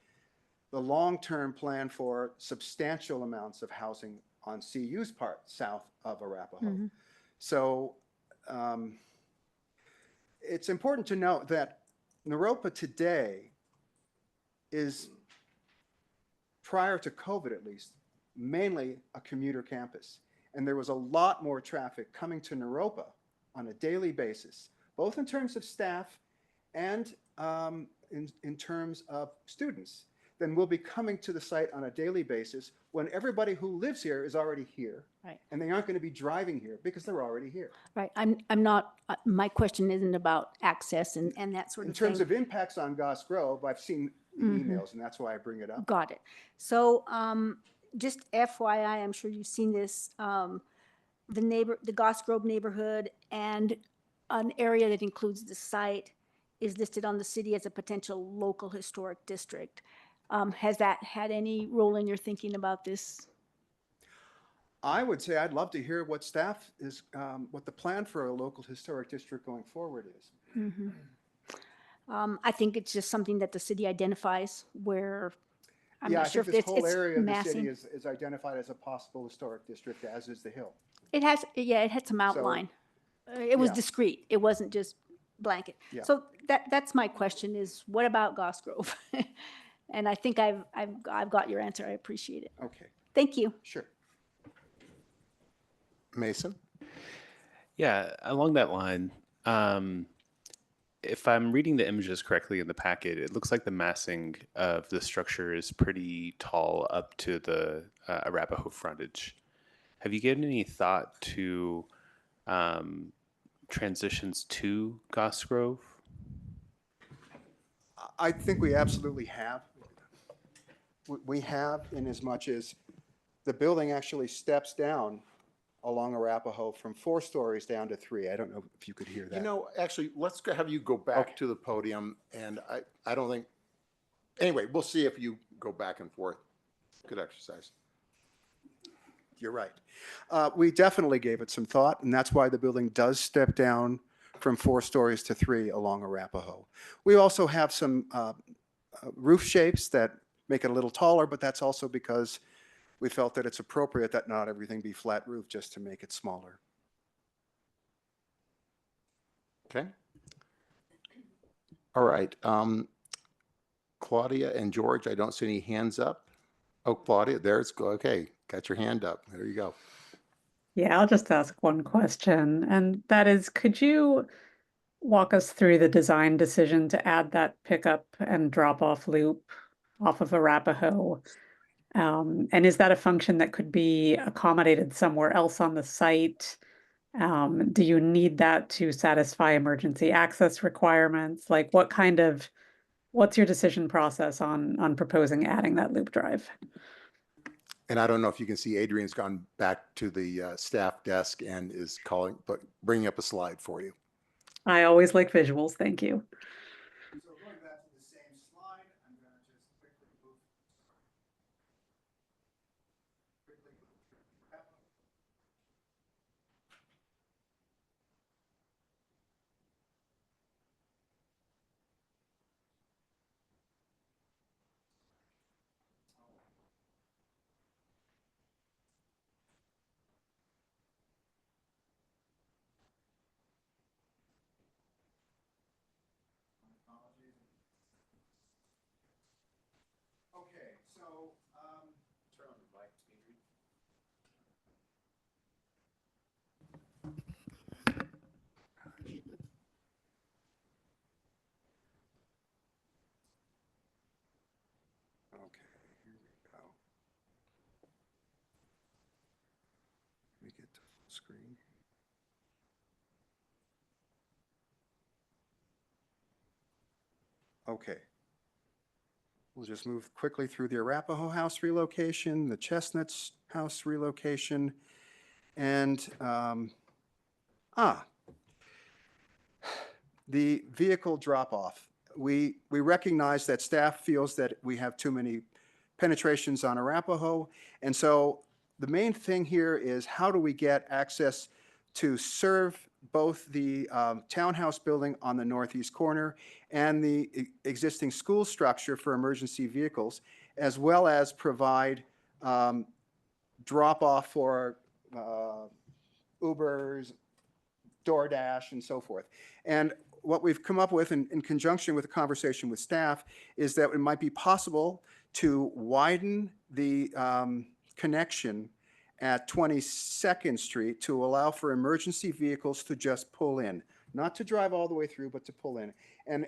the long-term plan for substantial amounts of housing on CU's part south of Arapahoe. Mm-hmm. So it's important to note that Naropa today is, prior to COVID at least, mainly a commuter campus. And there was a lot more traffic coming to Naropa on a daily basis, both in terms of staff and in terms of students, than will be coming to the site on a daily basis when everybody who lives here is already here. Right. And they aren't going to be driving here because they're already here. Right. I'm not, my question isn't about access and that sort In of thing. terms of impacts on Goss Grove, I've seen the emails, and that's why I bring it up. Got it. So just FYI, I'm sure you've seen this, the Goss Grove neighborhood and an area that includes the site is listed on the city as a potential local historic district. Has that had any role in your thinking about this? I would say I'd love to hear what staff is, what the plan for a local historic district going forward is. Mhm. I think it's just something that the city identifies where, I'm Yeah, I not sure think if this whole it's area of the city massing. is identified as a possible historic district, as is the Hill. It has, yeah, it had some outline. It was yeah. discrete. It wasn't just blanket. Yeah. So that's my question is, what about Goss Grove? And I think I've got your answer. I appreciate it. Okay, Thank you. sure. Mason? Yeah, along that line, if I'm reading the images correctly in the packet, it looks like the massing of the structure is pretty tall up to the Arapahoe frontage. Have you given any thought to transitions to Goss Grove? I think we absolutely have. We have, in as much as the building actually steps down along Arapahoe from 4 stories down to 3. I don't know if you could hear that. You know, actually, let's have you go back to the podium, and I don't think, anyway, we'll see if you go back and forth. Good exercise. You're right. We definitely gave it some thought, and that's why the building does step down from 4 stories to 3 along Arapahoe. We also have some roof shapes that make it a little taller, but that's also because we felt that it's appropriate that not everything be flat roof, just to make it smaller. Okay. All right. Claudia and George, I don't see any hands up. Oh, Claudia, there's, okay, got your hand up. There you go. Yeah, I'll just ask one question, and that is, could you walk us through the design decision to add that pickup and drop-off loop off of Arapahoe? And is that a function that could be accommodated somewhere else on the site? Do you need that to satisfy emergency access requirements? Like what's your decision process on proposing adding that loop drive? And I don't know if you can see, Adrian's gone back to the staff desk and is bringing up a slide for you. I always like visuals, thank you. So going back to the same slide, I'm going to just quickly move. Okay, so turn on the mic, Adrian. Okay, here we go. Let me get to full screen. Okay. We'll just move quickly through the Arapahoe House relocation, the Chestnuts House relocation, and the vehicle drop-off. We recognize that staff feels that we have too many penetrations on Arapahoe, and so the main thing here is how do we get access to serve both the townhouse building on the northeast corner and the existing school structure for emergency vehicles, as well as provide drop-off for Ubers, DoorDash, and so forth. And what we've come up with in conjunction with a conversation with staff is that it might be possible to widen the connection at 22nd Street to allow for emergency vehicles to just pull in, not to drive all the way through, but to pull in. And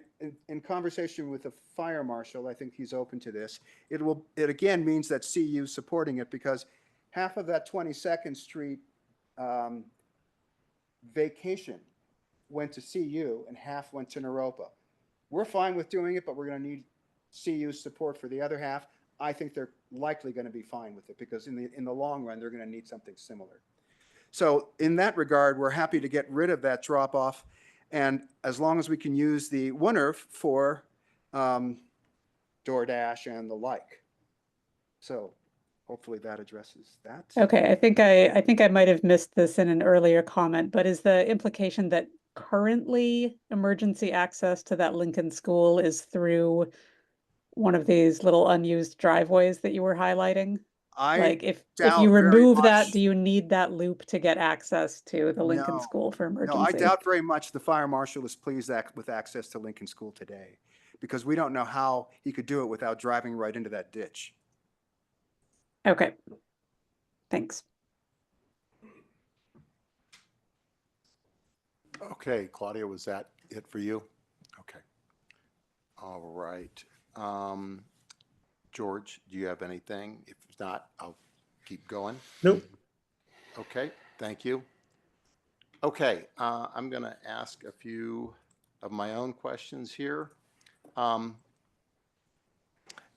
in conversation with the fire marshal, I think he's open to this. It again means that CU is supporting it because half of that 22nd Street vacation went to CU and half went to Naropa. We're fine with doing it, but we're going to need CU's support for the other half. I think they're likely going to be fine with it because in the long run, they're going to need something similar. So in that regard, we're happy to get rid of that drop-off And as long as we can use the WNERF for DoorDash and the like. So hopefully that addresses that. Okay, I think I might have missed this in an earlier comment, but is the implication that currently emergency access to that Lincoln School is through one of these little unused driveways that you were highlighting? Like if doubt you very remove that, much- do you need that loop to get access to the Lincoln No. School for emergency? No, I doubt very much the fire marshal is pleased with access to Lincoln School today, because we don't know how he could do it without driving right into that ditch. Okay. Thanks. Okay, Claudia, was that it for you? Okay. All right. George, do you have anything? If not, I'll keep going. Nope. Okay, thank you. Okay, I'm going to ask a few of my own questions here. And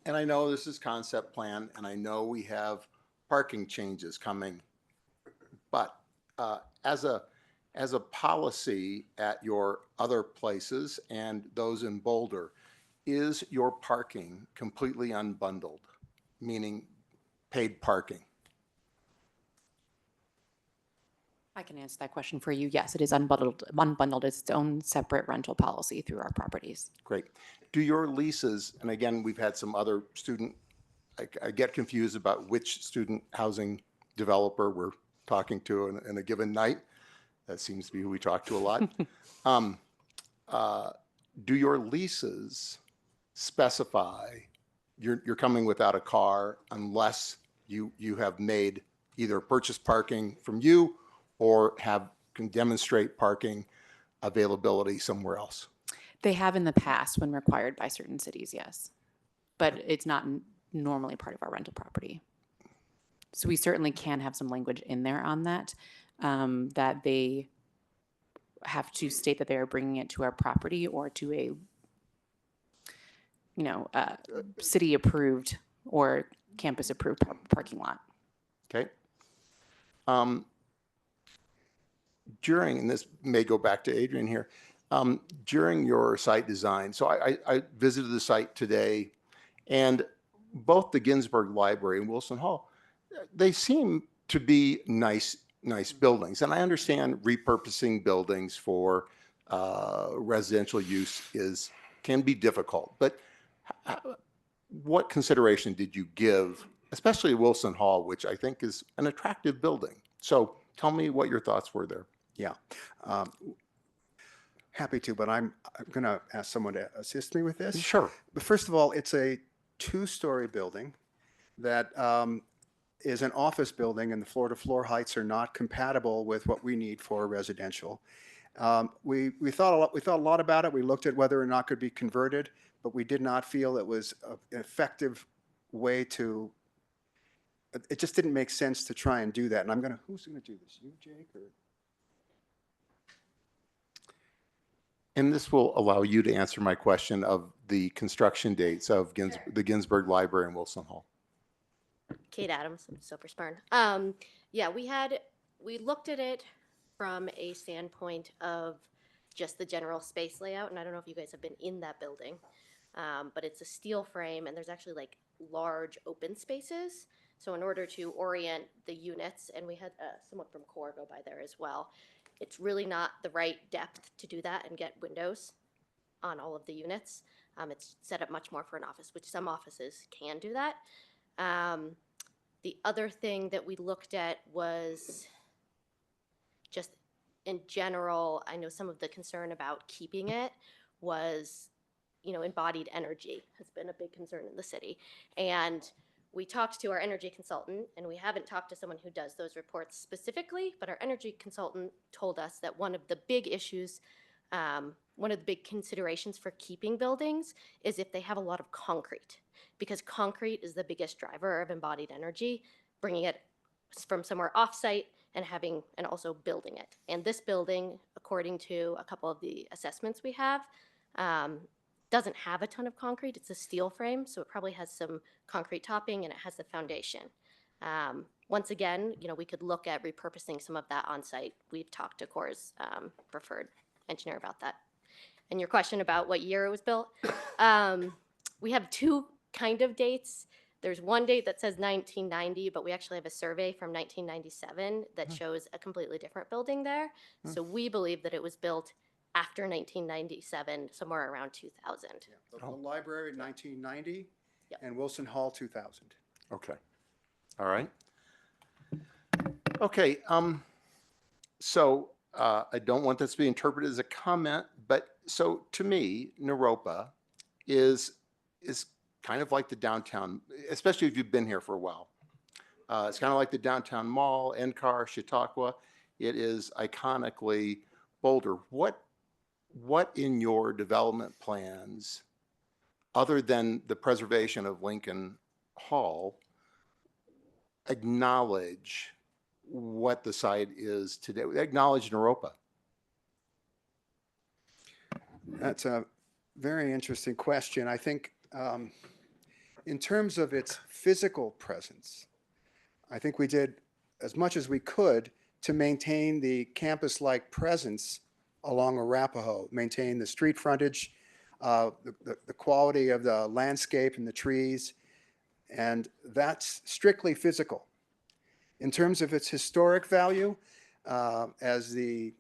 I know this is concept plan, and I know we have parking changes coming. But as a policy at your other places and those in Boulder, is your parking completely unbundled, meaning paid parking? I can answer that question for you. Yes, it is unbundled. Unbundled is its own separate rental policy through our properties. Great. Do your leases, and again, we've had some other student, I get confused about which student housing developer we're talking to in a given night. That seems to be who we talk to a lot. Do your leases specify you're coming without a car unless you have made either purchase parking from you or can demonstrate parking availability somewhere else? They have in the past when required by certain cities, yes. But it's not normally part of our rental property. So we certainly can have some language in there on that, that they have to state that they are bringing it to our property or to a, city approved or campus approved parking lot. Okay. During, and this may go back to Adrian here, during your site design, so I visited the site today, and both the Ginsburg Library and Wilson Hall, they seem to be nice buildings. And I understand repurposing buildings for residential use can be difficult, but what consideration did you give, especially Wilson Hall, which I think is an attractive building? So tell me what your thoughts were there. Yeah. Happy to, but I'm going to ask someone to assist me with this. Sure. But first of all, it's a 2-story building that is an office building, and the floor-to-floor heights are not compatible with what we need for residential. We thought a lot about it. We looked at whether or not it could be converted, but we did not feel it was an effective way to. It just didn't make sense to try and do that. And who's going to do this? You, Jake, or? And this will allow you to answer my question of the construction dates of the Ginsburg Library and Wilson Hall. Kate Adams, I'm Soper Spurn. Yeah, we looked at it from a standpoint of just the general space layout, and I don't know if you guys have been in that building, but it's a steel frame, and there's actually like large open spaces. So in order to orient the units, and we had someone from CORE go by there as well, it's really not the right depth to do that and get windows on all of the units. It's set up much more for an office, which some offices can do that. The other thing that we looked at was just in general, I know some of the concern about keeping it was, embodied energy has been a big concern in the city. And we talked to our energy consultant, and we haven't talked to someone who does those reports specifically, but our energy consultant told us that one of the big issues, one of the big considerations for keeping buildings is if they have a lot of concrete, because concrete is the biggest driver of embodied energy, bringing it from somewhere off-site and also building it. And this building, according to a couple of the assessments we have, doesn't have a ton of concrete. It's a steel frame, so it probably has some concrete topping, and it has the foundation. Once again, we could look at repurposing some of that on site. We've talked to CORE's preferred engineer about that. And your question about what year it was built, we have two kind of dates. There's one date that says 1990, but we actually have a survey from 1997 that shows a completely different building there. So we believe that it was built after 1997, somewhere around 2000. The library, 1990, Yep. and Wilson Hall, 2000. Okay. All right. Okay. So I don't want this to be interpreted as a comment, but so to me, Naropa is kind of like the downtown, especially if you've been here for a while. It's kind of like the downtown mall, NCAR, Chautauqua. It is iconically Boulder. What in your development plans, other than the preservation of Lincoln Hall, acknowledge what the site is today? Acknowledge Naropa. That's a very interesting question. I think in terms of its physical presence, I think we did as much as we could to maintain the campus-like presence along Arapahoe, maintain the street frontage, the quality of the landscape and the trees, and that's strictly physical. In terms of its historic value, as the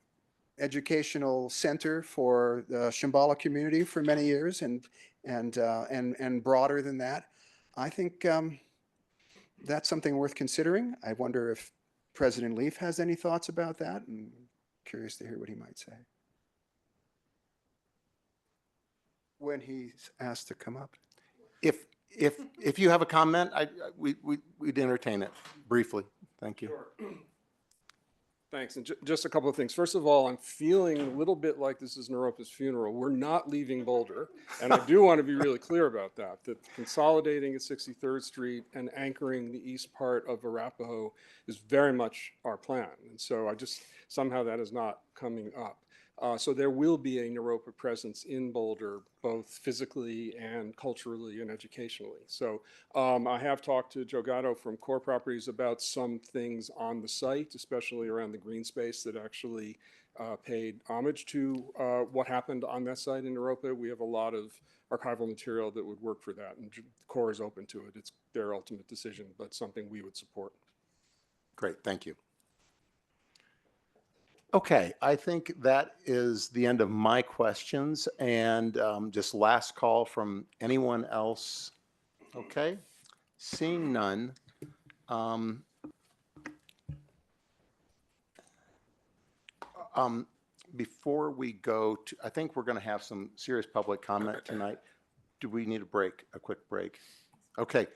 educational center for the Shambhala community for many years, and broader than that, I think that's something worth considering. I wonder if President Leaf has any thoughts about that. I'm curious to hear what he might say when he's asked to come up. If you have a comment, we'd entertain it briefly. Thank you. Sure. Thanks. And just a couple of things. First of all, I'm feeling a little bit like this is Naropa's funeral. We're not leaving Boulder. And I do want to be really clear about that consolidating at 63rd Street and anchoring the east part of Arapahoe is very much our plan. And so somehow that is not coming up. So there will be a Naropa presence in Boulder, both physically and culturally and educationally. So I have talked to Joe Gatto from Core Properties about some things on the site, especially around the green space that actually paid homage to what happened on that site in Naropa. We have a lot of archival material that would work for that, and Core is open to it. It's their ultimate decision, but something we would support. Great, thank you. Okay, I think that is the end of my questions, and just last call from anyone else. Okay, seeing none. Before we go to, I think we're going to have some serious public comment tonight. Do we need a break, a quick break? Okay,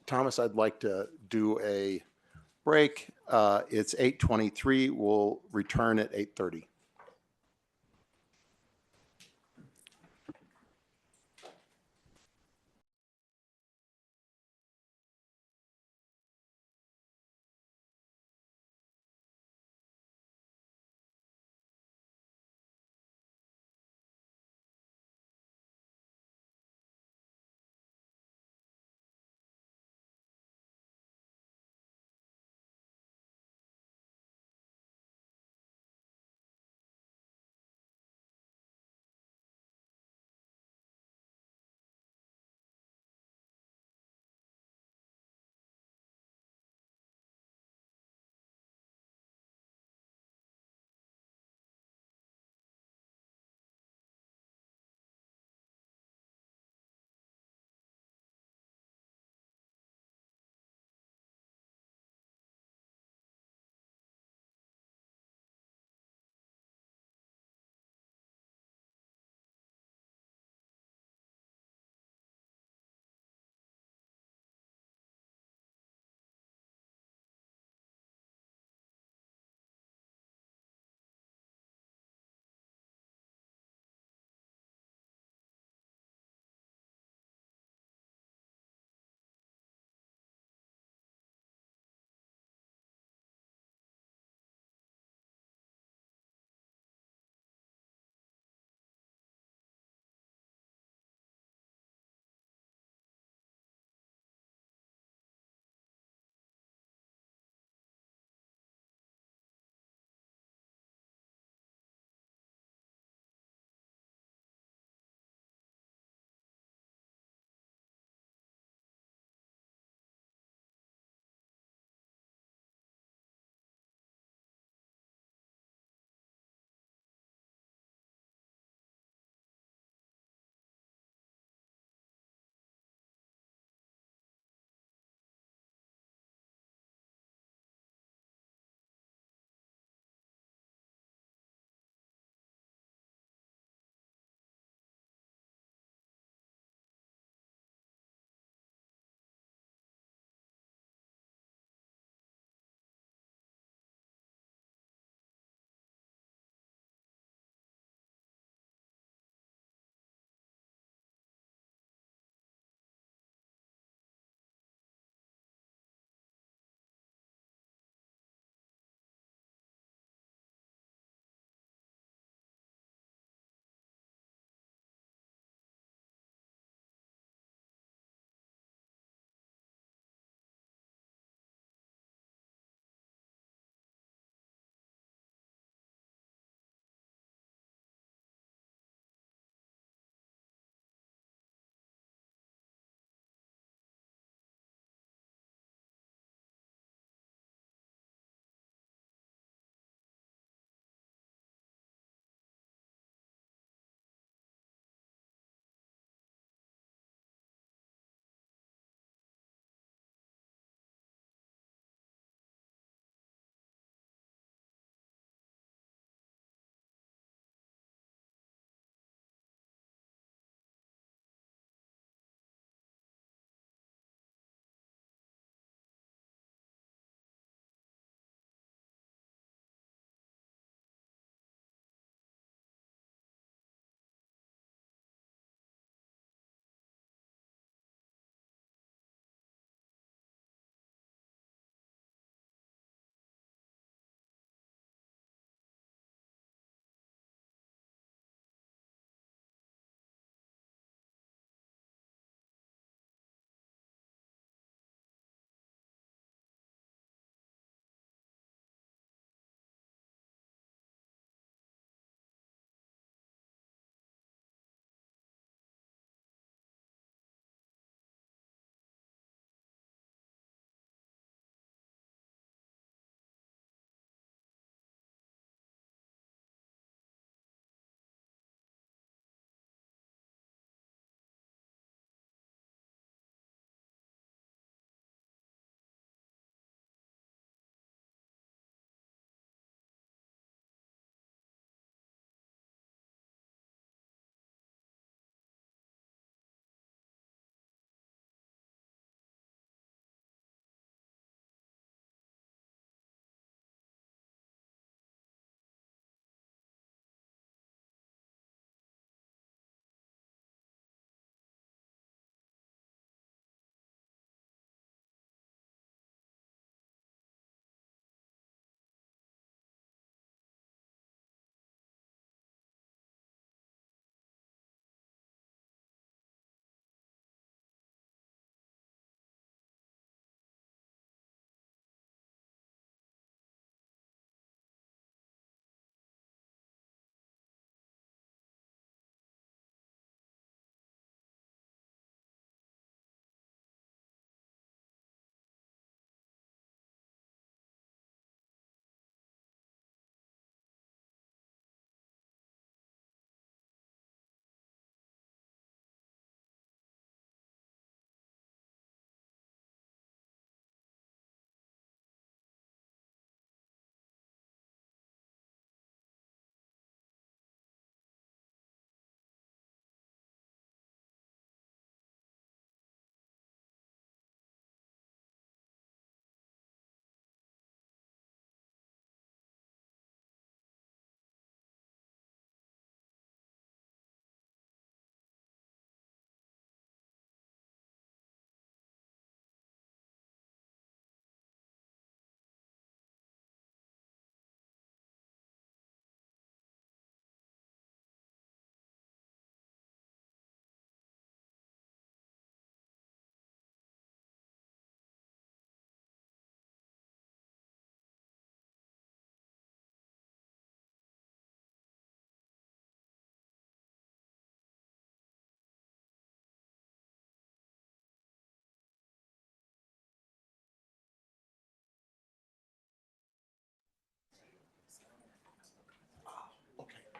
Thomas, I'd like to do a break. It's 8:23. We'll return at 8:30.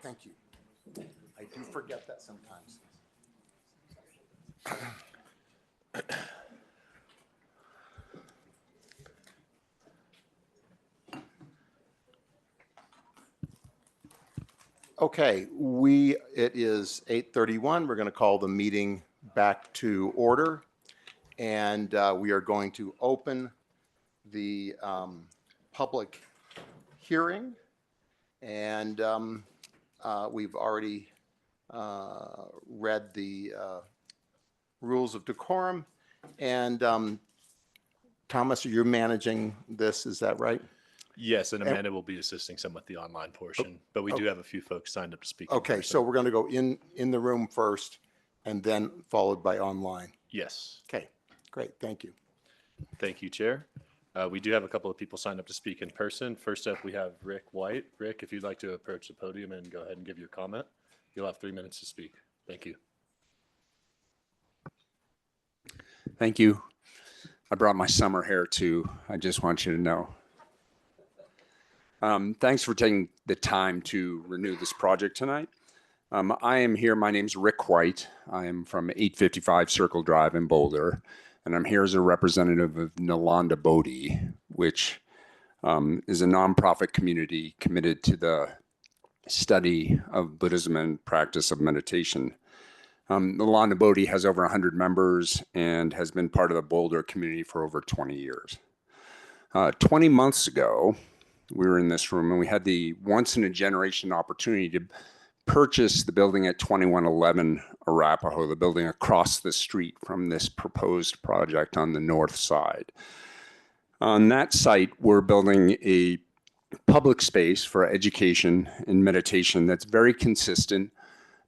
Thank you. I do forget that sometimes. Okay, it is 8:31. We're going to call the meeting back to order. And we are going to open the public hearing. And we've already read the rules of decorum. And Thomas, you're managing this, is that right? Yes, and And- Amanda will be assisting some with the online portion, but we do have a few folks signed up to speak. in Okay, person. so we're going to go in the room first and then followed by online. Yes. Okay, great, thank you. Thank you, Chair. We do have a couple of people signed up to speak in person. First up, we have Rick White. Rick, if you'd like to approach the podium and go ahead and give your comment, you'll have 3 minutes to speak. Thank you. Thank you. I brought my summer hair too. I just want you to know. Thanks for taking the time to renew this project tonight. I am here, my name's Rick White. I am from 855 Circle Drive in Boulder, and I'm here as a representative of Nalanda Bodhi, which is a nonprofit community committed to the study of Buddhism and practice of meditation. Nalanda Bodhi has over 100 members and has been part of the Boulder community for over 20 years. 20 months ago, we were in this room and we had the once in a generation opportunity to purchase the building at 2111 Arapahoe, the building across the street from this proposed project on the north side. On that site, we're building a public space for education and meditation that's very consistent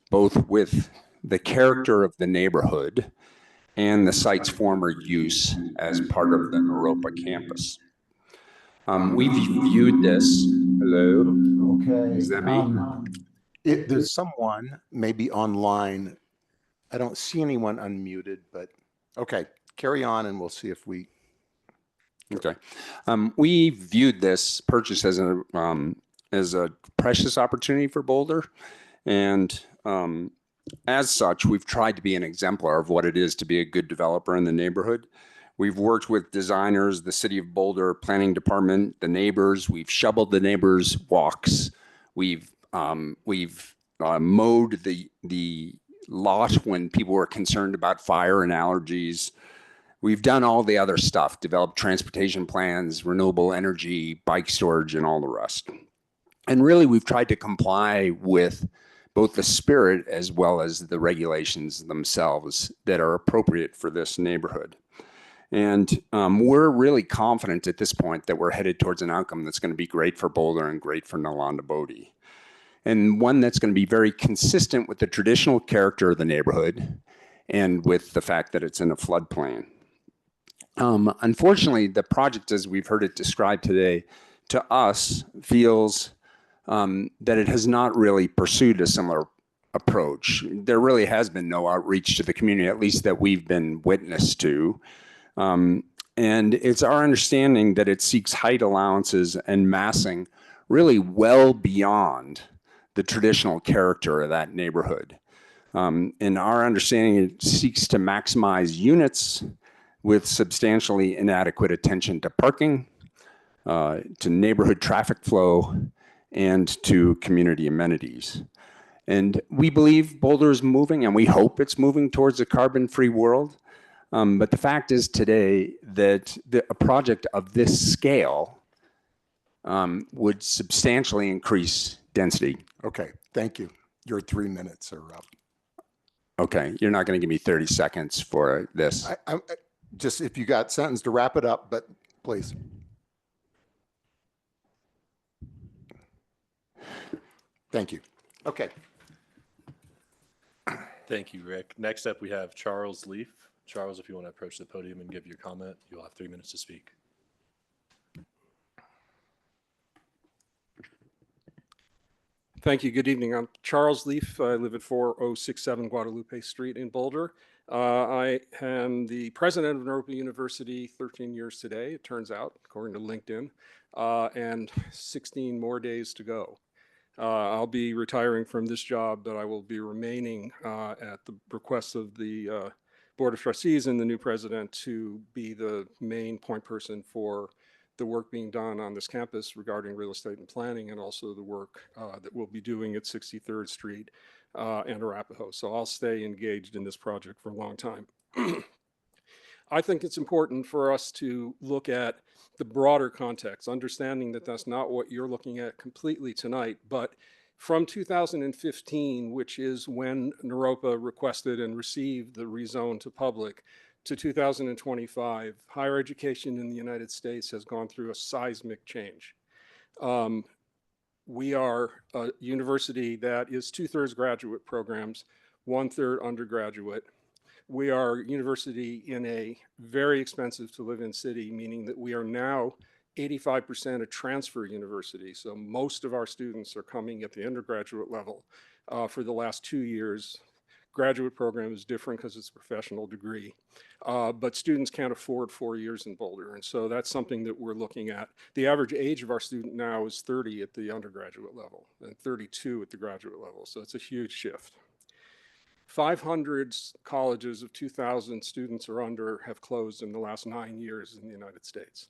both with the character of the neighborhood and the site's former use as part of the Naropa campus. We've viewed this. Hello? Okay. Is that me? There's someone maybe online. I don't see anyone unmuted, but okay, carry on and we'll see if we. Okay. We viewed this purchase as a precious opportunity for Boulder. And as such, we've tried to be an exemplar of what it is to be a good developer in the neighborhood. We've worked with designers, the City of Boulder Planning Department, the neighbors. We've shoveled the neighbors' walks. We've mowed the lot when people were concerned about fire and allergies. We've done all the other stuff, developed transportation plans, renewable energy, bike storage, and all the rest. And really, we've tried to comply with both the spirit as well as the regulations themselves that are appropriate for this neighborhood. And we're really confident at this point that we're headed towards an outcome that's going to be great for Boulder and great for Nalanda Bodhi. And one that's going to be very consistent with the traditional character of the neighborhood and with the fact that it's in a floodplain. Unfortunately, the project, as we've heard it described today, to us feels that it has not really pursued a similar approach. There really has been no outreach to the community, at least that we've been witness to. And it's our understanding that it seeks height allowances and massing really well beyond the traditional character of that neighborhood. In our understanding, it seeks to maximize units with substantially inadequate attention to parking, to neighborhood traffic flow, and to community amenities. And we believe Boulder is moving, and we hope it's moving towards a carbon-free world. But the fact is today that a project of this scale would substantially increase density. Okay, thank you. Your 3 minutes are up. Okay, you're not going to give me 30 seconds for this. I just if you got sentence to wrap it up, but please. Thank you. Okay. Thank you, Rick. Next up, we have Charles Leaf. Charles, if you want to approach the podium and give your comment, you'll have 3 minutes to speak. Thank you. Good evening. I'm Charles Leaf. I live at 4067 Guadalupe Street in Boulder. I am the president of Naropa University 13 years today, it turns out, according to LinkedIn, and 16 more days to go. I'll be retiring from this job, but I will be remaining at the request of the Board of Trustees and the new president to be the main point person for the work being done on this campus regarding real estate and planning, and also the work that we'll be doing at 63rd Street and Arapahoe. So I'll stay engaged in this project for a long time. I think it's important for us to look at the broader context, understanding that that's not what you're looking at completely tonight, but from 2015, which is when Naropa requested and received the rezone to public, to 2025, higher education in the United States has gone through a seismic change. We are a university that is 2/3 graduate programs, 1/3 undergraduate. We are a university in a very expensive to live in city, meaning that we are now 85% a transfer university. So most of our students are coming at the undergraduate level for the last 2 years. Graduate program is different because it's a professional degree, but students can't afford 4 years in Boulder. And so that's something that we're looking at. The average age of our student now is 30 at the undergraduate level and 32 at the graduate level. So it's a huge shift. 500 colleges of 2,000 students or under have closed in the last 9 years in the United States.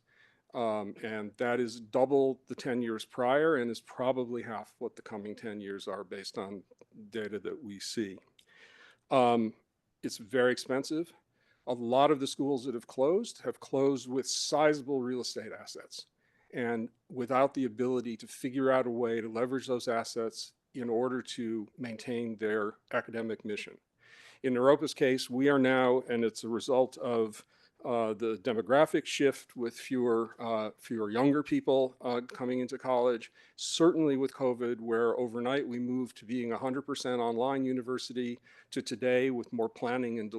And that is double the 10 years prior and is probably half what the coming 10 years are based on data that we see. It's very expensive. A lot of the schools that have closed with sizable real estate assets and without the ability to figure out a way to leverage those assets in order to maintain their academic mission. In Naropa's case, we are now, and it's a result of the demographic shift with fewer younger people coming into college, certainly with COVID, where overnight we moved to being 100% online university to today with more planning and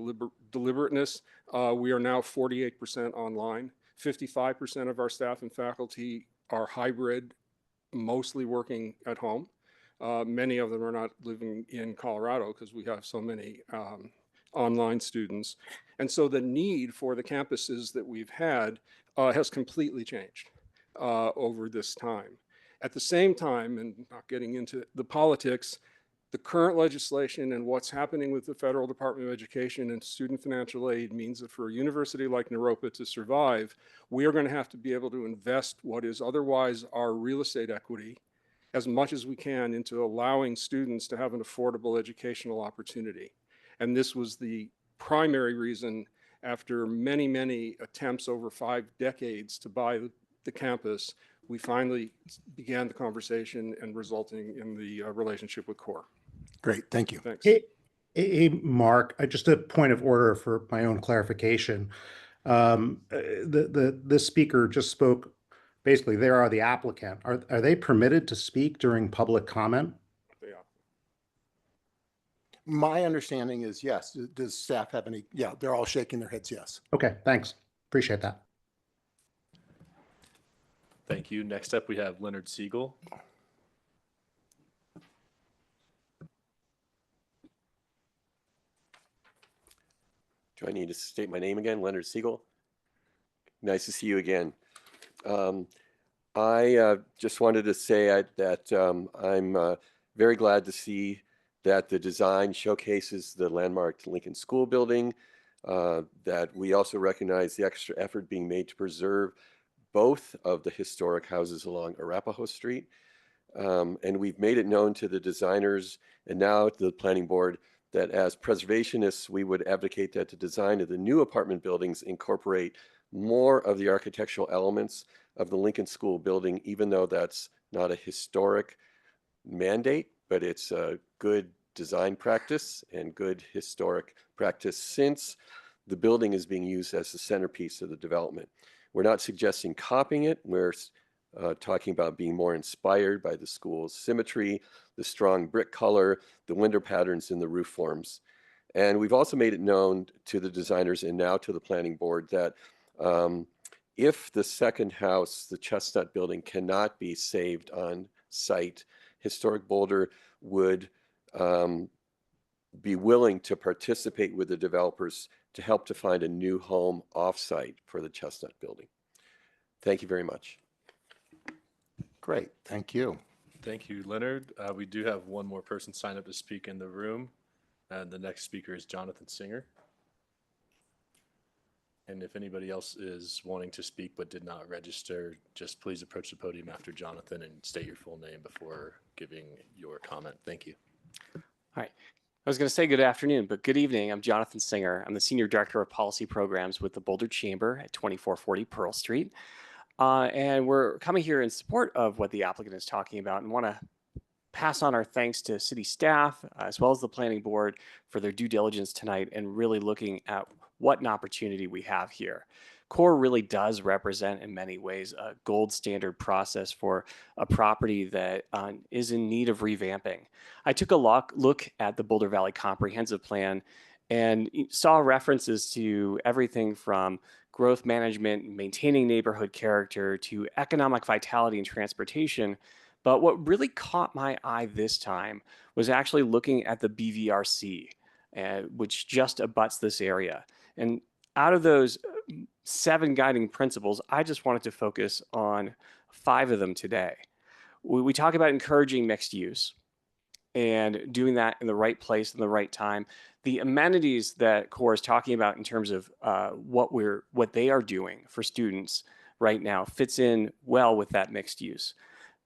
deliberateness. We are now 48% online. 55% of our staff and faculty are hybrid, mostly working at home. Many of them are not living in Colorado because we have so many online students. And so the need for the campuses that we've had has completely changed over this time. At the same time, and not getting into the politics, the current legislation and what's happening with the Federal Department of Education and student financial aid means that for a university like Naropa to survive, we are going to have to be able to invest what is otherwise our real estate equity as much as we can into allowing students to have an affordable educational opportunity. And this was the primary reason, after many, many attempts over 5 decades to buy the campus, we finally began the conversation and resulting in the relationship with CORE. Great, thank you. Thanks. Hey, Mark, just a point of order for my own clarification. This speaker just spoke, basically, they are the applicant. Are they permitted to speak during public comment? They are. My understanding is yes. Does staff have any? Yeah, they're all shaking their heads yes. Okay, thanks. Appreciate that. Thank you. Next up, we have Leonard Siegel. Do I need to state my name again? Leonard Siegel. Nice to see you again. I just wanted to say that I'm very glad to see that the design showcases the landmark Lincoln School building, that we also recognize the extra effort being made to preserve both of the historic houses along Arapahoe Street. And we've made it known to the designers and now to the planning board that as preservationists, we would advocate that the design of the new apartment buildings incorporate more of the architectural elements of the Lincoln School building, even though that's not a historic mandate, but it's a good design practice and good historic practice since the building is being used as the centerpiece of the development. We're not suggesting copying it. We're talking about being more inspired by the school's symmetry, the strong brick color, the window patterns in the roof forms. And we've also made it known to the designers and now to the planning board that if the second house, the Chestnut building, cannot be saved on site, Historic Boulder would be willing to participate with the developers to help to find a new home off-site for the Chestnut building. Thank you very much. Great, thank you. Thank you, Leonard. We do have one more person signed up to speak in the room, and the next speaker is Jonathan Singer. And if anybody else is wanting to speak but did not register, just please approach the podium after Jonathan and state your full name before giving your comment. Thank you. All right. I was going to say good afternoon, but good evening. I'm Jonathan Singer. I'm the Senior Director of Policy Programs with the Boulder Chamber at 2440 Pearl Street. And we're coming here in support of what the applicant is talking about and want to pass on our thanks to city staff as well as the planning board for their due diligence tonight and really looking at what an opportunity we have here. CORE really does represent in many ways a gold standard process for a property that is in need of revamping. I took a look at the Boulder Valley Comprehensive Plan and saw references to everything from growth management, maintaining neighborhood character, to economic vitality and transportation. But what really caught my eye this time was actually looking at the BVRC, which just abuts this area. And out of those 7 guiding principles, I just wanted to focus on 5 of them today. We talk about encouraging mixed use and doing that in the right place in the right time. The amenities that CORE is talking about in terms of what they are doing for students right now fits in well with that mixed use.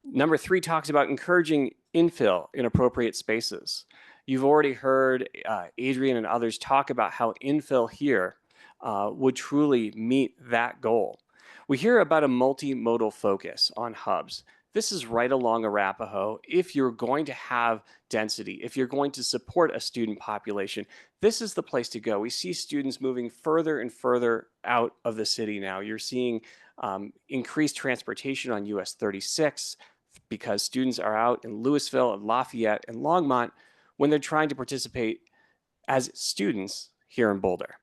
Number 3 talks about encouraging infill in appropriate spaces. You've already heard Adrian and others talk about how infill here would truly meet that goal. We hear about a multimodal focus on hubs. This is right along Arapahoe. If you're going to have density, if you're going to support a student population, this is the place to go. We see students moving further and further out of the city now. You're seeing increased transportation on US 36 because students are out in Louisville and Lafayette and Longmont when they're trying to participate as students here in Boulder.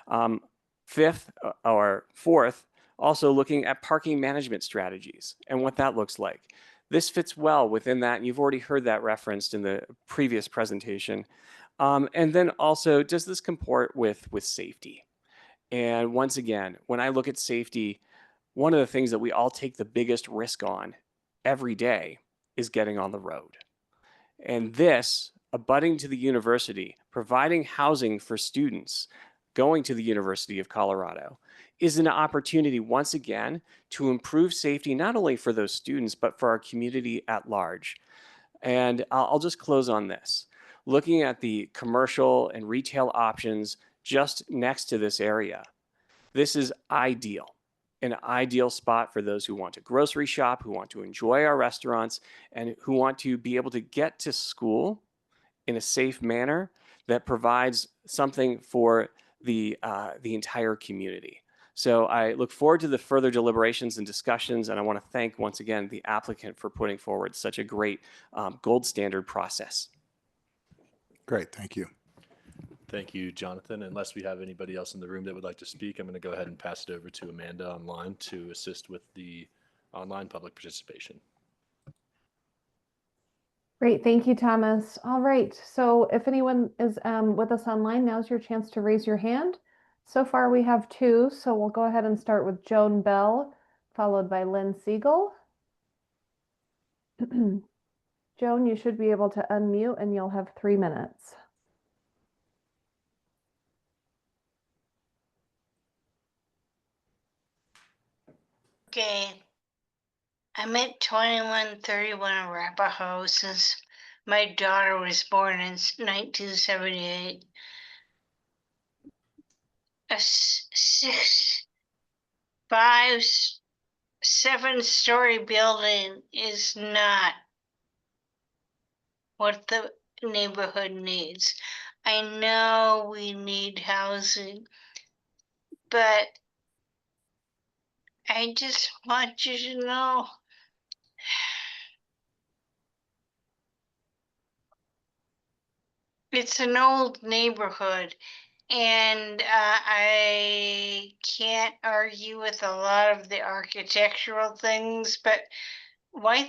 5th or 4th, also looking at parking management strategies and what that looks like. This fits well within that, and you've already heard that referenced in the previous presentation. And then also, does this comport with safety? And once again, when I look at safety, one of the things that we all take the biggest risk on every day is getting on the road. And this, abutting to the university, providing housing for students going to the University of Colorado, is an opportunity once again to improve safety, not only for those students, but for our community at large. And I'll just close on this. Looking at the commercial and retail options just next to this area, this is ideal. An ideal spot for those who want to grocery shop, who want to enjoy our restaurants, and who want to be able to get to school in a safe manner that provides something for the entire community. So I look forward to the further deliberations and discussions, and I want to thank once again the applicant for putting forward such a great gold standard process. Great, thank you. Thank you, Jonathan. Unless we have anybody else in the room that would like to speak, I'm going to go ahead and pass it over to Amanda online to assist with the online public participation. Great, thank you, Thomas. All right, so if anyone is with us online, now's your chance to raise your hand. So far we have 2, so we'll go ahead and start with Joan Bell, followed by Lynn Siegel. Joan, you should be able to unmute and you'll have 3 minutes. Okay. I'm at 2131 Arapahoe since my daughter was born in 1978. A 7-story building is not what the neighborhood needs. I know we need housing, but I just want you to know it's an old neighborhood, and I can't argue with a lot of the architectural things, but why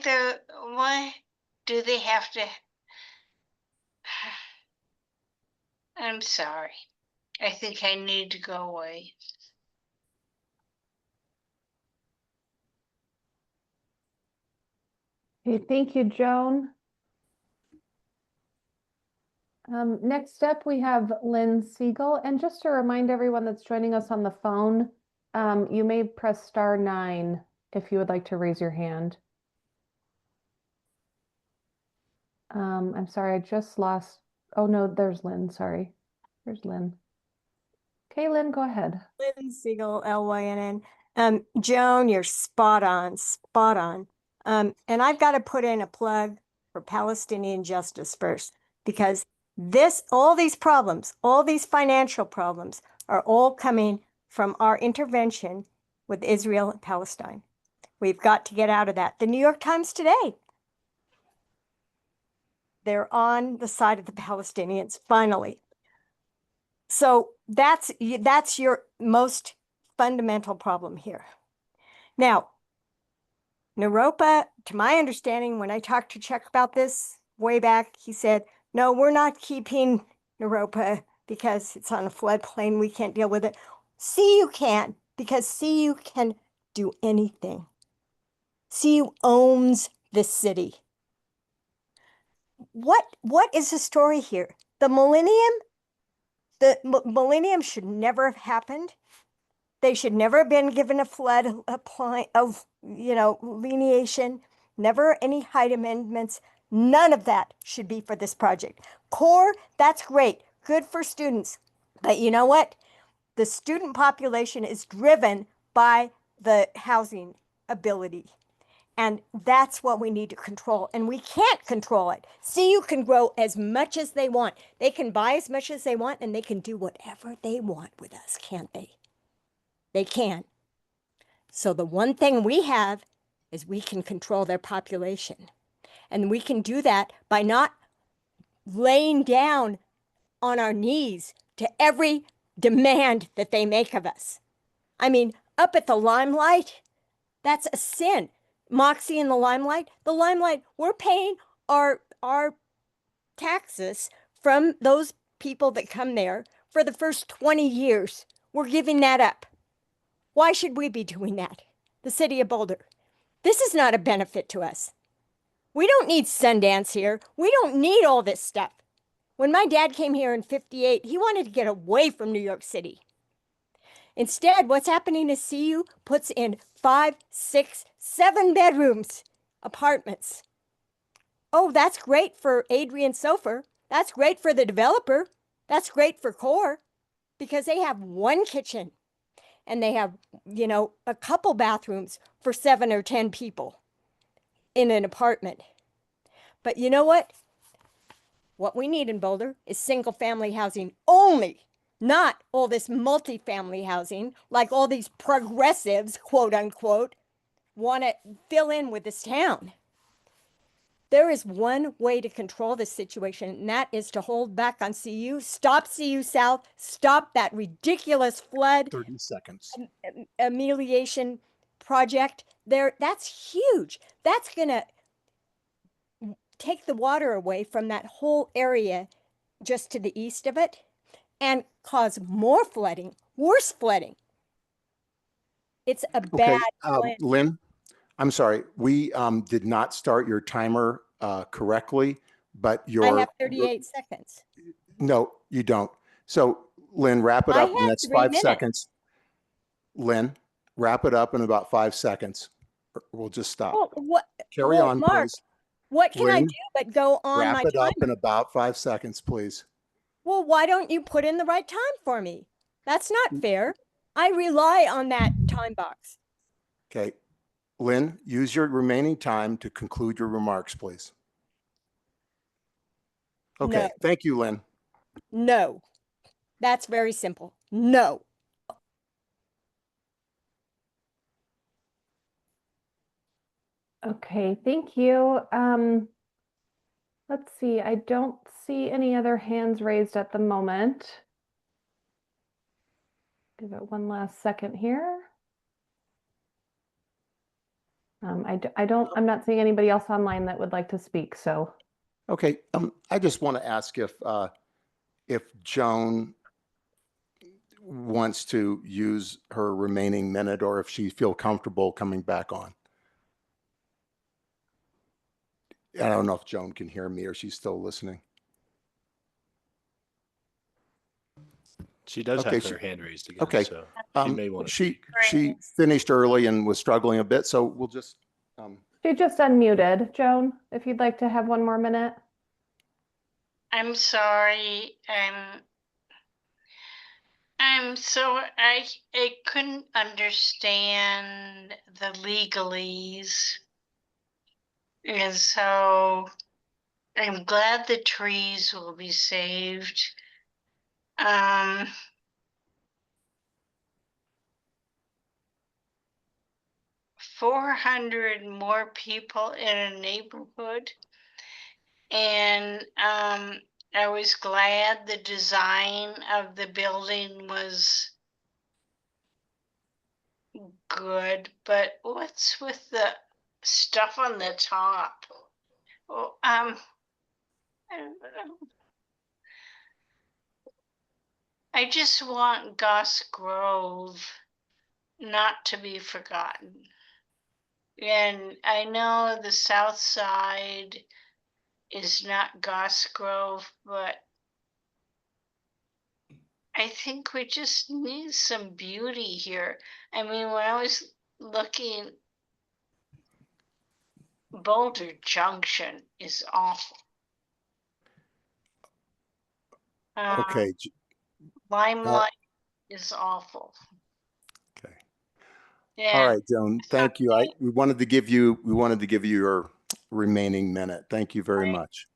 do they have to? I'm sorry. I think I need to go away. Okay, thank you, Joan. Next up, we have Lynn Siegel. And just to remind everyone that's joining us on the phone, you may press *9 if you would like to raise your hand. I'm sorry, I just lost. Oh, no, there's Lynn. Sorry. There's Lynn. Okay, Lynn, go ahead. Lynn Siegel, LYNN. Joan, you're spot on, spot on. And I've got to put in a plug for Palestinian Justice First, because all these problems, all these financial problems are all coming from our intervention with Israel and Palestine. We've got to get out of that. The New York Times today, they're on the side of the Palestinians, finally. So that's your most fundamental problem here. Now, Naropa, to my understanding, when I talked to Chuck about this way back, he said, no, we're not keeping Naropa because it's on a floodplain. We can't deal with it. CU can, because CU can do anything. CU owns this city. What is the story here? The millennium should never have happened. They should never have been given a flood lineation, never any height amendments. None of that should be for this project. Core, that's great, good for students. But you know what? The student population is driven by the housing ability. And that's what we need to control. And we can't control it. CU can grow as much as they want. They can buy as much as they want, and they can do whatever they want with us, can't they? They can. So the one thing we have is we can control their population. And we can do that by not laying down on our knees to every demand that they make of us. I mean, up at the Limelight, that's a sin. Moxie and the Limelight, we're paying our taxes from those people that come there for the first 20 years. We're giving that up. Why should we be doing that? The city of Boulder. This is not a benefit to us. We don't need Sundance here. We don't need all this stuff. When my dad came here in '58, he wanted to get away from New York City. Instead, what's happening is CU puts in 5, 6, 7 bedrooms, apartments. Oh, that's great for Adrian Sofer. That's great for the developer. That's great for Core, because they have one kitchen and they have, a couple bathrooms for 7 or 10 people in an apartment. But you know what? What we need in Boulder is single family housing only. Not all this multifamily housing, like all these progressives, quote unquote, want to fill in with this town. There is one way to control this situation, and that is to hold back on CU, stop CU South, stop that ridiculous flood 30 seconds. Amelioration project there. That's huge. That's going to take the water away from that whole area just to the east of it and cause more flooding, worse flooding. It's a bad plan. Lynn, I'm sorry. We did not start your timer correctly, but I have 38 seconds. No, you don't. So Lynn, wrap it up in the next 5 minutes. seconds. Lynn, wrap it up in about 5 seconds. We'll just stop. Carry on, Mark, please. what can I Lynn, do but go on my wrap it up timer? in about 5 seconds, please. Well, why don't you put in the right time for me? That's not fair. I rely on that time box. Okay. Lynn, use your remaining time to conclude your remarks, please. Okay. No. Thank you, Lynn. No. That's very simple. No. Okay, thank you. Let's see, I don't see any other hands raised at the moment. Give it one last second here. I'm not seeing anybody else online that would like to speak, so. Okay. I just want to ask if Joan wants to use her remaining minute or if she feel comfortable coming back on. I don't know if Joan can hear me or she's still listening. She does Okay, have her hand raised again. Okay. So she may want to She finished early and was struggling a bit, so we'll just, She just unmuted. Joan, if you'd like to have one more minute. I'm sorry. I couldn't understand the legalese. And so I'm glad the trees will be saved. 400 more people in a neighborhood. And I was glad the design of the building was good, but what's with the stuff on the top? Oh, I don't know. I just want Goss Grove not to be forgotten. And I know the south side is not Goss Grove, but I think we just need some beauty here. I mean, when I was looking, Boulder Junction is awful. okay. Limelight is awful. Okay. Yeah. All right, Joan, thank you. We wanted to give you your remaining minute. Thank you very much.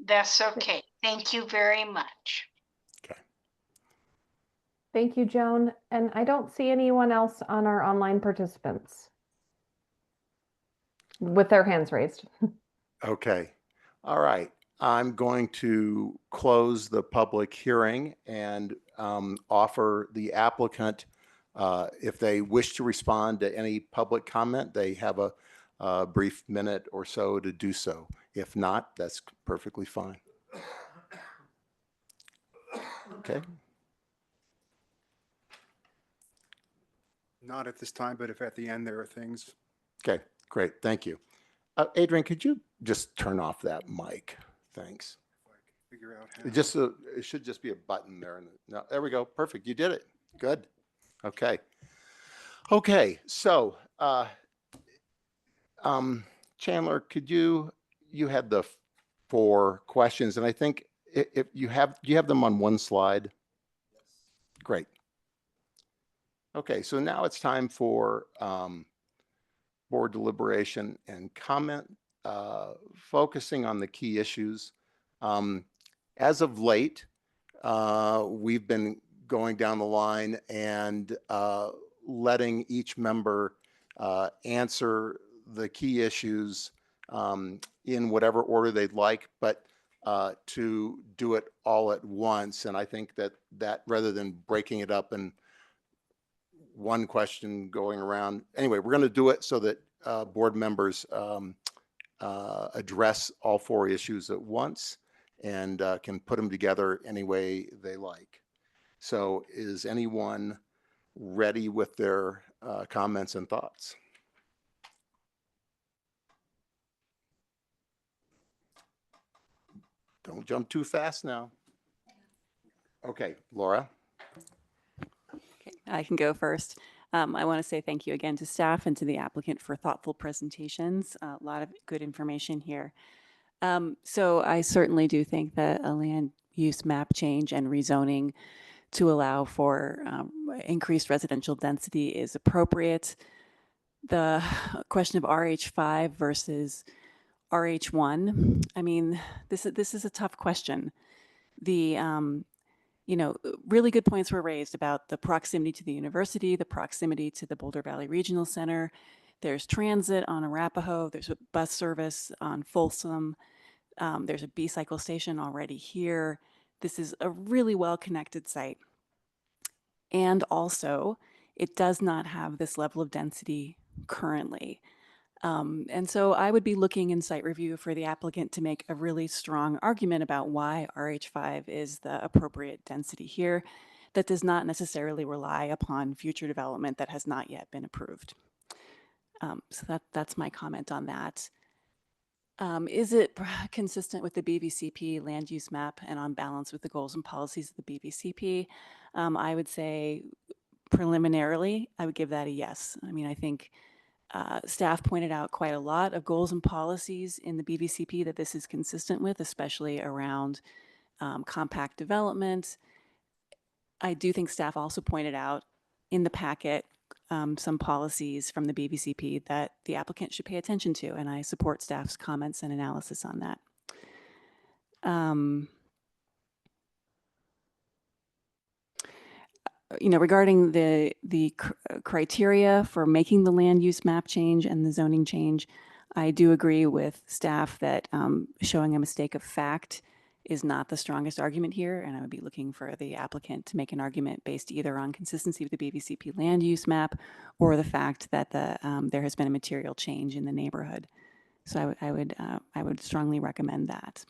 That's okay. Thank you very much. Thank you, Joan. And I don't see anyone else on our online participants with their hands raised. Okay. All right. I'm going to close the public hearing and offer the applicant, if they wish to respond to any public comment, they have a brief minute or so to do so. If not, that's perfectly fine. Okay. Not at this time, but if at the end there are things. Okay, great. Thank you. Adrian, could you just turn off that mic? Thanks. Figure out how. It should just be a button there. No, there we go. Perfect. You did it. Good. Okay. Okay. So, Chandler, could you had the 4 questions, and I think if do you have them on one slide? Yes. Great. Okay. So now it's time for board deliberation and comment, focusing on the key issues. As of late, we've been going down the line and letting each member answer the key issues in whatever order they'd like, but to do it all at once. And I think that rather than breaking it up and one question going around, anyway, we're going to do it so that board members address all 4 issues at once and can put them together any way they like. So is anyone ready with their comments and thoughts? Don't jump too fast now. Okay, Laura. Okay, I can go first. I want to say thank you again to staff and to the applicant for thoughtful presentations. A lot of good information here. So I certainly do think that a land use map change and rezoning to allow for increased residential density is appropriate. The question of RH5 versus RH1, I mean, this is a tough question. The really good points were raised about the proximity to the university, the proximity to the Boulder Valley Regional Center. There's transit on Arapahoe. There's a bus service on Folsom. There's a B-cycle station already here. This is a really well-connected site. And also, it does not have this level of density currently. And so I would be looking in site review for the applicant to make a really strong argument about why RH5 is the appropriate density here that does not necessarily rely upon future development that has not yet been approved. So that's my comment on that. Is it consistent with the BVCP land use map and on balance with the goals and policies of the BVCP? I would say preliminarily, I would give that a yes. I mean, I think staff pointed out quite a lot of goals and policies in the BVCP that this is consistent with, especially around compact development. I do think staff also pointed out in the packet some policies from the BVCP that the applicant should pay attention to, and I support staff's comments and analysis on that. You know, regarding the criteria for making the land use map change and the zoning change, I do agree with staff that showing a mistake of fact is not the strongest argument here, and I would be looking for the applicant to make an argument based either on consistency with the BVCP land use map or the fact that there has been a material change in the neighborhood. So I would strongly recommend that.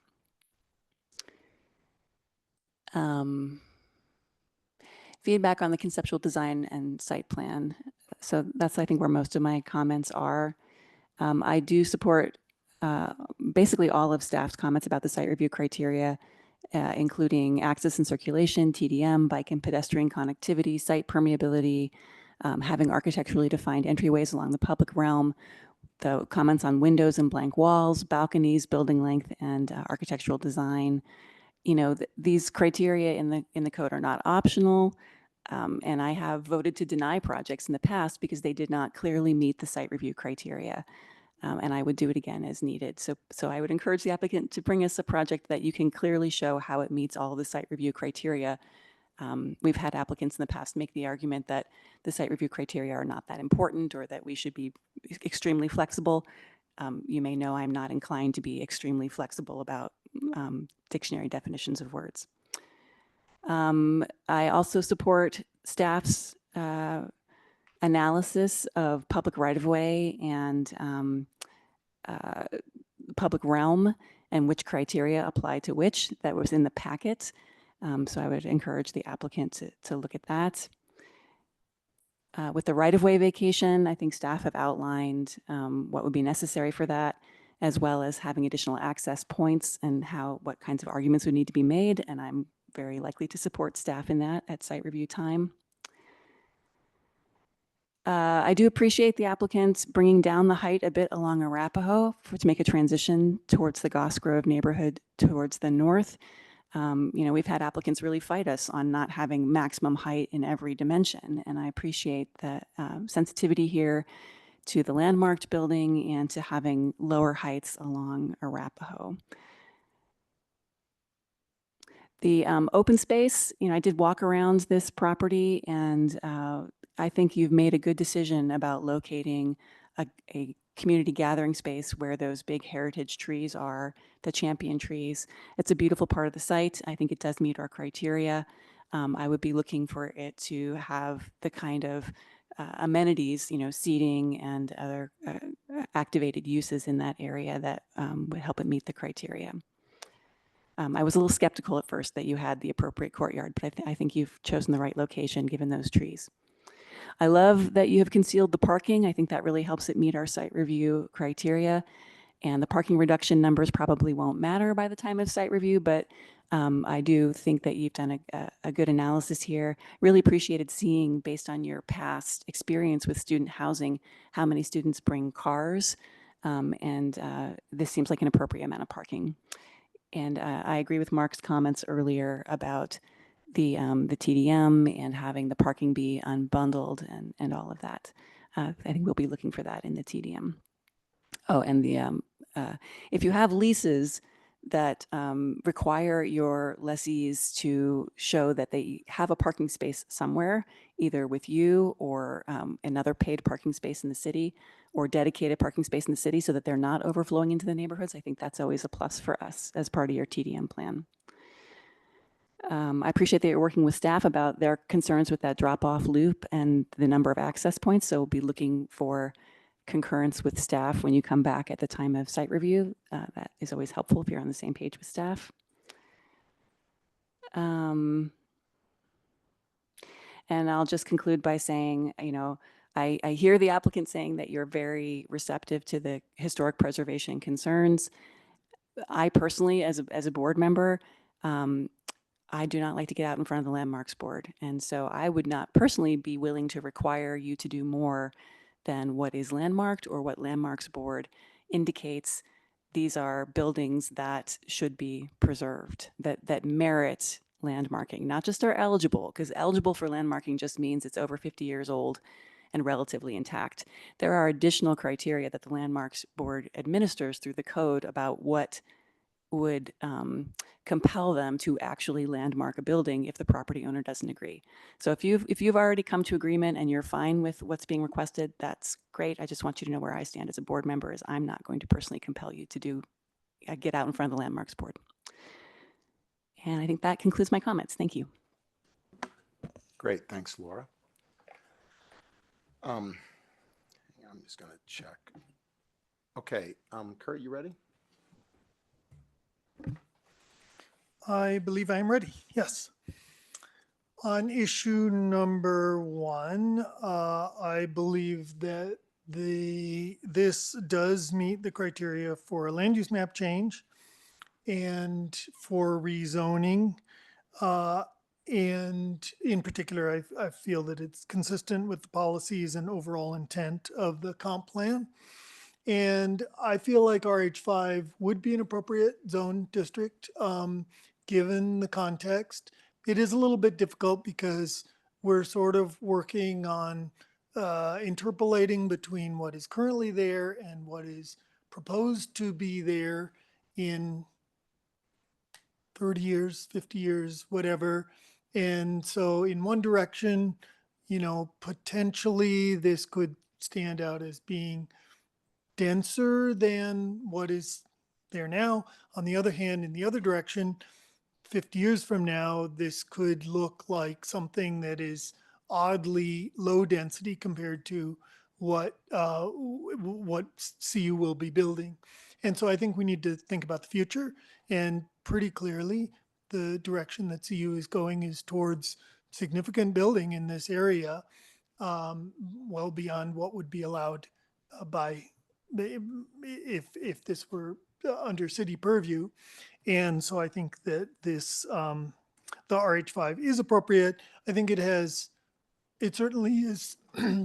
Feedback on the conceptual design and site plan. So that's, I think, where most of my comments are. I do support basically all of staff's comments about the site review criteria, including access and circulation, TDM, bike and pedestrian connectivity, site permeability, having architecturally defined entryways along the public realm, the comments on windows and blank walls, balconies, building length, and architectural design. You know, these criteria in the code are not optional, and I have voted to deny projects in the past because they did not clearly meet the site review criteria. And I would do it again as needed. So I would encourage the applicant to bring us a project that you can clearly show how it meets all of the site review criteria. We've had applicants in the past make the argument that the site review criteria are not that important or that we should be extremely flexible. You may know I'm not inclined to be extremely flexible about dictionary definitions of words. I also support staff's analysis of public right-of-way and public realm and which criteria apply to which. That was in the packet. So I would encourage the applicant to look at that. With the right-of-way vacation, I think staff have outlined what would be necessary for that, as well as having additional access points and what kinds of arguments would need to be made. And I'm very likely to support staff in that at site review time. I do appreciate the applicants bringing down the height a bit along Arapahoe to make a transition towards the Goss Grove neighborhood towards the north. You know, we've had applicants really fight us on not having maximum height in every dimension, and I appreciate the sensitivity here to the landmarked building and to having lower heights along Arapahoe. The open space, you know, I did walk around this property, and I think you've made a good decision about locating a community gathering space where those big heritage trees are, the champion trees. It's a beautiful part of the site. I think it does meet our criteria. I would be looking for it to have the kind of amenities, you know, seating and other activated uses in that area that would help it meet the criteria. I was a little skeptical at first that you had the appropriate courtyard, but I think you've chosen the right location given those trees. I love that you have concealed the parking. I think that really helps it meet our site review criteria. And the parking reduction numbers probably won't matter by the time of site review, but I do think that you've done a good analysis here. Really appreciated seeing, based on your past experience with student housing, how many students bring cars. This seems like an appropriate amount of parking. And I agree with Mark's comments earlier about the TDM and having the parking be unbundled and all of that. I think we'll be looking for that in the TDM. Oh, and if you have leases that require your lessees to show that they have a parking space somewhere, either with you or another paid parking space in the city or dedicated parking space in the city so that they're not overflowing into the neighborhoods, I think that's always a plus for us as part of your TDM plan. I appreciate that you're working with staff about their concerns with that drop-off loop and the number of access points. So we'll be looking for concurrence with staff when you come back at the time of site review. That is always helpful if you're on the same page with staff. And I'll just conclude by saying, you know, I hear the applicant saying that you're very receptive to the historic preservation concerns. I personally, as a board member, I do not like to get out in front of the landmarks board. And so I would not personally be willing to require you to do more than what is landmarked or what landmarks board indicates. These are buildings that should be preserved, that merit landmarking, not just are eligible, because eligible for landmarking just means it's over 50 years old and relatively intact. There are additional criteria that the landmarks board administers through the code about what would compel them to actually landmark a building if the property owner doesn't agree. So if you've already come to agreement and you're fine with what's being requested, that's great. I just want you to know where I stand as a board member, is I'm not going to personally compel you to get out in front of the landmarks board. And I think that concludes my comments. Thank you. Great, thanks, Laura. I'm just going to check. Okay, Kurt, you ready? I believe I am ready. Yes. On issue number 1, I believe that this does meet the criteria for a land use map change and for rezoning. And in particular, I feel that it's consistent with the policies and overall intent of the comp plan. And I feel like RH5 would be an appropriate zone district, given the context. It is a little bit difficult because we're sort of working on interpolating between what is currently there and what is proposed to be there in 30 years, 50 years, whatever. And so in one direction, potentially this could stand out as being denser than what is there now. On the other hand, in the other direction, 50 years from now, this could look like something that is oddly low density compared to what CU will be building. And so I think we need to think about the future, and pretty clearly the direction that CU is going is towards significant building in this area, well beyond what would be allowed by if this were under city purview. And so I think that this the RH5 is appropriate. I think it certainly is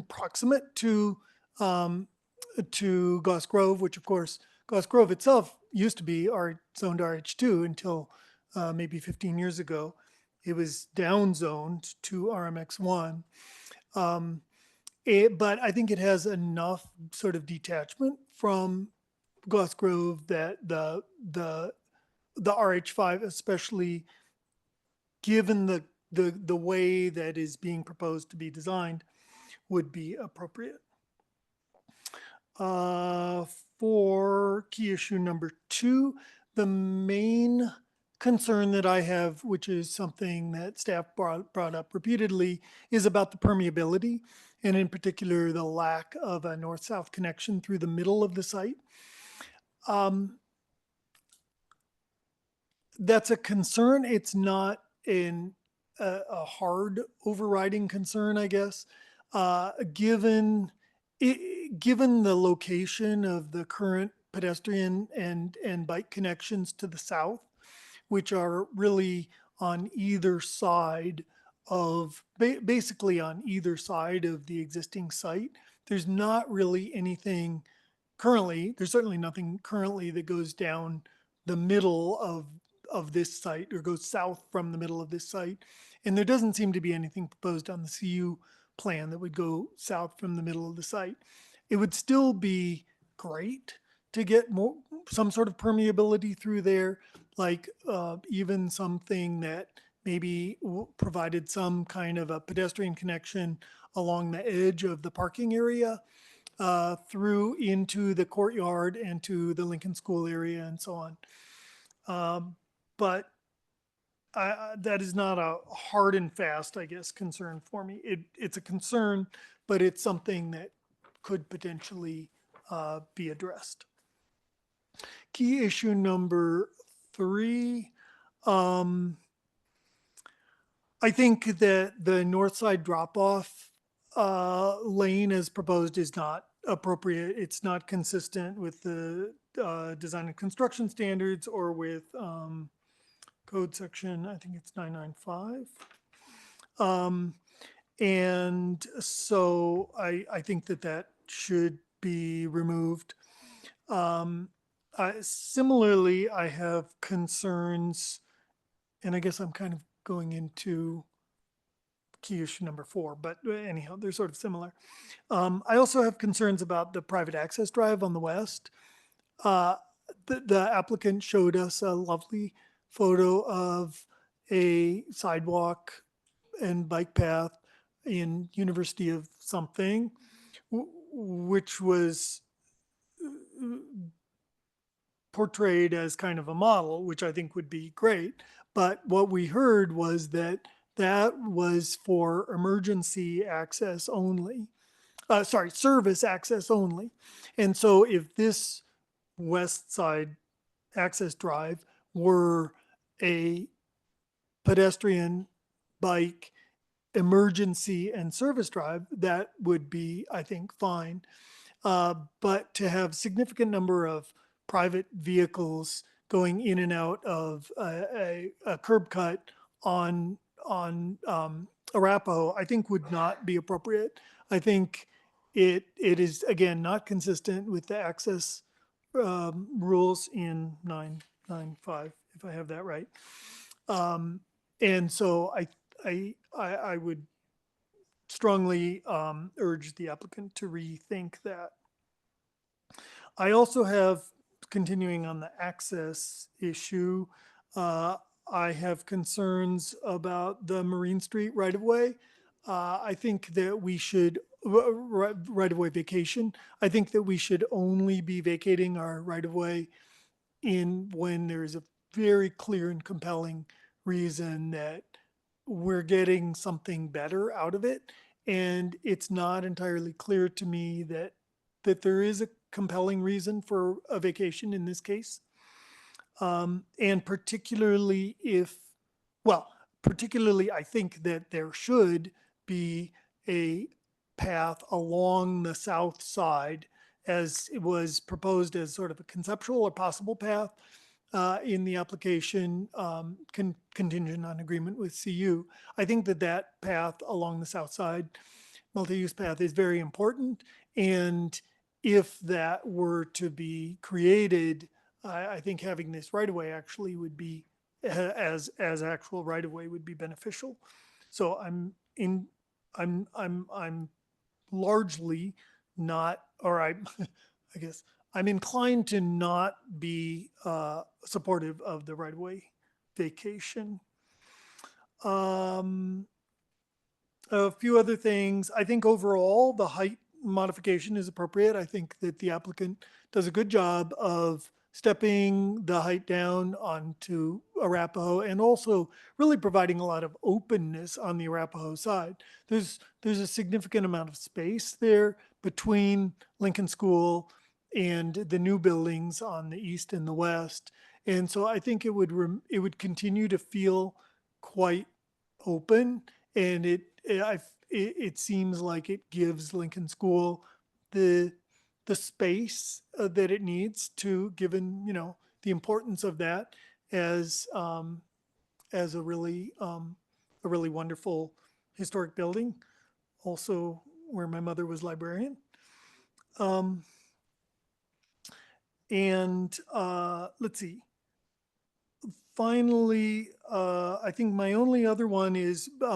proximate to Goss Grove, which of course Goss Grove itself used to be zoned RH2 until maybe 15 years ago. It was downzoned to RMX1. But I think it has enough sort of detachment from Goss Grove that the RH5, especially given the way that is being proposed to be designed, would be appropriate. For key issue number 2, the main concern that I have, which is something that staff brought up repeatedly, is about the permeability, and in particular, the lack of a north-south connection through the middle of the site. That's a concern. It's not a hard overriding concern, I guess, given the location of the current pedestrian and bike connections to the south, which are really on either side of, basically on either side of the existing site. There's not really anything currently, there's certainly nothing currently that goes down the middle of this site or goes south from the middle of this site. And there doesn't seem to be anything proposed on the CU plan that would go south from the middle of the site. It would still be great to get some sort of permeability through there, like even something that maybe provided some kind of a pedestrian connection along the edge of the parking area through into the courtyard and to the Lincoln School area and so on. But that is not a hard and fast, I guess, concern for me. It's a concern, but it's something that could potentially be addressed. Key issue number 3. I think that the north side drop-off lane as proposed is not appropriate. It's not consistent with the design and construction standards or with code section, I think it's 995. And so I think that that should be removed. Similarly, I have concerns, and I guess I'm kind of going into key issue number 4, but anyhow, they're sort of similar. I also have concerns about the private access drive on the west. The applicant showed us a lovely photo of a sidewalk and bike path in University of something, which was portrayed as kind of a model, which I think would be great. But what we heard was that that was for emergency access only. Service access only. And so if this west side access drive were a pedestrian, bike, emergency, and service drive, that would be, I think, fine. But to have significant number of private vehicles going in and out of a curb cut on Arapahoe, I think would not be appropriate. I think it is, again, not consistent with the access rules in 995, if I have that right. And so I would strongly urge the applicant to rethink that. I also have, continuing on the access issue, I have concerns about the Marine Street right-of-way. I think that we should, right-of-way vacation, I think that we should only be vacating our right-of-way when there's a very clear and compelling reason that we're getting something better out of it. And it's not entirely clear to me that there is a compelling reason for a vacation in this case. And particularly I think that there should be a path along the south side as it was proposed as sort of a conceptual or possible path in the application, contingent on agreement with CU. I think that path along the south side, multi-use path, is very important. And if that were to be created, I think having this right of way actually would be, as actual right of way, would be beneficial. So I'm largely not, or I guess I'm inclined to not be supportive of the right of way vacation. A few other things. I think overall the height modification is appropriate. I think that the applicant does a good job of stepping the height down onto Arapahoe and also really providing a lot of openness on the Arapahoe side. There's a significant amount of space there between Lincoln School and the new buildings on the east and the west. And so I think it would continue to feel quite open, and it seems like it gives Lincoln School the space that it needs to, given the importance of that as a really wonderful historic building, also where my mother was librarian. And let's see. Finally, I think my only other one is I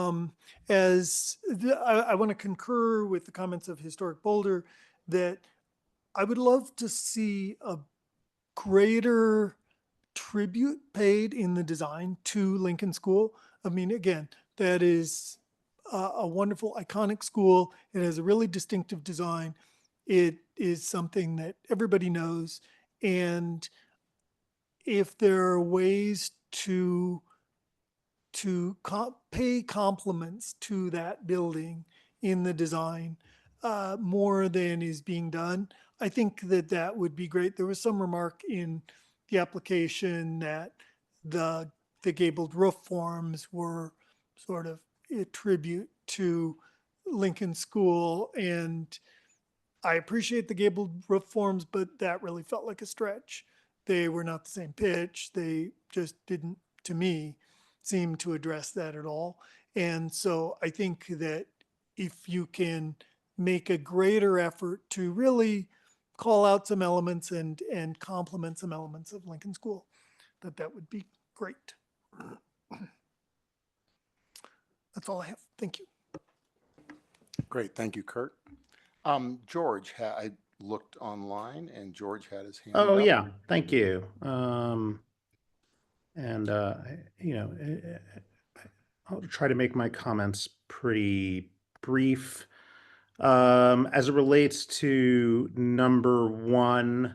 want to concur with the comments of Historic Boulder that I would love to see a greater tribute paid in the design to Lincoln School. I mean, again, that is a wonderful, iconic school. It has a really distinctive design. It is something that everybody knows. And if there are ways to pay compliments to that building in the design more than is being done, I think that would be great. There was some remark in the application that the gabled roof forms were sort of a tribute to Lincoln School, and I appreciate the gabled roof forms, but that really felt like a stretch. They were not the same pitch. They just didn't, to me, seem to address that at all. And so I think that if you can make a greater effort to really call out some elements and complement some elements of Lincoln School, that would be great. That's all I have. Thank you. Great, thank you, Kurt. George, I looked online and George had his hand Oh up. yeah, thank you. I'll try to make my comments pretty brief. As it relates to number one,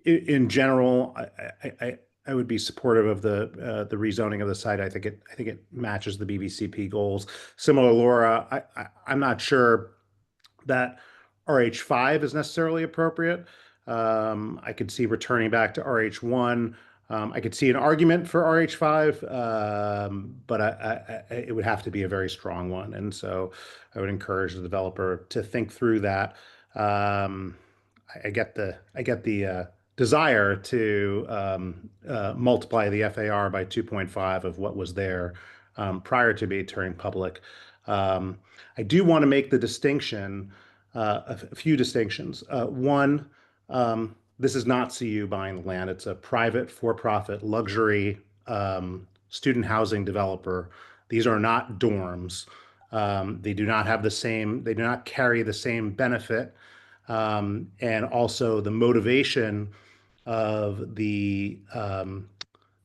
in general, I would be supportive of the rezoning of the site. I think it matches the BVCP goals. Similar, Laura, I'm not sure that RH5 is necessarily appropriate. I could see returning back to RH1. I could see an argument for RH5, but it would have to be a very strong one. And so I would encourage the developer to think through that. I get the desire to multiply the FAR by 2.5 of what was there prior to being turned public. I do want to make the distinction, a few distinctions. One, this is not CU buying the land. It's a private, for-profit, luxury student housing developer. These are not dorms. They do not have the same, they do not carry the same benefit. And also the motivation of the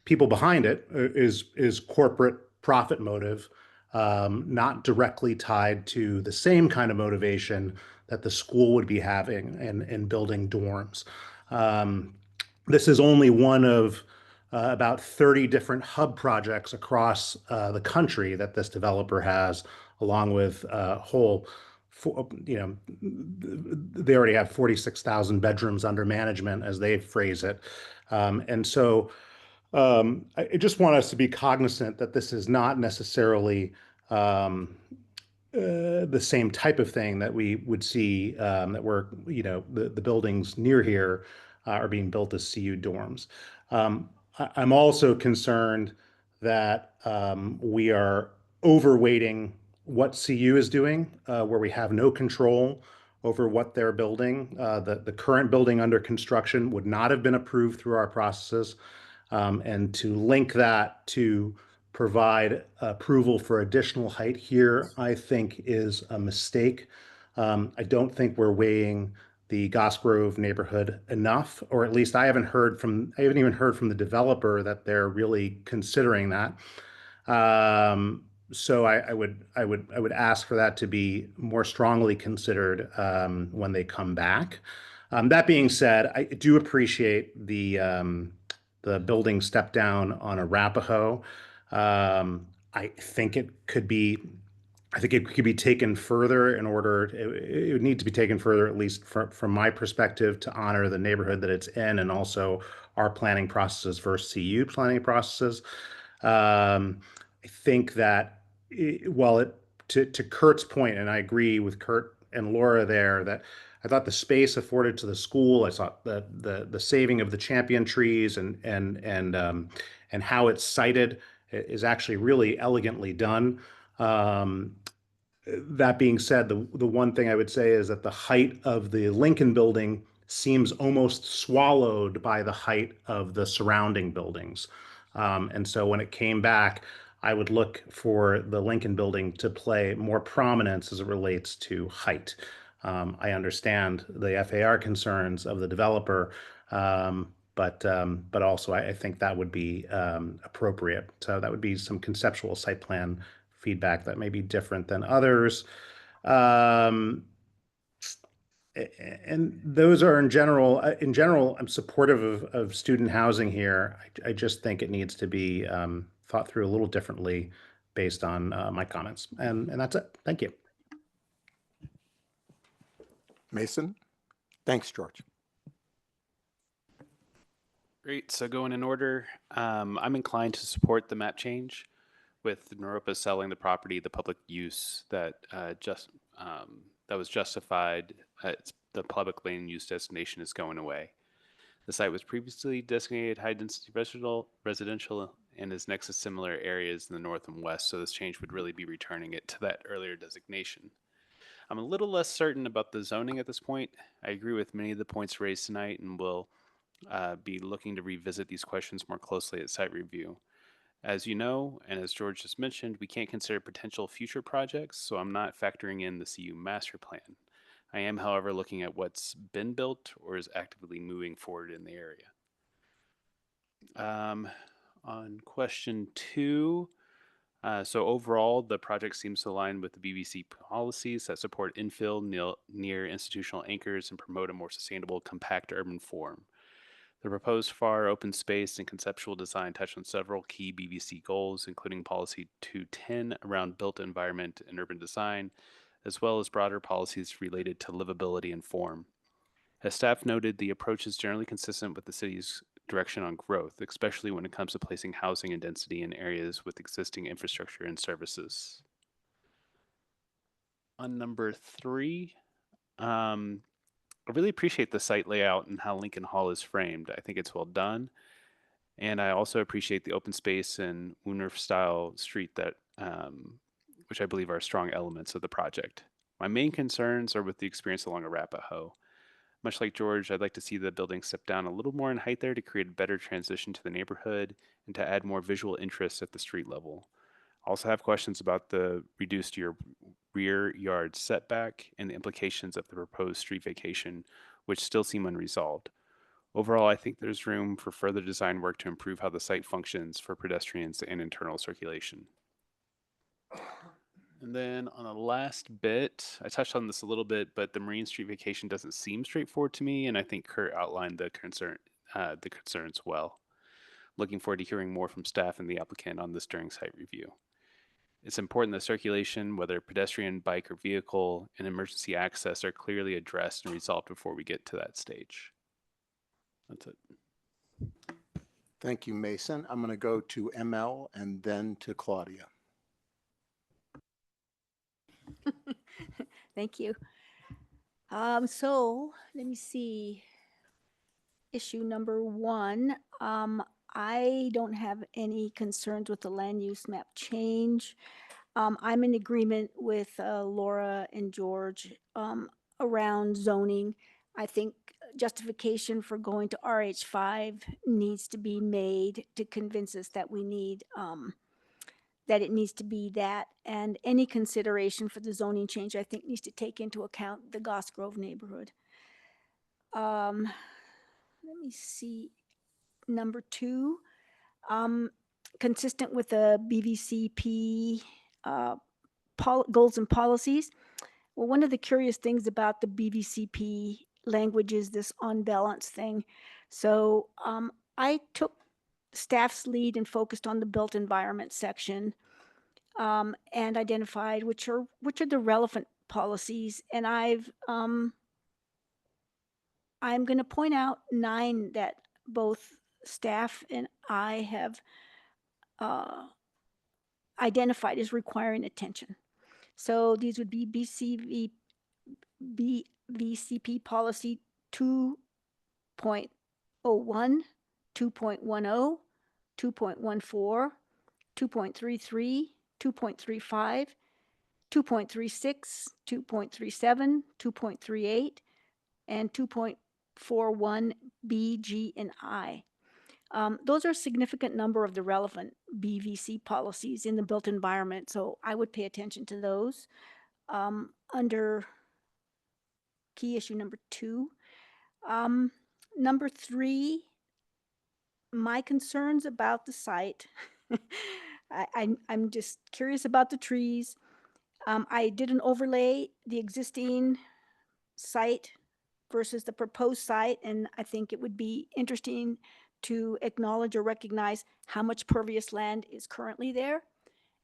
people behind it is corporate profit motive, not directly tied to the same kind of motivation that the school would be having in building dorms. This is only one of about 30 different hub projects across the country that this developer has, along with a whole, they already have 46,000 bedrooms under management, as they phrase it. And so I just want us to be cognizant that this is not necessarily the same type of thing that we would see that we're, the buildings near here are being built as CU dorms. I'm also concerned that we are overweighting what CU is doing, where we have no control over what they're building. The current building under construction would not have been approved through our processes. And to link that to provide approval for additional height here, I think is a mistake. I don't think we're weighing the Goss-Grove neighborhood enough, or at least I haven't even heard from the developer that they're really considering that. So I would ask for that to be more strongly considered when they come back. That being said, I do appreciate the building step down on Arapahoe. I think it could be taken further in order, it would need to be taken further, at least from my perspective, to honor the neighborhood that it's in and also our planning processes versus CU planning processes. I think that to Kurt's point, and I agree with Kurt and Laura there, that I thought the space afforded to the school, I thought the saving of the champion trees and how it's sited is actually really elegantly done. That being said, the one thing I would say is that the height of the Lincoln building seems almost swallowed by the height of the surrounding buildings. And so when it came back, I would look for the Lincoln building to play more prominence as it relates to height. I understand the FAR concerns of the developer, but also I think that would be appropriate. So that would be some conceptual site plan feedback that may be different than others. And those are in general, I'm supportive of student housing here. I just think it needs to be thought through a little differently based on my comments. And that's it. Thank you. Mason? Thanks, George. Great. So going in order, I'm inclined to support the map change. with Naropa selling the property, the public use that that was justified, the public land use designation is going away. The site was previously designated high-density residential and is next to similar areas in the north and west, so this change would really be returning it to that earlier designation. I'm a little less certain about the zoning at this point. I agree with many of the points raised tonight and will be looking to revisit these questions more closely at site review. As you know, and as George just mentioned, we can't consider potential future projects, so I'm not factoring in the CU master plan. I am, however, looking at what's been built or is actively moving forward in the area. On question 2, so overall, the project seems to align with the BVC policies that support infill near institutional anchors and promote a more sustainable, compact urban form. The proposed FAR open space and conceptual design touch on several key BVC goals, including Policy 210 around built environment and urban design, as well as broader policies related to livability and form. As staff noted, the approach is generally consistent with the city's direction on growth, especially when it comes to placing housing and density in areas with existing infrastructure and services. On number 3, I really appreciate the site layout and how Lincoln Hall is framed. I think it's well done. And I also appreciate the open space and Woonroof style street that, which I believe are strong elements of the project. My main concerns are with the experience along Arapahoe. Much like George, I'd like to see the building step down a little more in height there to create a better transition to the neighborhood and to add more visual interest at the street level. I also have questions about the reduced rear yard setback and the implications of the proposed street vacation, which still seem unresolved. Overall, I think there's room for further design work to improve how the site functions for pedestrians and internal circulation. And then on the last bit, I touched on this a little bit, but the Marine Street vacation doesn't seem straightforward to me, and I think Kurt outlined the concerns well. Looking forward to hearing more from staff and the applicant on this during site review. It's important that circulation, whether pedestrian, bike, or vehicle, and emergency access are clearly addressed and resolved before we get to that stage. That's it. Thank you, Mason. I'm going to go to ML and then to Claudia. Thank you. So let me see. Issue number 1. I don't have any concerns with the land use map change. I'm in agreement with Laura and George around zoning. I think justification for going to RH5 needs to be made to convince us that we need that it needs to be that, and any consideration for the zoning change, I think, needs to take into account the Goss Grove neighborhood. Let me see, number 2, consistent with the BVCP goals and policies. Well, one of the curious things about the BVCP language is this on balance thing. So I took staff's lead and focused on the built environment section and identified which are the relevant policies. And I'm going to point out 9 that both staff and I have identified as requiring attention. So these would be BVCP policy 2.01, 2.10, 2.14, 2.33, 2.35, 2.36, 2.37, 2.38, and 2.41 B, G, and I. Those are a significant number of the relevant BVC policies in the built environment, so I would pay attention to those. Under key issue number 2. Number 3, my concerns about the site. I'm just curious about the trees. I did an overlay, the existing site versus the proposed site, and I think it would be interesting to acknowledge or recognize how much pervious land is currently there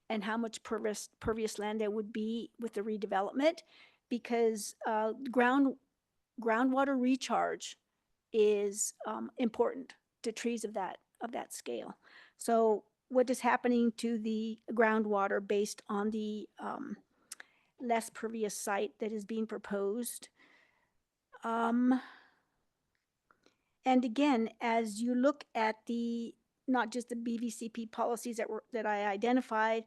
and how much pervious land there would be with the redevelopment, because groundwater recharge is important to trees of that scale. So what is happening to the groundwater based on the less pervious site that is being proposed. And again, as you look at not just the BVCP policies that I identified,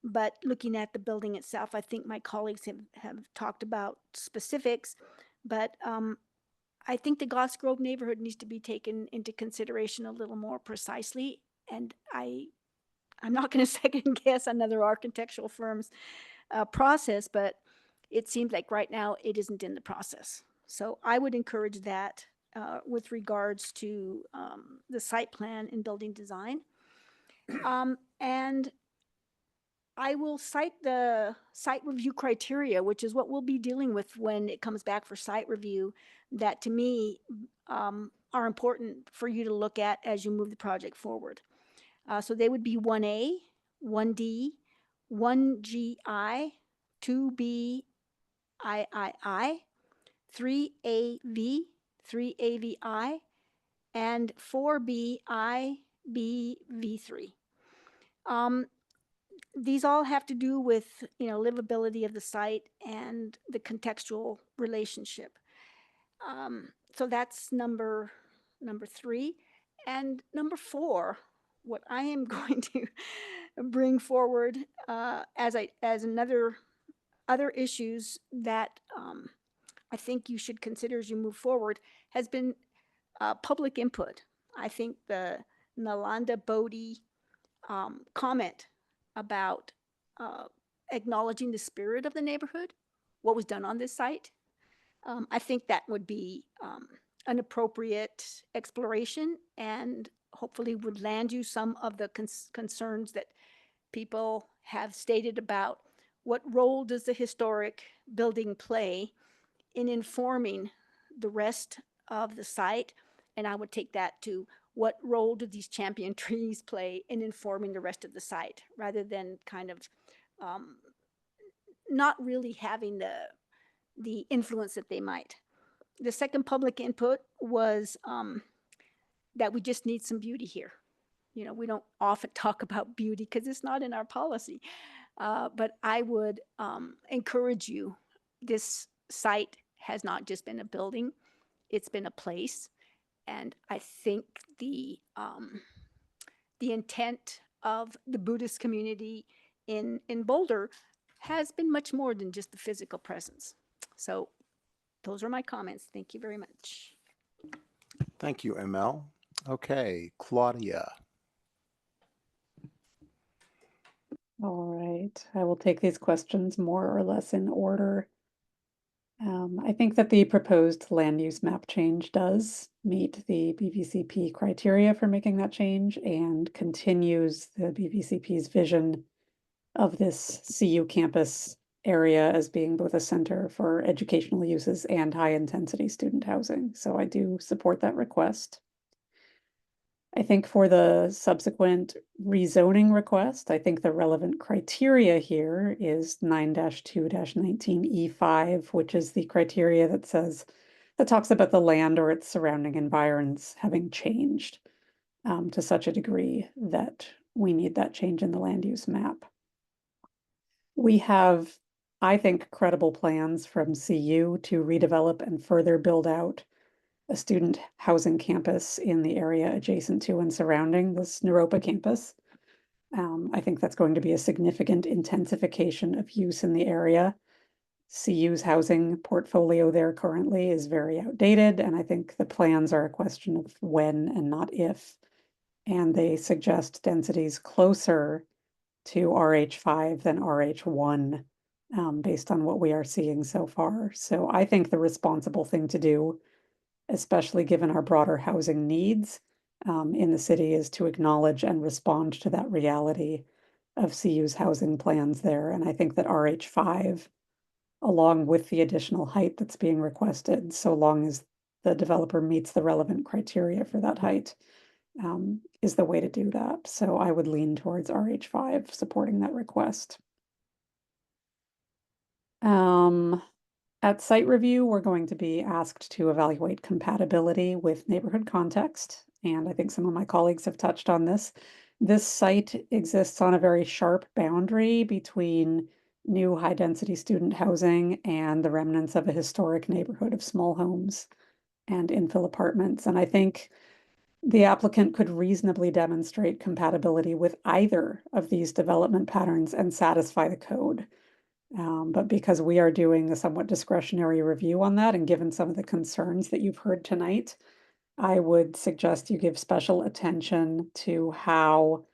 but looking at the building itself, I think my colleagues have talked about specifics, but I think the Goss Grove neighborhood needs to be taken into consideration a little more precisely. And I'm not going to second guess another architectural firm's process, but it seems like right now it isn't in the process. So I would encourage that with regards to the site plan and building design. And I will cite the site review criteria, which is what we'll be dealing with when it comes back for site review, that to me are important for you to look at as you move the project forward. So they would be 1A, 1D, 1GI, 2B, III, 3AV, 3AVI, and 4BI, BV3. These all have to do with, livability of the site and the contextual relationship. So that's number 3. And number 4, what I am going to bring forward as other issues that I think you should consider as you move forward has been public input. I think the Nalanda Bodhi comment about acknowledging the spirit of the neighborhood, what was done on this site. I think that would be an appropriate exploration and hopefully would land you some of the concerns that people have stated about what role does the historic building play in informing the rest of the site. And I would take that to what role do these champion trees play in informing the rest of the site, rather than kind of not really having the influence that they might. The second public input was that we just need some beauty here. We don't often talk about beauty because it's not in our policy, but I would encourage you. This site has not just been a building, it's been a place. And I think the intent of the Buddhist community in Boulder has been much more than just the physical presence. So those are my comments. Thank you very much. Thank you, ML. Okay, Claudia. All right, I will take these questions more or less in order. I think that the proposed land use map change does meet the BVCP criteria for making that change and continues the BVCP's vision of this CU campus area as being both a center for educational uses and high-intensity student housing. So I do support that request. I think for the subsequent rezoning request, I think the relevant criteria here is 9-2-19E5, which is the criteria that talks about the land or its surrounding environs having changed to such a degree that we need that change in the land use map. We have, I think, credible plans from CU to redevelop and further build out a student housing campus in the area adjacent to and surrounding this Naropa campus. I think that's going to be a significant intensification of use in the area. CU's housing portfolio there currently is very outdated, and I think the plans are a question of when and not if. And they suggest densities closer to RH5 than RH1 based on what we are seeing so far. So I think the responsible thing to do, especially given our broader housing needs in the city, is to acknowledge and respond to that reality of CU's housing plans there. And I think that RH5, along with the additional height that's being requested, so long as the developer meets the relevant criteria for that height, is the way to do that. So I would lean towards RH5 supporting that request. At site review, we're going to be asked to evaluate compatibility with neighborhood context. And I think some of my colleagues have touched on this. This site exists on a very sharp boundary between new high-density student housing and the remnants of a historic neighborhood of small homes and infill apartments. And I think the applicant could reasonably demonstrate compatibility with either of these development patterns and satisfy the code. But because we are doing a somewhat discretionary review on that, and given some of the concerns that you've heard tonight, I would suggest you give special attention to how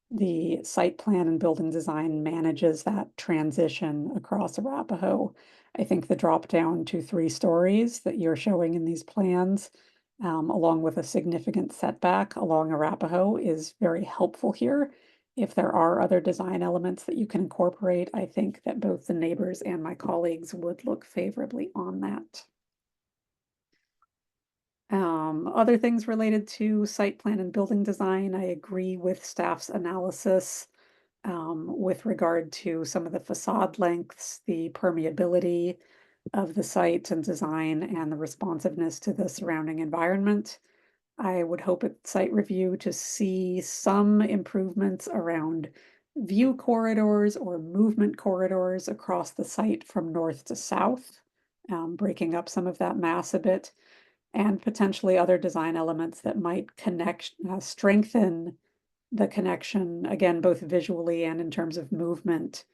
the site plan and building design manages that transition across Arapahoe. I think the drop down to 3 stories that you're showing in these plans, along with a significant setback along Arapahoe, is very helpful here. If there are other design elements that you can incorporate, I think that both the neighbors and my colleagues would look favorably on that. Other things related to site plan and building design, I agree with staff's analysis with regard to some of the facade lengths, the permeability of the site and design, and the responsiveness to the surrounding environment. I would hope at site review to see some improvements around view corridors or movement corridors across the site from north to south, breaking up some of that mass a bit, and potentially other design elements that might strengthen the connection, again, both visually and in terms of movement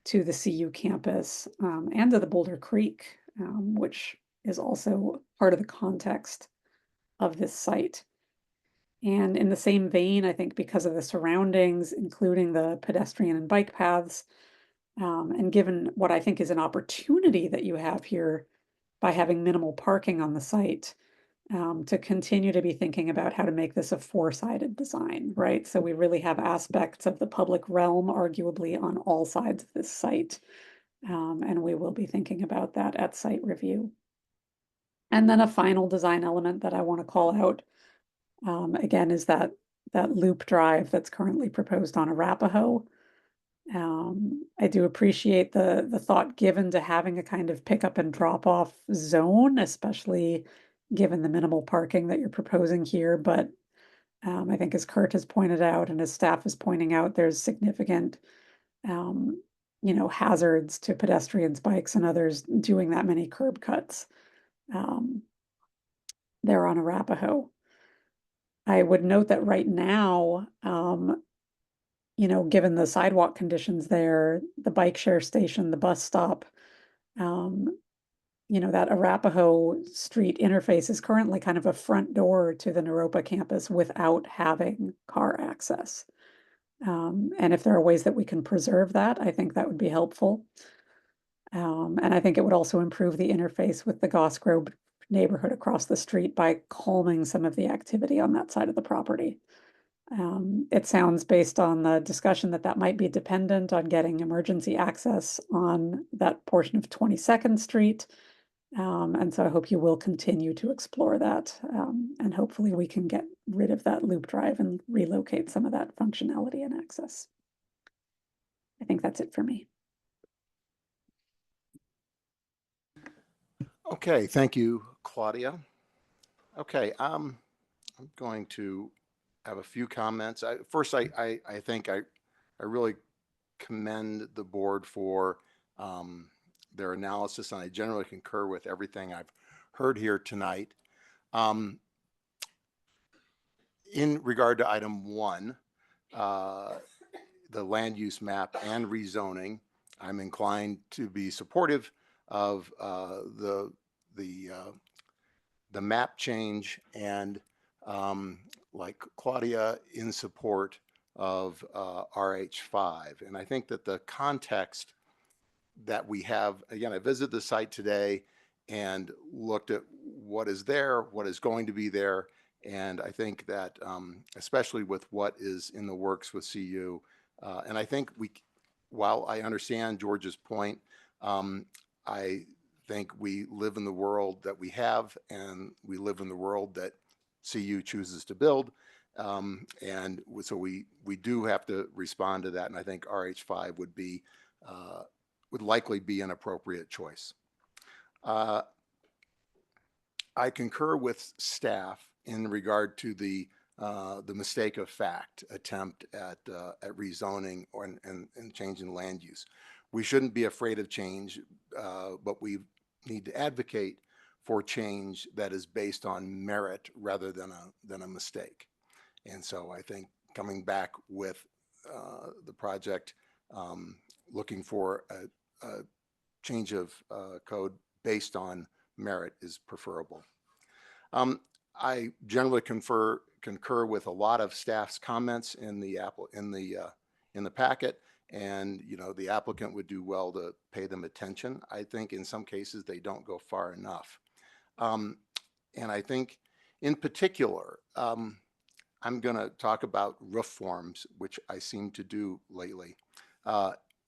to the CU campus and to the Boulder Creek, which is also part of the context of this site. And in the same vein, I think because of the surroundings, including the pedestrian and bike paths, and given what I think is an opportunity that you have here by having minimal parking on the site, to continue to be thinking about how to make this a 4-sided design, right? So we really have aspects of the public realm, arguably, on all sides of this site. And we will be thinking about that at site review. And then a final design element that I want to call out, again, is that loop drive that's currently proposed on Arapahoe. I do appreciate the thought given to having a kind of pickup and drop off zone, especially given the minimal parking that you're proposing here. But I think, as Kurt has pointed out and as staff is pointing out, there's significant hazards to pedestrians, bikes, and others doing that many curb cuts there on Arapahoe. I would note that right now, given the sidewalk conditions there, the bike share station, the bus stop, that Arapahoe Street interface is currently kind of a front door to the Naropa campus without having car access. And if there are ways that we can preserve that, I think that would be helpful. And I think it would also improve the interface with the Goss Grove neighborhood across the street by calming some of the activity on that side of the property. It sounds, based on the discussion, that might be dependent on getting emergency access on that portion of 22nd Street. And so I hope you will continue to explore that. And hopefully we can get rid of that loop drive and relocate some of that functionality and access. I think that's it for me. Okay, thank you, Claudia. Okay, I'm going to have a few comments. First, I think I really commend the board for their analysis, and I generally concur with everything I've heard here tonight. In regard to item 1, the land use map and rezoning, I'm inclined to be supportive of the map change, and like Claudia, in support of RH5. And I think that the context that we have, again, I visited the site today and looked at what is there, what is going to be there. And I think that especially with what is in the works with CU, and I think while I understand George's point, I think we live in the world that we have, and we live in the world that CU chooses to build. And so we do have to respond to that. And I think RH5 would likely be an appropriate choice. I concur with staff in regard to the the mistake of fact attempt at rezoning or and changing land use. We shouldn't be afraid of change, but we need to advocate for change that is based on merit rather than a mistake. And so I think coming back with the project, looking for a change of code based on merit is preferable. I generally concur with a lot of staff's comments in the packet, and the applicant would do well to pay them attention. I think in some cases they don't go far enough, and I think in particular I'm going to talk about roof forms, which I seem to do lately.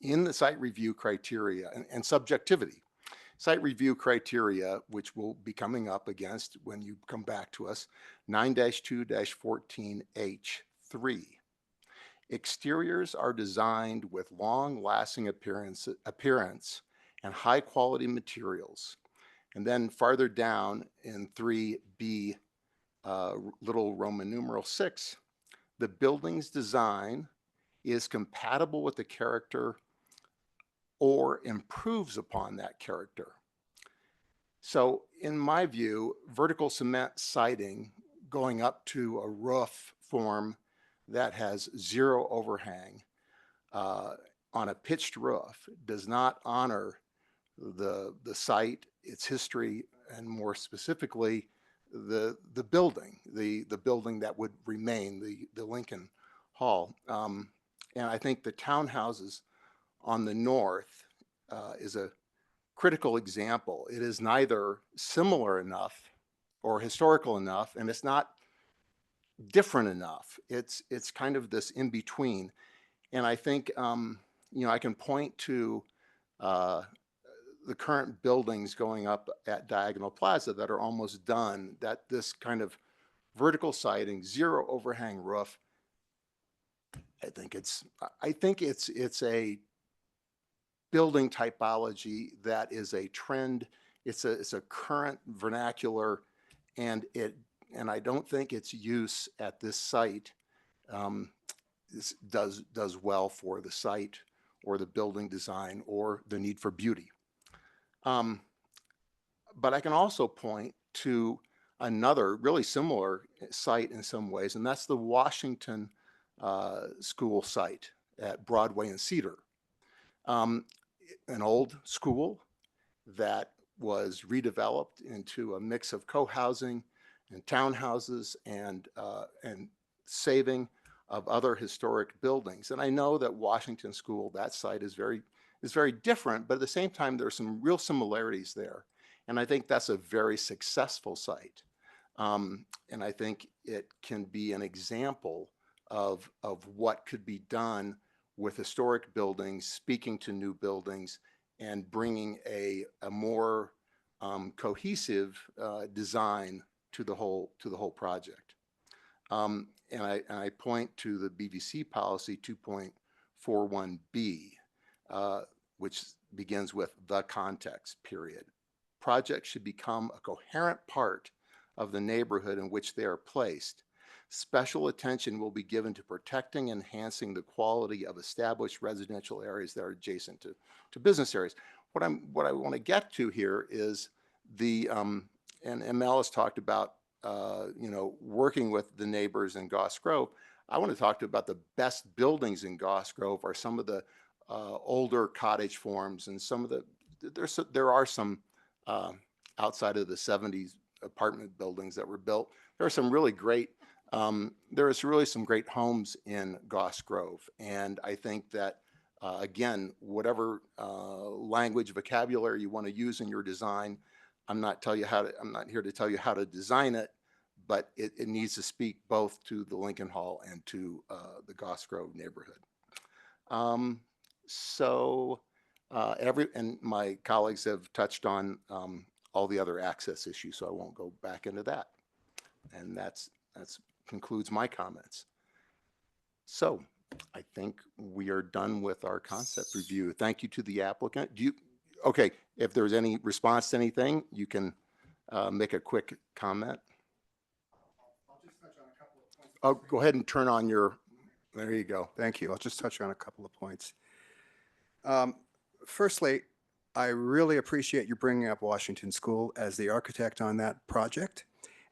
In the site review criteria and subjectivity, site review criteria, which we'll be coming up against when you come back to us, 9-2-14H3. Exteriors are designed with long-lasting appearance and high-quality materials. And then farther down in 3B, little Roman numeral 6, the building's design is compatible with the character or improves upon that character. So in my view, vertical cement siding going up to a roof form that has zero overhang on a pitched roof does not honor the site, its history, and more specifically, the building that would remain, the Lincoln Hall. And I think the townhouses on the north is a critical example. It is neither similar enough or historical enough, and it's not different enough. It's kind of this in between. And I think I can point to the current buildings going up at Diagonal Plaza that are almost done, that this kind of vertical siding, zero overhang roof, I think it's a building typology that is a trend. It's a current vernacular, and I don't think its use at this site does well for the site or the building design or the need for beauty. But I can also point to another really similar site in some ways, and that's the Washington School site at Broadway and Cedar. An old school that was redeveloped into a mix of co-housing and townhouses and saving of other historic buildings. And I know that Washington School, that site is very different, but at the same time, there's some real similarities there. And I think that's a very successful site. And I think it can be an example of what could be done with historic buildings, speaking to new buildings, and bringing a more cohesive design to the whole project. And I point to the BVC policy 2.41B, which begins with the context, period. Projects should become a coherent part of the neighborhood in which they are placed. Special attention will be given to protecting and enhancing the quality of established residential areas that are adjacent to business areas. What I want to get to here is and Mel has talked about working with the neighbors in Goss Grove. I want to talk about the best buildings in Goss Grove are some of the older cottage forms, and some of there are some outside of the 70s apartment buildings that were built. There are some really great some great homes in Goss Grove, and I think that again, whatever language vocabulary you want to use in your design, I'm not here to tell you how to design it, but it needs to speak both to the Lincoln Hall and to the Goss Grove neighborhood. And my colleagues have touched on all the other access issues, so I won't go back into that. And that's concludes my comments. So I think we are done with our concept review. Thank you to the applicant. Okay, if there's any response to anything, you can make a quick comment. I'll just touch on a couple of points Oh, go ahead and turn on your, there you go. Thank you. I'll just touch on a couple of points. Firstly, I really appreciate you bringing up Washington School as the architect on that project.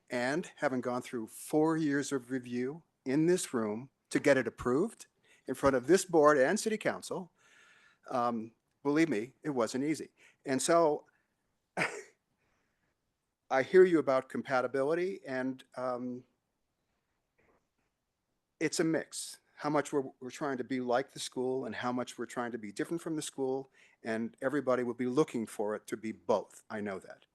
And having gone through 4 years of review in this room to get it approved in front of this board and city council, believe me, it wasn't easy. And so I hear you about compatibility, and it's a mix. How much we're trying to be like the school and how much we're trying to be different from the school, and everybody will be looking for it to be both. I know that.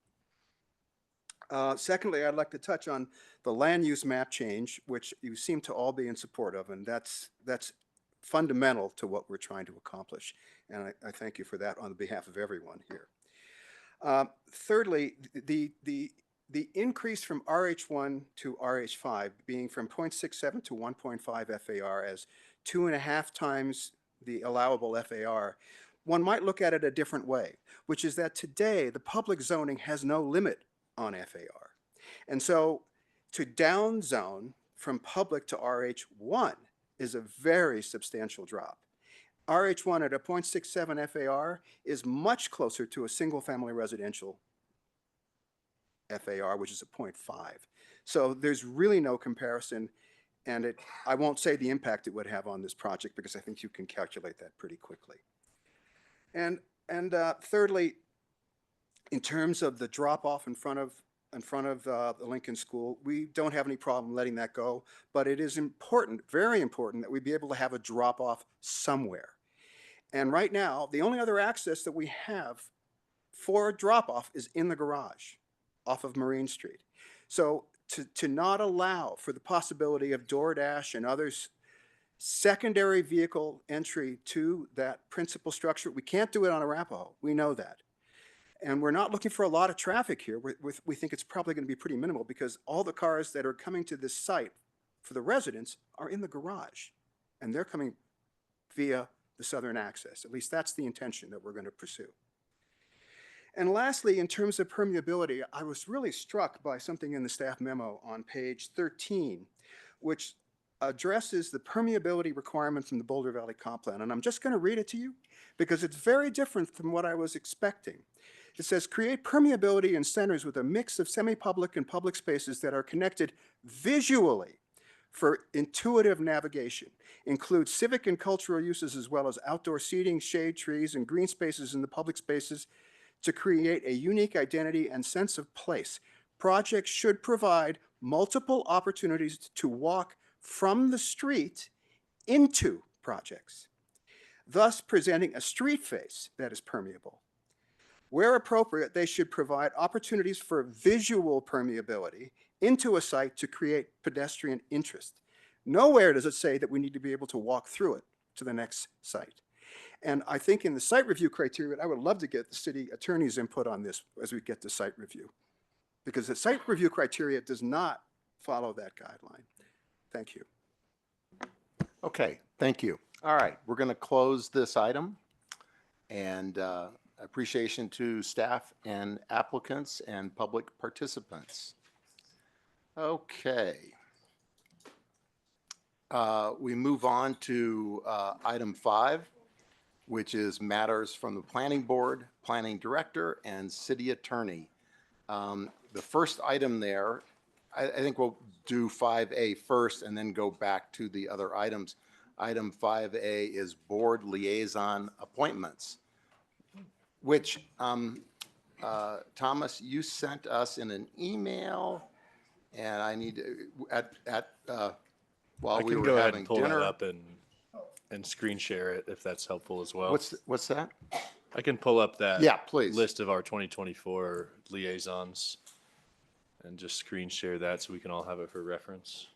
Secondly, I'd like to touch on the land use map change, which you seem to all be in support of, and that's fundamental to what we're trying to accomplish. And I thank you for that on behalf of everyone here. Thirdly, the increase from RH1 to RH5 being from 0.67 to 1.5 FAR as 2.5 times the allowable FAR, one might look at it a different way, which is that today the public zoning has no limit on FAR. And so to down zone from public to RH1 is a very substantial drop. RH1 at a 0.67 FAR is much closer to a single family residential FAR, which is a 0.5. So there's really no comparison, and I won't say the impact it would have on this project because I think you can calculate that pretty quickly. And thirdly, in terms of the drop off in front of the Lincoln School, we don't have any problem letting that go, but it is important, very important, that we be able to have a drop off somewhere. And right now, the only other access that we have for a drop off is in the garage off of Marine Street. So to not allow for the possibility of DoorDash and others secondary vehicle entry to that principal structure, we can't do it on Arapahoe. We know that. And we're not looking for a lot of traffic here. We think it's probably going to be pretty minimal because all the cars that are coming to this site for the residents are in the garage, and they're coming via the southern access. At least that's the intention that we're going to pursue. And lastly, in terms of permeability, I was really struck by something in the staff memo on page 13, which addresses the permeability requirements in the Boulder Valley Comp Plan. And I'm just going to read it to you because it's very different from what I was expecting. It says, create permeability in centers with a mix of semi-public and public spaces that are connected visually for intuitive navigation. Include civic and cultural uses as well as outdoor seating, shade trees, and green spaces in the public spaces to create a unique identity and sense of place. Projects should provide multiple opportunities to walk from the street into projects, thus presenting a street face that is permeable. Where appropriate, they should provide opportunities for visual permeability into a site to create pedestrian interest. Nowhere does it say that we need to be able to walk through it to the next site. And I think in the site review criteria, I would love to get the city attorney's input on this as we get to site review, because the site review criteria does not follow that guideline. Thank you. Okay, thank you. All right, we're going to close this item, and appreciation to staff and applicants and public participants. Okay. We move on to item 5, which is matters from the planning board, planning director, and city attorney. The first item there, I think we'll do 5A first and then go back to the other items. Item 5A is board liaison appointments, which Thomas, you sent us in an email, and I need to, while we can were go ahead having and pull dinner. that up and screen share it if that's helpful as well. What's that? I can pull up that Yeah, please. list of our 2024 liaisons and just screen share that so we can all have it for reference.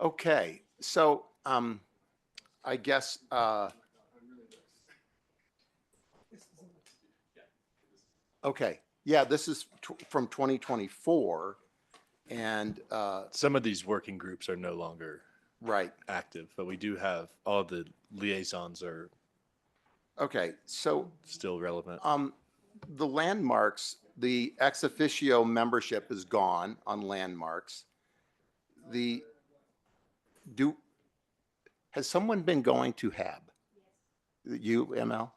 Okay, so I guess okay, yeah, this is from 2024, and some of these working groups are no longer right active, but we do have all the liaisons are okay. So still relevant. the landmarks, the ex officio membership is gone on landmarks. Has someone been going to HAB? You, ML?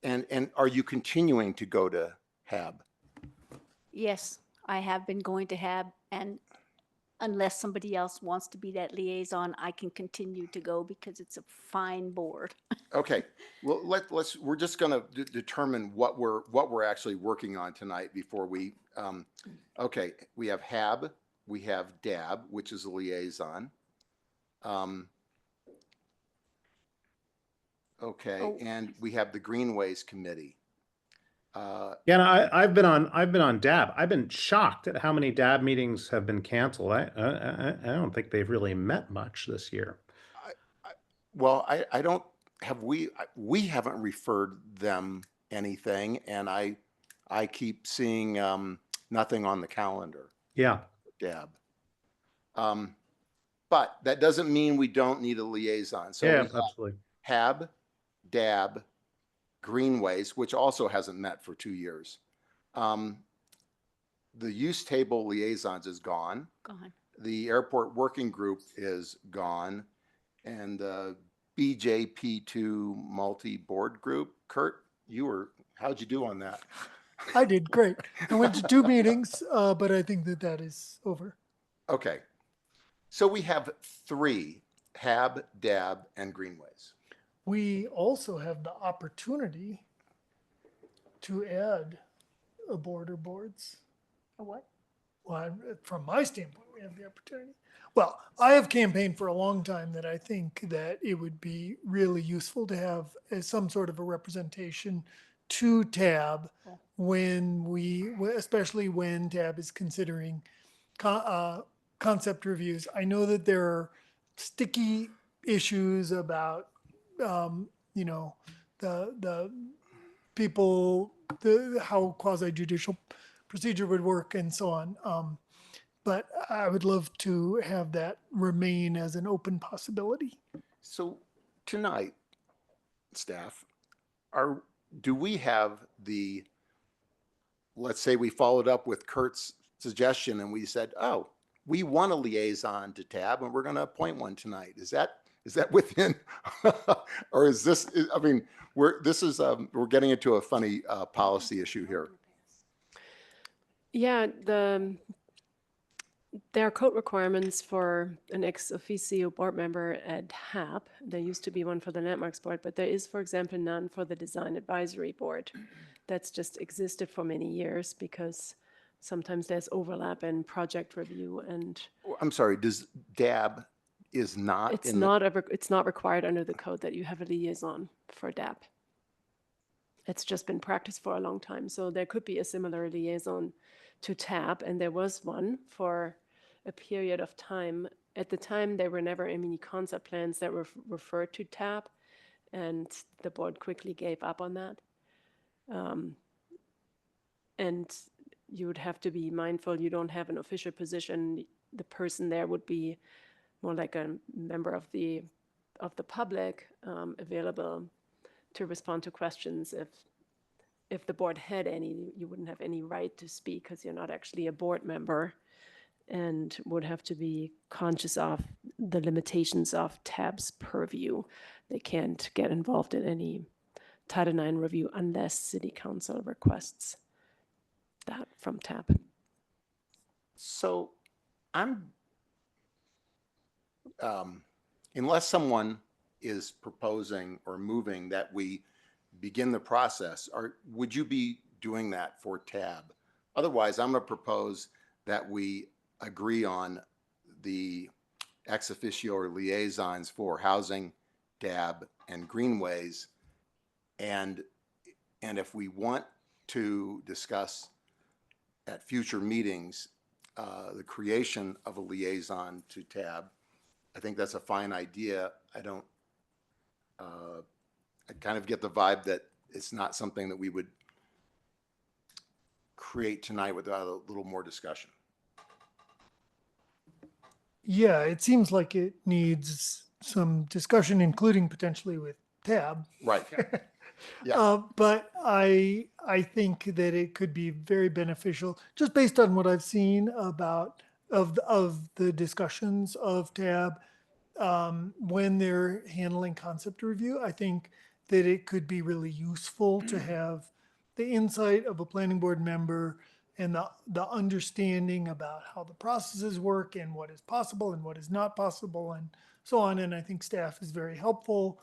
And are you continuing to go to HAB? Yes, I have been going to HAB, and unless somebody else wants to be that liaison, I can continue to go because it's a fine board. Okay, well, we're just gonna determine what we're actually working on tonight before we, okay, we have HAB, we have DAB, which is a liaison. Okay, and we have the Greenways Committee. Yeah, and I've been on DAB. I've been shocked at how many DAB meetings have been canceled. I don't think they've really met much this year. Well, I don't have we haven't referred them anything, and I keep seeing nothing on the calendar. Yeah. DAB. But that doesn't mean we don't need a liaison. So Yeah, we have absolutely. HAB, DAB, Greenways, which also hasn't met for 2 years. The use table liaisons is gone. Gone. The airport working group is gone. And the BJP2 multi-board group, Kurt, how'd you do on that? I did great. I went to 2 meetings, but I think that is over. Okay. So we have 3, HAB, DAB, and Greenways. We also have the opportunity to add a board or boards. A what? Well, from my standpoint, we have the opportunity. Well, I have campaigned for a long time that I think that it would be really useful to have some sort of a representation to TAB especially when TAB is considering concept reviews. I know that there are sticky issues about, the people, how quasi-judicial procedure would work and so on. But I would love to have that remain as an open possibility. So tonight, staff, do we have let's say we followed up with Kurt's suggestion and we said, oh, we want a liaison to TAB and we're going to appoint one tonight. Is that within, or is this, I mean, we're getting into a funny policy issue here. Yeah, there are code requirements for an ex officio board member at HAB. There used to be one for the Landmarks Board, but there is, for example, none for the Design Advisory Board. That's just existed for many years because sometimes there's overlap in project review and. I'm sorry, does DAB is not? It's not required under the code that you have a liaison for DAB. It's just been practiced for a long time. So there could be a similar liaison to TAB, and there was one for a period of time. At the time, there were never any concept plans that were referred to TAB, and the board quickly gave up on that. And you would have to be mindful you don't have an official position. The person there would be more like a member of the public, available to respond to questions. If the board had any, you wouldn't have any right to speak because you're not actually a board member, and would have to be conscious of the limitations of TAB's purview. They can't get involved in any Title IX review unless City Council requests that from TAB. So unless someone is proposing or moving that we begin the process, would you be doing that for TAB? Otherwise, I'm going to propose that we agree on the ex officio or liaisons for housing, DAB, and Greenways. And if we want to discuss at future meetings the creation of a liaison to TAB, I think that's a fine idea. I kind of get the vibe that it's not something that we would create tonight without a little more discussion. Yeah, it seems like it needs some discussion, including potentially with TAB. Right. Yes. But I think that it could be very beneficial, just based on what I've seen about of the discussions of TAB when they're handling concept review. I think that it could be really useful to have the insight of a planning board member and the understanding about how the processes work and what is possible and what is not possible and so on. And I think staff is very helpful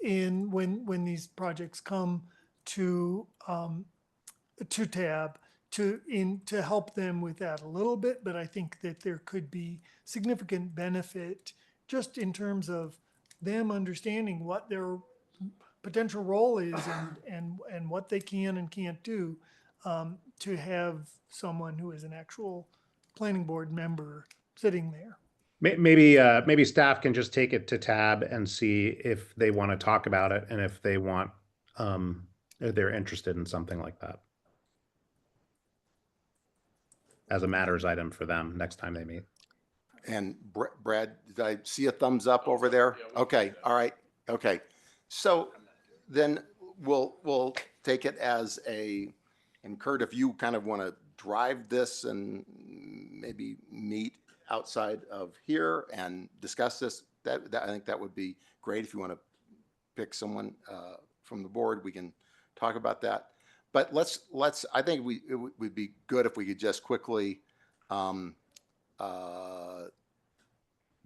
in when these projects come to TAB to help them with that a little bit. But I think that there could be significant benefit just in terms of them understanding what their potential role is and what they can and can't do, to have someone who is an actual planning board member sitting there. Maybe staff can just take it to TAB and see if they want to talk about it and if they want, if they're interested in something like that as a matters item for them next time they meet. And Brad, did I see a thumbs up over there? Okay, all right, okay. So then we'll take it as and Kurt, if you kind of want to drive this and maybe meet outside of here and discuss this, that I think that would be great. If you want to pick someone from the board, we can talk about that. But I think it would be good if we could just quickly go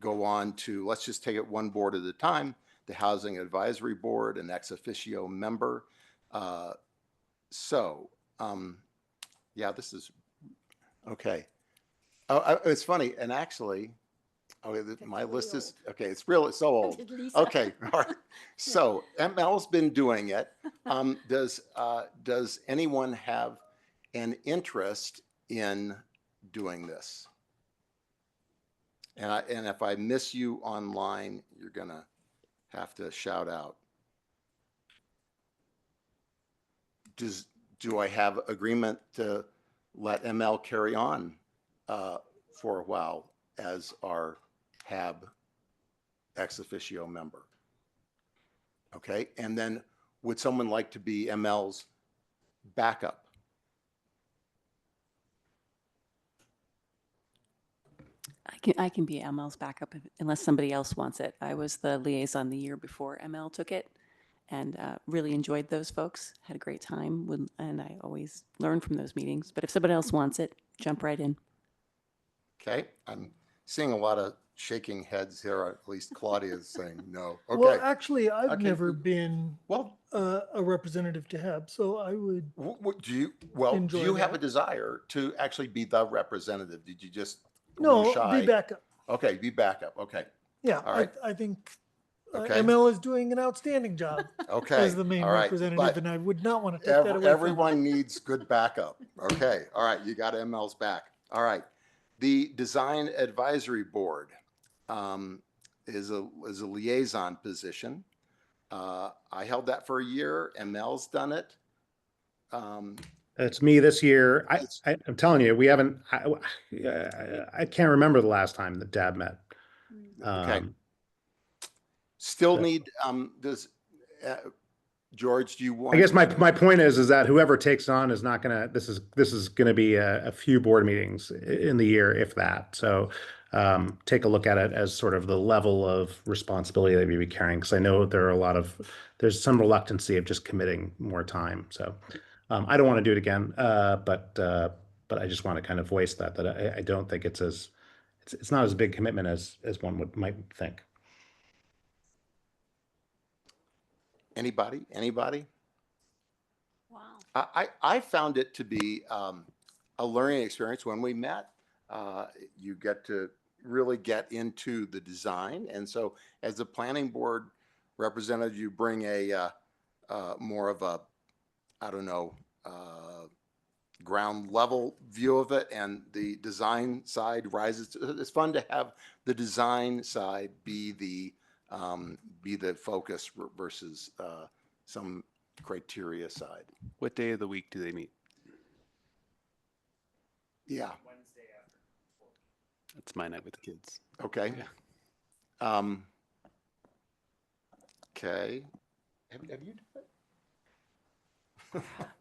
on to, let's just take it one board at a time. The Housing Advisory Board, an ex officio member. Yeah, this is, okay. Oh, it's funny, and actually, my list is, okay, it's so old. Okay, all right. So ML's been doing it. Does anyone have an interest in doing this? And if I miss you online, you're gonna have to shout out. Do I have agreement to let ML carry on for a while as our HAB ex officio member? Okay, and then would someone like to be ML's backup? I can be ML's backup unless somebody else wants it. I was the liaison the year before ML took it and really enjoyed those folks, had a great time, and I always learn from those meetings. But if somebody else wants it, jump right in. Okay, I'm seeing a lot of shaking heads here. At least Claudia is saying no. Okay. Well, actually, I've Okay. never been a representative to HAB, so I would. Do you have a that. desire to actually be the representative? Did you just a No, little shy? be backup. Okay, be backup. Okay. Yeah, All right. I think Okay. ML is doing an outstanding job Okay. as the main All right. representative, But and I would not want to take that away from her. everyone needs good backup. Okay. All right. You got ML's back. All right. The Design Advisory Board is a liaison position. I held that for a year. ML's done it. It's me this year. I'm telling you, we haven't. I can't remember the last time that DAB met. Okay. Still need does George? Do you want? I guess my point is that whoever takes on is not gonna. This is gonna be a few board meetings in the year, if that. So take a look at it as sort of the level of responsibility that we be carrying, because I know there's some reluctancy of just committing more time. So I don't want to do it again, but I just want to kind of voice that I don't think it's not as big commitment as one might think. Anybody? Wow. I found it to be a learning experience when we met. You get to really get into the design. And so as a planning board representative, you bring a more of a, I don't know, ground level view of it, and the design side rises. It's fun to have the design side be the focus versus some criteria side. What day of the week do they meet? Yeah. That's my night with the kids. Okay. Yeah. Okay. Have you done it?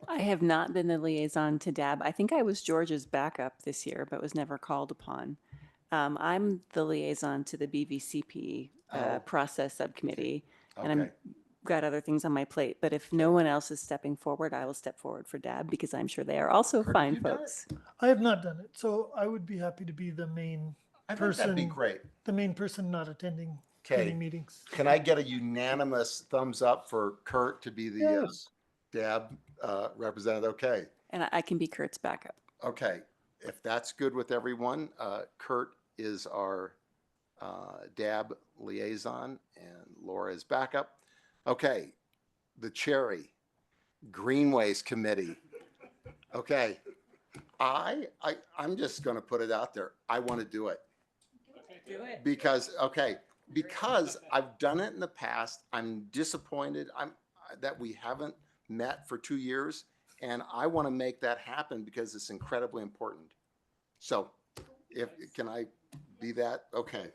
I have not been the liaison to DAB. I think I was George's backup this year, but was never called upon. I'm the liaison to the BVCP Oh. process subcommittee, and Okay. I'm got other things on my plate. But if no one else is stepping forward, I will step forward for DAB because I'm sure they are also Kurt, fine have you done it? folks. I have not done it, so I would be happy to be the main I think person. that'd be great. The main person not attending Okay. any meetings. Can I get a unanimous thumbs up for Kurt to be the Yes. DAB representative? Okay. And I can be Kurt's backup. Okay. If that's good with everyone, Kurt is our DAB liaison and Laura is backup. Okay. The Cherry Greenways Committee. Okay. I'm just going to put it out there. I want to do it. Do it. Because I've done it in the past. I'm disappointed that we haven't met for 2 years, and I want to make that happen because it's incredibly important. So can I be that? Okay.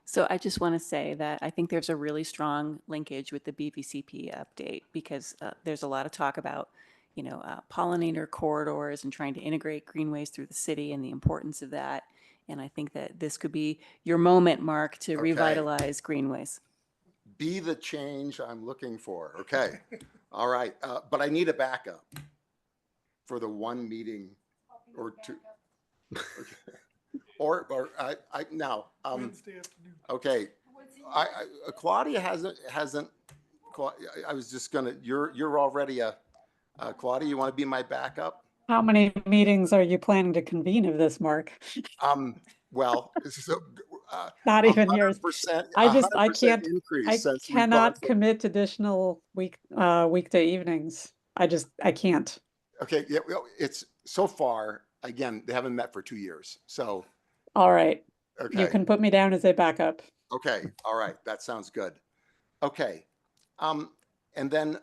So I just want to say that I think there's a really strong linkage with the BVCP update because there's a lot of talk about, pollinator corridors and trying to integrate greenways through the city and the importance of that. And I think that this could be your moment, Mark, to Okay. revitalize greenways. Be the change I'm looking for. Okay. All right. But I need a backup for the one meeting or two. Okay. Or now, Wednesday afternoon. okay. Claudia hasn't, I was just gonna, you're already Claudia, you want to be my backup? How many meetings are you planning to convene of this, Mark? Well, so, Not even yours. 100%, I 100% can't, increase I since we've cannot gone for- commit additional weekday evenings. I can't. Okay, yeah, well, it's so far, again, they haven't met for 2 years. So, All right. okay. You can put me down as a backup. Okay, all right, that sounds good. Okay, and then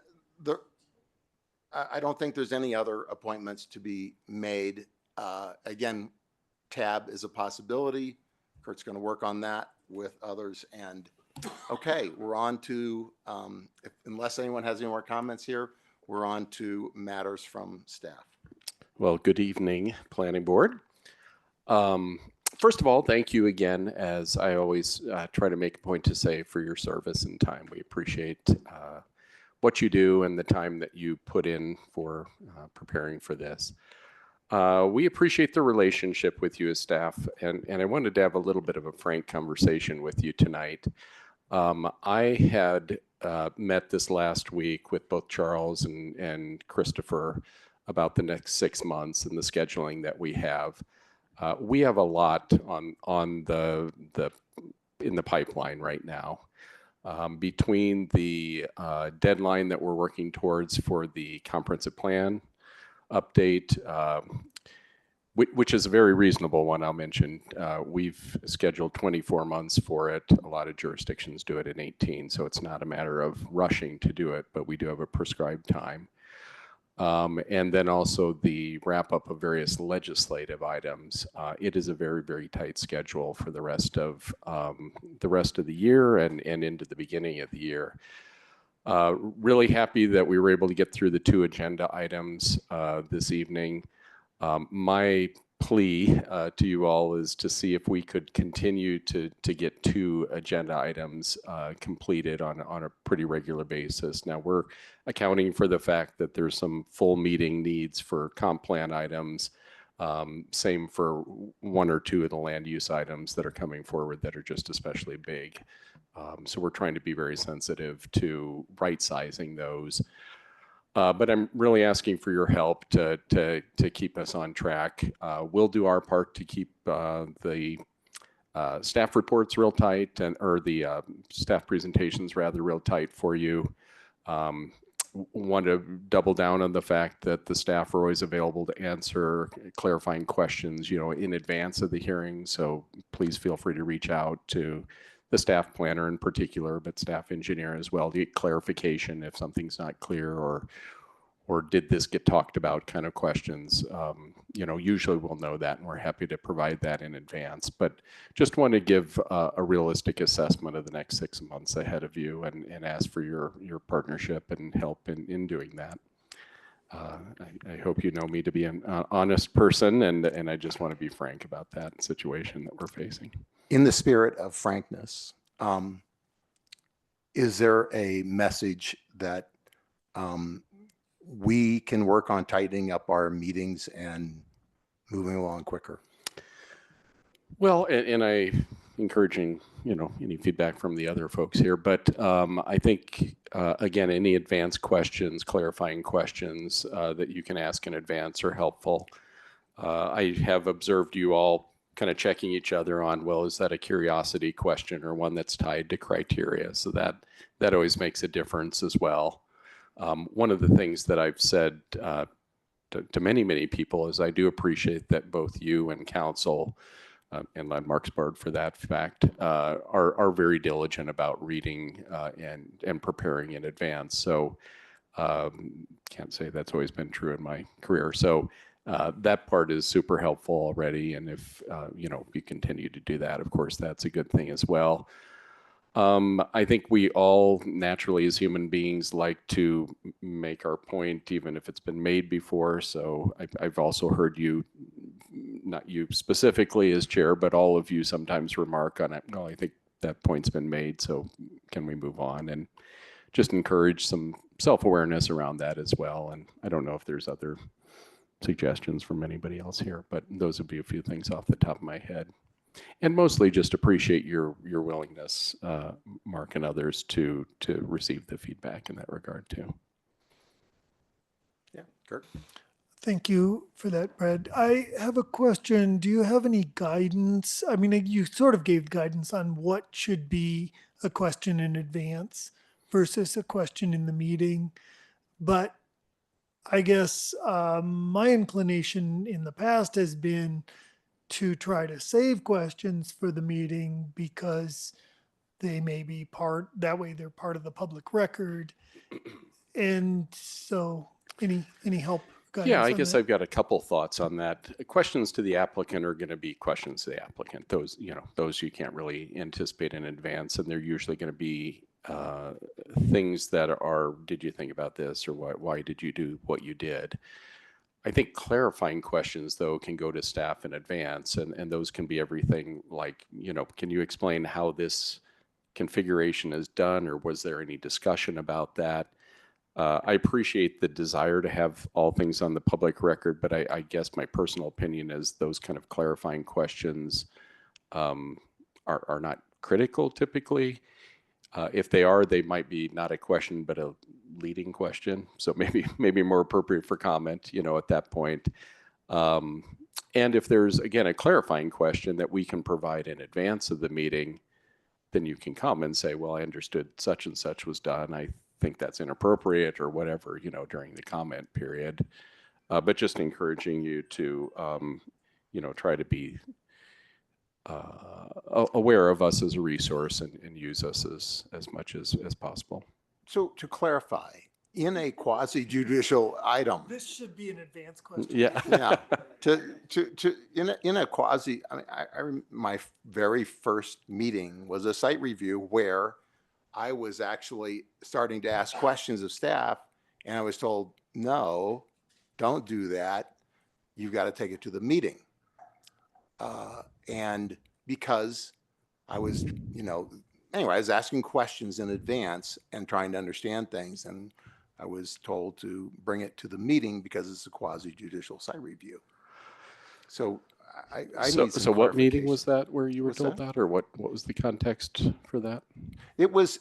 I don't think there's any other appointments to be made. Again, TAB is a possibility. Kurt's going to work on that with others. And okay, we're on to, unless anyone has any more comments here, we're on to matters from staff. Well, good evening, Planning Board. First of all, thank you again, as I always try to make a point to say, for your service and time. We appreciate what you do and the time that you put in for preparing for this. We appreciate the relationship with you as staff, and I wanted to have a little bit of a frank conversation with you tonight. I had met this last week with both Charles and Christopher about the next 6 months and the scheduling that we have. We have a lot in the pipeline right now. Between the deadline that we're working towards for the comprehensive plan update, which is a very reasonable one, I'll mention. We've scheduled 24 months for it. A lot of jurisdictions do it in 18, so it's not a matter of rushing to do it, but we do have a prescribed time. And then also the wrap up of various legislative items. It is a very, very tight schedule for the rest of the year and into the beginning of the year. Really happy that we were able to get through the 2 agenda items this evening. My plea to you all is to see if we could continue to get 2 agenda items completed on a pretty regular basis. Now, we're accounting for the fact that there's some full meeting needs for comp plan items. Same for 1 or 2 of the land use items that are coming forward that are just especially big. So we're trying to be very sensitive to right sizing those. But I'm really asking for your help to keep us on track. We'll do our part to keep the staff reports real tight, or the staff presentations rather real tight for you. Want to double down on the fact that the staff are always available to answer clarifying questions, in advance of the hearing. So please feel free to reach out to the staff planner in particular, but staff engineer as well, to get clarification if something's not clear, or did this get talked about kind of questions. Usually we'll know that, and we're happy to provide that in advance. But just want to give a realistic assessment of the next 6 months ahead of you, and ask for your partnership and help in doing that. I hope you know me to be an honest person, and I just want to be frank about that situation that we're facing. In the spirit of frankness, is there a message that we can work on tightening up our meetings and moving along quicker? Well, and I encouraging, any feedback from the other folks here, but I think, again, any advanced questions, clarifying questions that you can ask in advance are helpful. I have observed you all kind of checking each other on, well, is that a curiosity question or one that's tied to criteria? So that always makes a difference as well. One of the things that I've said to many people is I do appreciate that both you and council and Landmarks Board for that fact, are very diligent about reading and preparing in advance. So can't say that's always been true in my career. So that part is super helpful already. And if, you continue to do that, of course, that's a good thing as well. I think we all naturally as human beings like to make our point, even if it's been made before. So I've also heard you, not you specifically as chair, but all of you sometimes remark on it. Well, I think that point's been made, so can we move on? And just encourage some self-awareness around that as well. And I don't know if there's other suggestions from anybody else here, but those would be a few things off the top of my head. And mostly just appreciate your willingness, Mark and others, to receive the feedback in that regard too. Yeah, Kurt. Thank you for that, Brad. I have a question. Do you have any guidance? I mean, you sort of gave guidance on what should be a question in advance versus a question in the meeting. But I guess my inclination in the past has been to try to save questions for the meeting because they may be that way they're part of the public record. And so any help? Yeah, I guess I've got a couple thoughts on that. Questions to the applicant are going to be questions to the applicant. Those you can't really anticipate in advance, and they're usually going to be things that are, did you think about this, or why did you do what you did? I think clarifying questions, though, can go to staff in advance, and those can be everything like, can you explain how this configuration is done, or was there any discussion about that? I appreciate the desire to have all things on the public record, but I guess my personal opinion is those kind of clarifying questions are not critical typically. If they are, they might be not a question, but a leading question. So maybe more appropriate for comment, at that point. And if there's, again, a clarifying question that we can provide in advance of the meeting, then you can come and say, well, I understood such and such was done. I think that's inappropriate or whatever, during the comment period. But just encouraging you to, try to be aware of us as a resource and use us as much as possible. So to clarify, in a quasi-judicial item. This should be an advanced question. Yeah. Yeah. In a quasi, my very first meeting was a site review where I was actually starting to ask questions of staff, and I was told, no, don't do that. You've got to take it to the meeting. And because I was, anyway, I was asking questions in advance and trying to understand things, and I was told to bring it to the meeting because it's a quasi-judicial site review. So I need some so what meeting was clarification. that where you were told that, or what was the context for that? It was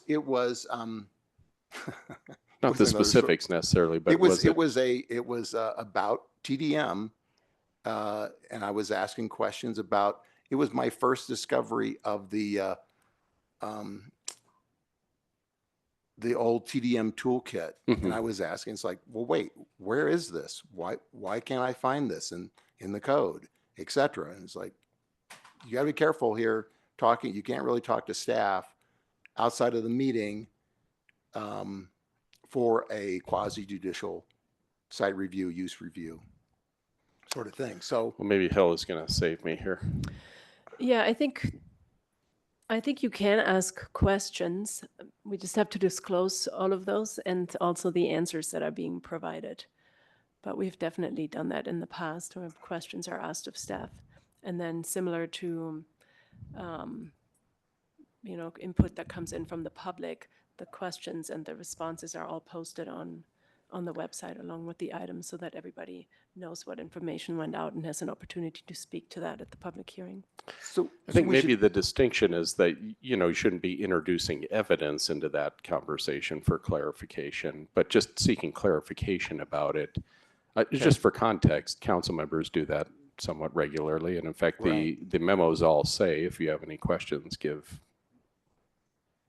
Not the specifics necessarily, but it was about TDM, and I was asking questions about. It was my first discovery of the old TDM toolkit, and I was asking, it's like, well, wait, where is this? Why can't I find this in the code, etc. And it's like, you got to be careful here. You can't really talk to staff outside of the meeting for a quasi-judicial site review, use review sort of thing. So, well, maybe Hill is going to save me here. Yeah, I think you can ask questions. We just have to disclose all of those and also the answers that are being provided. but we've definitely done that in the past where questions are asked of staff. And then similar to, input that comes in from the public, the questions and the responses are all posted on the website along with the items so that everybody knows what information went out and has an opportunity to speak to that at the public hearing. So I think maybe the distinction is that, you shouldn't be introducing evidence into that conversation for clarification, but just seeking clarification about it. Just for context, council members do that somewhat regularly. And in fact, the memos all say, if you have any questions, give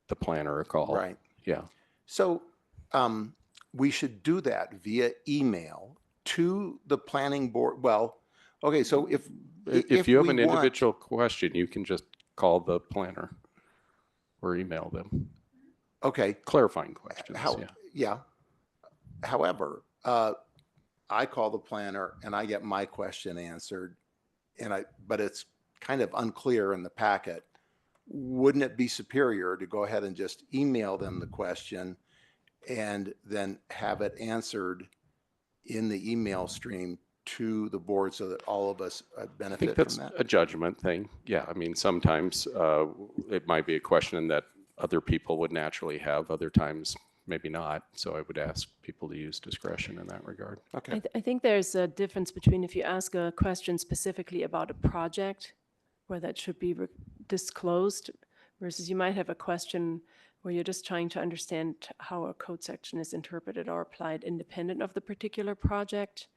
the planner a call. Right. Yeah. So we should do that via email to the planning board. Well, okay, so if you have we an want- individual question, you can just call the planner or email them. Okay. Clarifying questions. Yeah. However, I call the planner and I get my question answered, but it's kind of unclear in the packet. Wouldn't it be superior to go ahead and just email them the question and then have it answered in the email stream to the board so that all of us I think benefit from that's that? a judgment thing. Yeah, I mean, sometimes it might be a question that other people would naturally have, other times maybe not. So I would ask people to use discretion in that regard. Okay. I think there's a difference between if you ask a question specifically about a project where that should be disclosed versus you might have a question where you're just trying to understand how a code section is interpreted or applied independent of the particular project.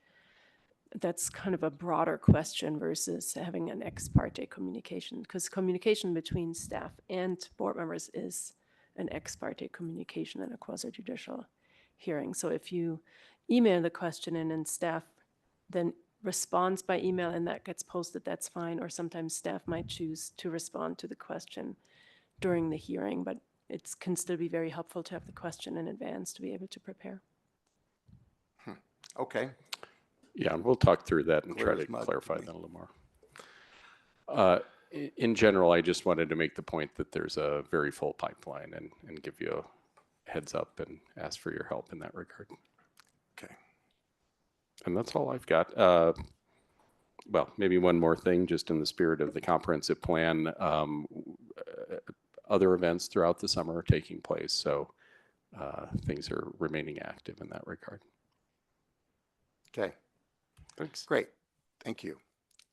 That's kind of a broader question versus having an ex parte communication, because communication between staff and board members is an ex parte communication in a quasi-judicial hearing. So if you email the question in and staff then responds by email and that gets posted, that's fine. Or sometimes staff might choose to respond to the question during the hearing, but it can still be very helpful to have the question in advance to be able to prepare. Okay. Yeah, and we'll talk through that and Clear try as to mud clarify for me. that a little more. In general, I just wanted to make the point that there's a very full pipeline and give you a heads up and ask for your help in that regard. Okay. And that's all I've got. Well, maybe one more thing, just in the spirit of the comprehensive plan. Other events throughout the summer are taking place, so things are remaining active in that regard. Okay. Thanks. Great. Thank you.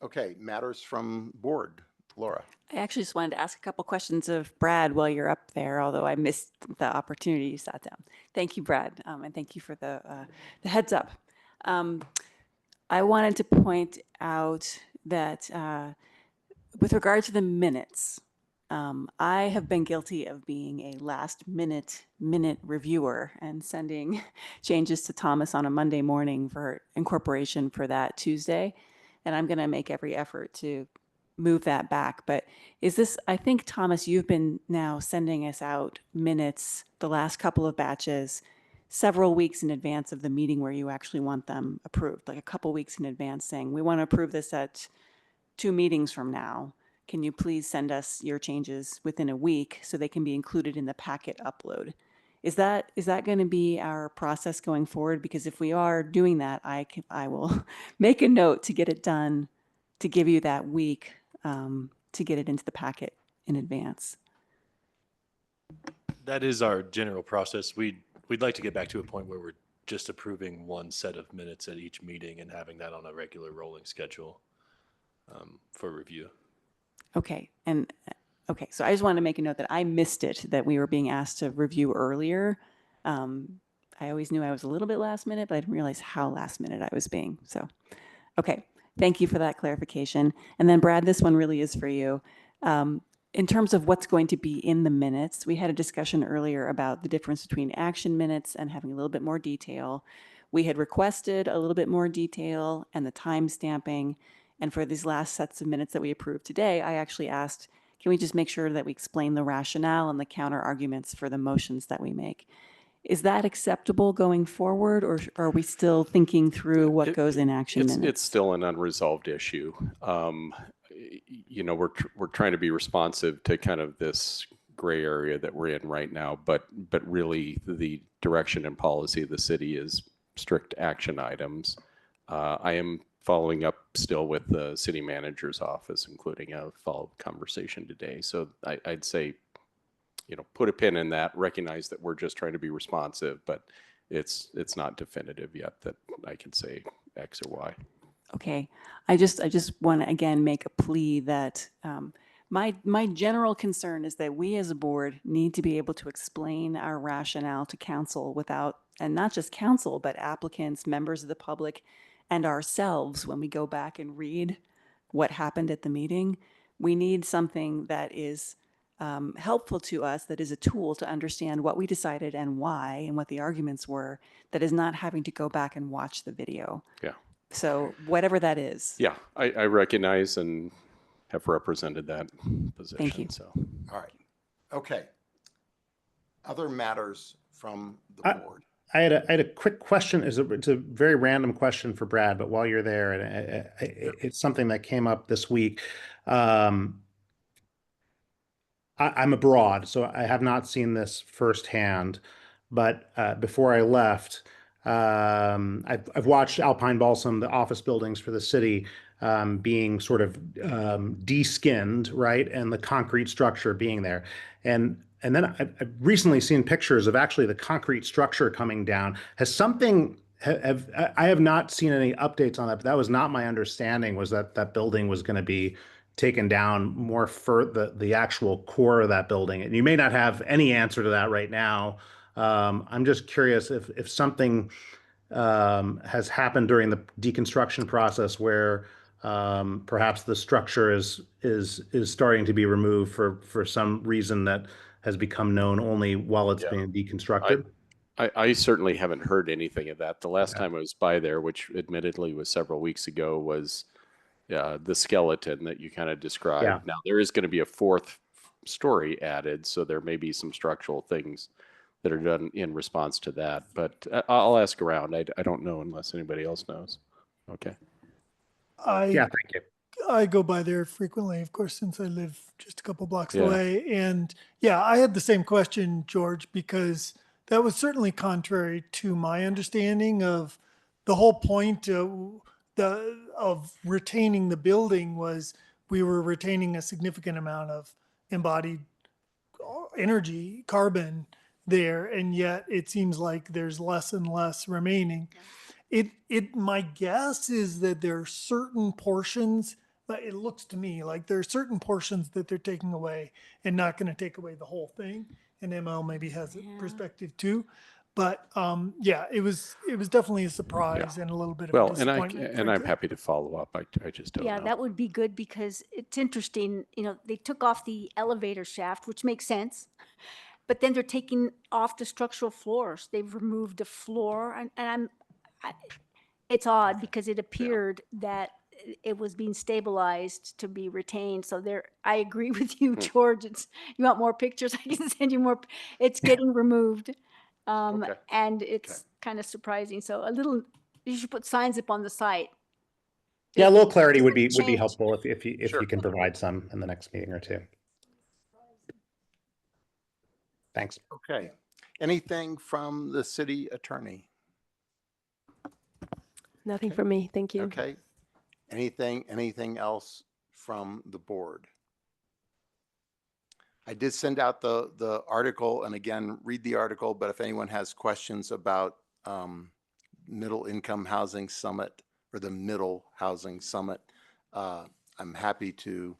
Okay, matters from board. Laura. I actually just wanted to ask a couple questions of Brad while you're up there, although I missed the opportunity you sat down. Thank you, Brad, and thank you for the heads up. I wanted to point out that with regard to the minutes, I have been guilty of being a last minute reviewer and sending changes to Thomas on a Monday morning for incorporation for that Tuesday. And I'm going to make every effort to move that back. But is this, I think, Thomas, you've been now sending us out minutes the last couple of batches several weeks in advance of the meeting where you actually want them approved, like a couple weeks in advance saying, we want to approve this at 2 meetings from now. Can you please send us your changes within a week so they can be included in the packet upload? Is that going to be our process going forward? Because if we are doing that, I will make a note to get it done, to give you that week to get it into the packet in advance. That is our general process. We'd like to get back to a point where we're just approving one set of minutes at each meeting and having that on a regular rolling schedule for review. Okay. And okay, so I just wanted to make a note that I missed it, that we were being asked to review earlier. I always knew I was a little bit last minute, but I didn't realize how last minute I was being. So, okay. Thank you for that clarification. And then Brad, this one really is for you. In terms of what's going to be in the minutes, we had a discussion earlier about the difference between action minutes and having a little bit more detail. We had requested a little bit more detail and the time stamping. And for these last sets of minutes that we approved today, I actually asked, can we just make sure that we explain the rationale and the counter arguments for the motions that we make? Is that acceptable going forward, or are we still thinking through what goes in action minutes? It's still an unresolved issue. You know, we're trying to be responsive to kind of this gray area that we're in right now, but really the direction and policy of the city is strict action items. I am following up still with the city manager's office, including a follow-up conversation today. So I'd say, put a pin in that, recognize that we're just trying to be responsive, but it's not definitive yet that I can say X or Y. Okay, I just want to again make a plea that my general concern is that we as a board need to be able to explain our rationale to council without, and not just council, but applicants, members of the public, and ourselves when we go back and read what happened at the meeting. We need something that is helpful to us, that is a tool to understand what we decided and why and what the arguments were, that is not having to go back and watch the video. Yeah. So whatever that is. Yeah, I recognize and have represented that position. Thank you. So. All right. Okay. Other matters from the board. I had a quick question. It's a very random question for Brad, but while you're there, and it's something that came up this week. I'm abroad, so I have not seen this firsthand. But before I left, I've watched Alpine Balsam, the office buildings for the city, being sort of de-skinned, right, and the concrete structure being there, and then I've recently seen pictures of actually the concrete structure coming down. Has something, I have not seen any updates on that, but that was not my understanding, was that that building was going to be taken down more for the actual core of that building. And you may not have any answer to that right now. I'm just curious if something has happened during the deconstruction process where perhaps the structure is starting to be removed for some reason that has become known only while it's being deconstructed. I certainly haven't heard anything of that. The last time I was by there, which admittedly was several weeks ago, was the skeleton that you kind of described. Yeah. Now there is going to be a fourth story added, so there may be some structural things that are done in response to that. But I'll ask around. I don't know unless anybody else knows. Okay. Yeah, thank you. I go by there frequently, of course, since I live just a couple blocks Yeah. away. And yeah, I had the same question, George, because that was certainly contrary to my understanding of the whole point of retaining the building. Was we were retaining a significant amount of embodied energy, carbon there, and yet it seems like there's less and less remaining. My guess is that there are certain portions, but it looks to me like there are certain portions that they're taking away and not going to take away the whole thing. And ML maybe has a perspective too. But yeah, it was definitely a surprise and a little bit of a disappointment. I'm happy to follow up. I just don't Yeah, know. that would be good because it's interesting, they took off the elevator shaft, which makes sense. But then they're taking off the structural floors. They've removed the floor and it's odd because it appeared that it was being stabilized to be retained. So I agree with you, George. You want more pictures? I can send you more. It's getting removed. And it's kind of surprising. So you should put signs up on the site. Yeah, a little clarity would be helpful if you can provide some in the next meeting or two. Thanks. Okay. Anything from the city attorney? Nothing from me. Thank you. Okay. Anything else from the board? I did send out the article, and again, read the article, but if anyone has questions about Middle Income Housing Summit or the Middle Housing Summit, I'm happy to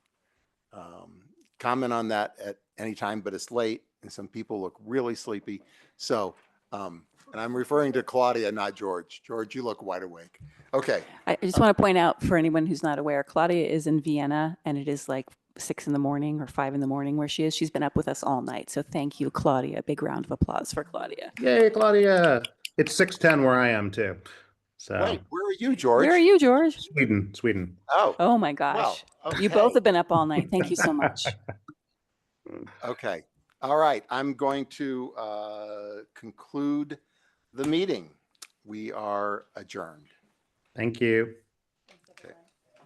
comment on that at any time, but it's late and some people look really sleepy. So, and I'm referring to Claudia, not George. George, you look wide awake. Okay. I just want to point out for anyone who's not aware, Claudia is in Vienna and it is like 6 in the morning or 5 in the morning where she is. She's been up with us all night. So thank you, Claudia. A big round of applause for Claudia. Yay, Claudia. It's 6:10 where I am too. So Wait, where are you, George? Where are you, George? Sweden. Oh my gosh. You both have been up all night. Thank you so much. Okay. All right. I'm going to conclude the meeting. We are adjourned. Thank you.